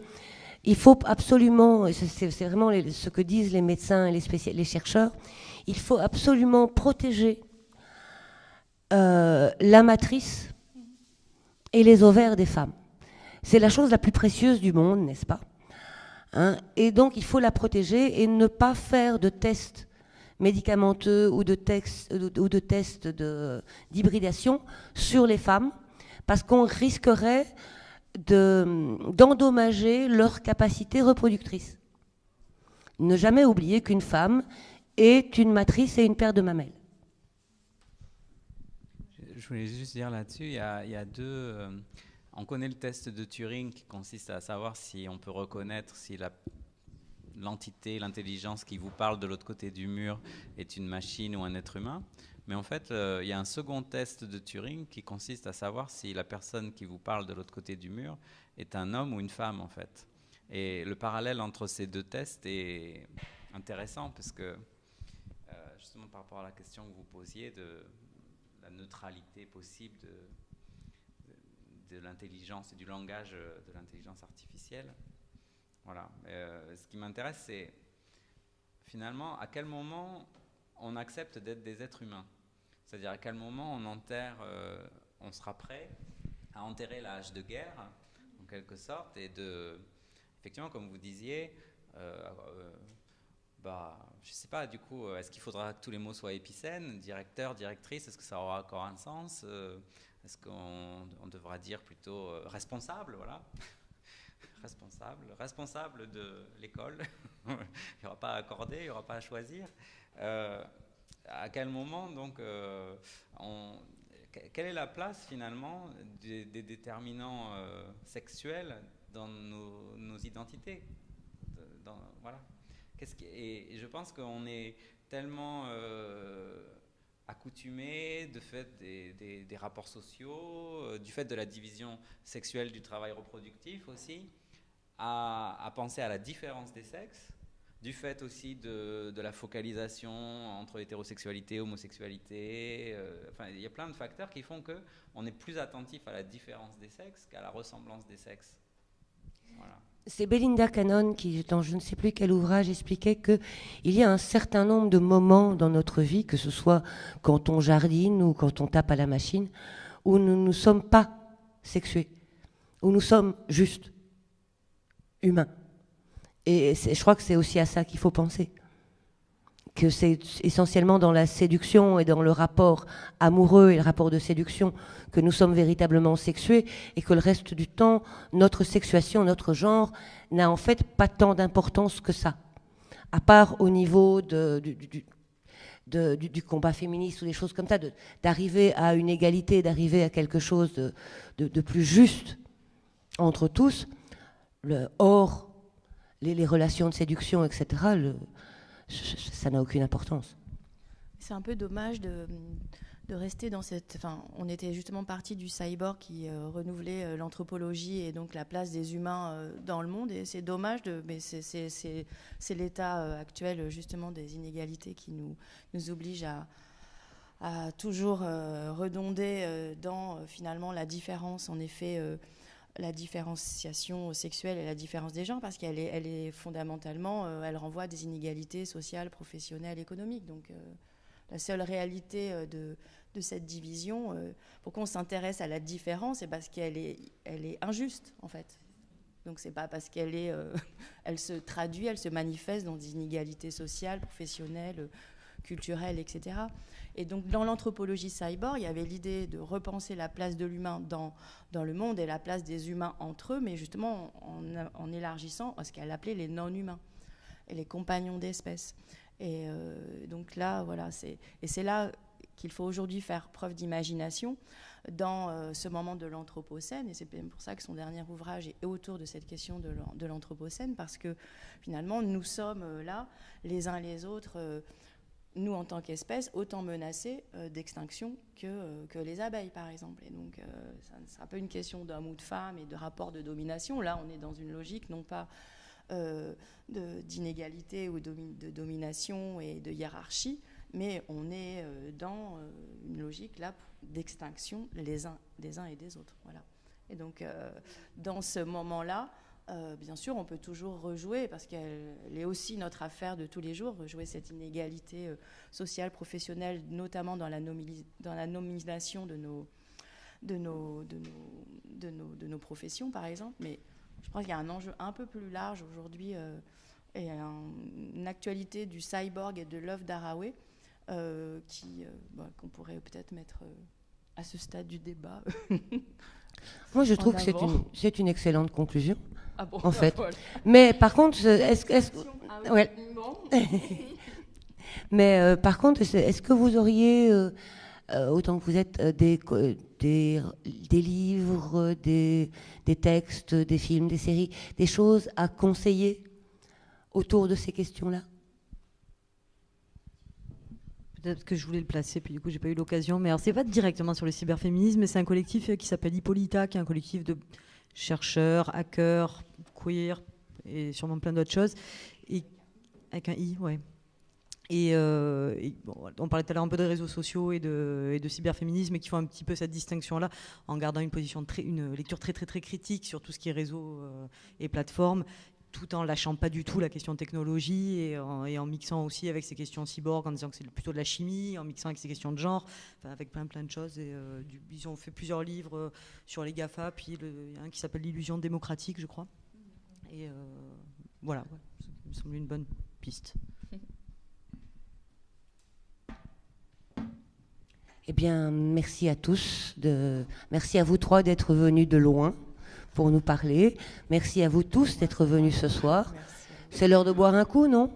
Il faut absolument, et c'est vraiment ce que disent les médecins et les chercheurs, il faut absolument protéger la matrice et les ovaires des femmes. C'est la chose la plus précieuse du monde, n'est-ce pas, hein? Et donc il faut la protéger et ne pas faire de tests médicamenteux ou de tests d'hybridation sur les femmes, parce qu'on risquerait d'endommager leur capacité reproductrice. Ne jamais oublier qu'une femme est une matrice et une paire de mamelles. Je voulais juste dire là-dessus, il y a deux... on connaît le test de Turing qui consiste à savoir si on peut reconnaître si l'entité, l'intelligence qui vous parle de l'autre côté du mur est une machine ou un être humain. Mais en fait, il y a un second test de Turing qui consiste à savoir si la personne qui vous parle de l'autre côté du mur est un homme ou une femme, en fait. Et le parallèle entre ces deux tests est intéressant parce que, justement par rapport à la question que vous posiez de la neutralité possible de l'intelligence et du langage de l'intelligence artificielle. Voilà. Ce qui m'intéresse, c'est finalement à quel moment on accepte d'être des êtres humains. C'est-à-dire à quel moment on sera prêt à enterrer l'âge de guerre, en quelque sorte, et effectivement, comme vous disiez, je ne sais pas, du coup, est-ce qu'il faudra que tous les mots soient épicènes, directeur, directrice, est-ce que ça aura encore un sens? Est-ce qu'on devra dire plutôt responsable, voilà. Responsable de l'école. Il n'y aura pas à accorder, il n'y aura pas à choisir. À quel moment, donc, quelle est la place, finalement, des déterminants sexuels dans nos identités? Voilà. Et je pense qu'on est tellement accoutumés, de fait des rapports sociaux, du fait de la division sexuelle du travail reproductif aussi, à penser à la différence des sexes, du fait aussi de la focalisation entre hétérosexualité et homosexualité. Il y a plein de facteurs qui font qu'on est plus attentif à la différence des sexes qu'à la ressemblance des sexes. Voilà. C'est Belinda Cannon qui, dans je ne sais plus quel ouvrage, expliquait qu'il y a un certain nombre de moments dans notre vie, que ce soit quand on jardine ou quand on tape à la machine, où nous ne sommes pas sexués, où nous sommes juste humains. Et je crois que c'est aussi à ça qu'il faut penser. Que c'est essentiellement dans la séduction et dans le rapport amoureux et le rapport de séduction que nous sommes véritablement sexués, et que le reste du temps, notre sexuation, notre genre, n'a en fait pas tant d'importance que ça. À part au niveau du combat féministe ou des choses comme ça, d'arriver à une égalité, d'arriver à quelque chose de plus juste entre tous, hors les relations de séduction, etc., ça n'a aucune importance. C'est un peu dommage de rester dans cette... Enfin, on était justement parti du cyborg qui renouvelait l'anthropologie et donc la place des humains dans le monde, et c'est dommage, mais c'est l'état actuel justement des inégalités qui nous oblige à toujours redonder dans finalement la différence, en effet... la différenciation sexuelle et la différence des genres, parce qu'elle est fondamentalement, elle renvoie à des inégalités sociales, professionnelles, économiques. Donc la seule réalité de cette division, pourquoi on s'intéresse à la différence, c'est parce qu'elle est injuste, en fait. Donc c'est pas parce elle se traduit, elle se manifeste dans des inégalités sociales, professionnelles, culturelles, etc. Et donc dans l'anthropologie cyborg, il y avait l'idée de repenser la place de l'humain dans le monde et la place des humains entre eux, mais justement en élargissant à ce qu'elle appelait les non-humains et les compagnons d'espèce. Et donc là, voilà, c'est là qu'il faut aujourd'hui faire preuve d'imagination dans ce moment de l'Anthropocène, et c'est pour ça que son dernier ouvrage est autour de cette question de l'Anthropocène, parce que finalement nous sommes là, les uns les autres, nous en tant qu'espèce, autant menacés d'extinction que les abeilles, par exemple. Et donc c'est un peu une question d'homme ou de femme et de rapport de domination. Là, on est dans une logique non pas d'inégalité ou de domination et de hiérarchie, mais on est dans une logique là d'extinction des uns et des autres. Voilà. Et donc dans ce moment-là, bien sûr, on peut toujours rejouer, parce qu'elle est aussi notre affaire de tous les jours, rejouer cette inégalité sociale, professionnelle, notamment dans la nomination de nos professions, par exemple. Mais je pense qu'il y a un enjeu un peu plus large aujourd'hui, et une actualité du cyborg et de l'œuvre d'Haraway qu'on pourrait peut-être mettre à ce stade du débat. Moi, je trouve que c'est une excellente conclusion. Ah bon, en fait. voilà. Mais par contre, ouais. Mais par contre, est-ce que vous auriez, autant que vous êtes, des livres, des textes, des films, des séries, des choses à conseiller autour de ces questions-là? Peut-être que je voulais le placer, puis du coup, j'ai pas eu l'occasion. Mais alors, c'est pas directement sur le cyberféminisme, mais c'est un collectif qui s'appelle Hippolyta, qui est un collectif de chercheurs, hackers, queer et sûrement plein d'autres choses. Et avec un I, ouais. Et bon, on parlait tout à l'heure un peu de réseaux sociaux et de cyberféminisme, et qui font un petit peu cette distinction-là, en gardant une lecture très, très, très critique sur tout ce qui est réseau et plateforme, tout en lâchant pas du tout la question de technologie et en mixant aussi avec ces questions cyborg, en disant que c'est plutôt de la chimie, en mixant avec ces questions de genre, enfin, avec plein de choses. Et, ils ont fait plusieurs livres sur les GAFA, puis il y a un qui s'appelle l'illusion démocratique, je crois. Et voilà, ouais, ça me semble une bonne piste. Eh bien, merci à tous. Merci à vous trois d'être venus de loin pour nous parler. Merci à vous tous d'être venus ce soir. C'est l'heure de boire un coup, non ?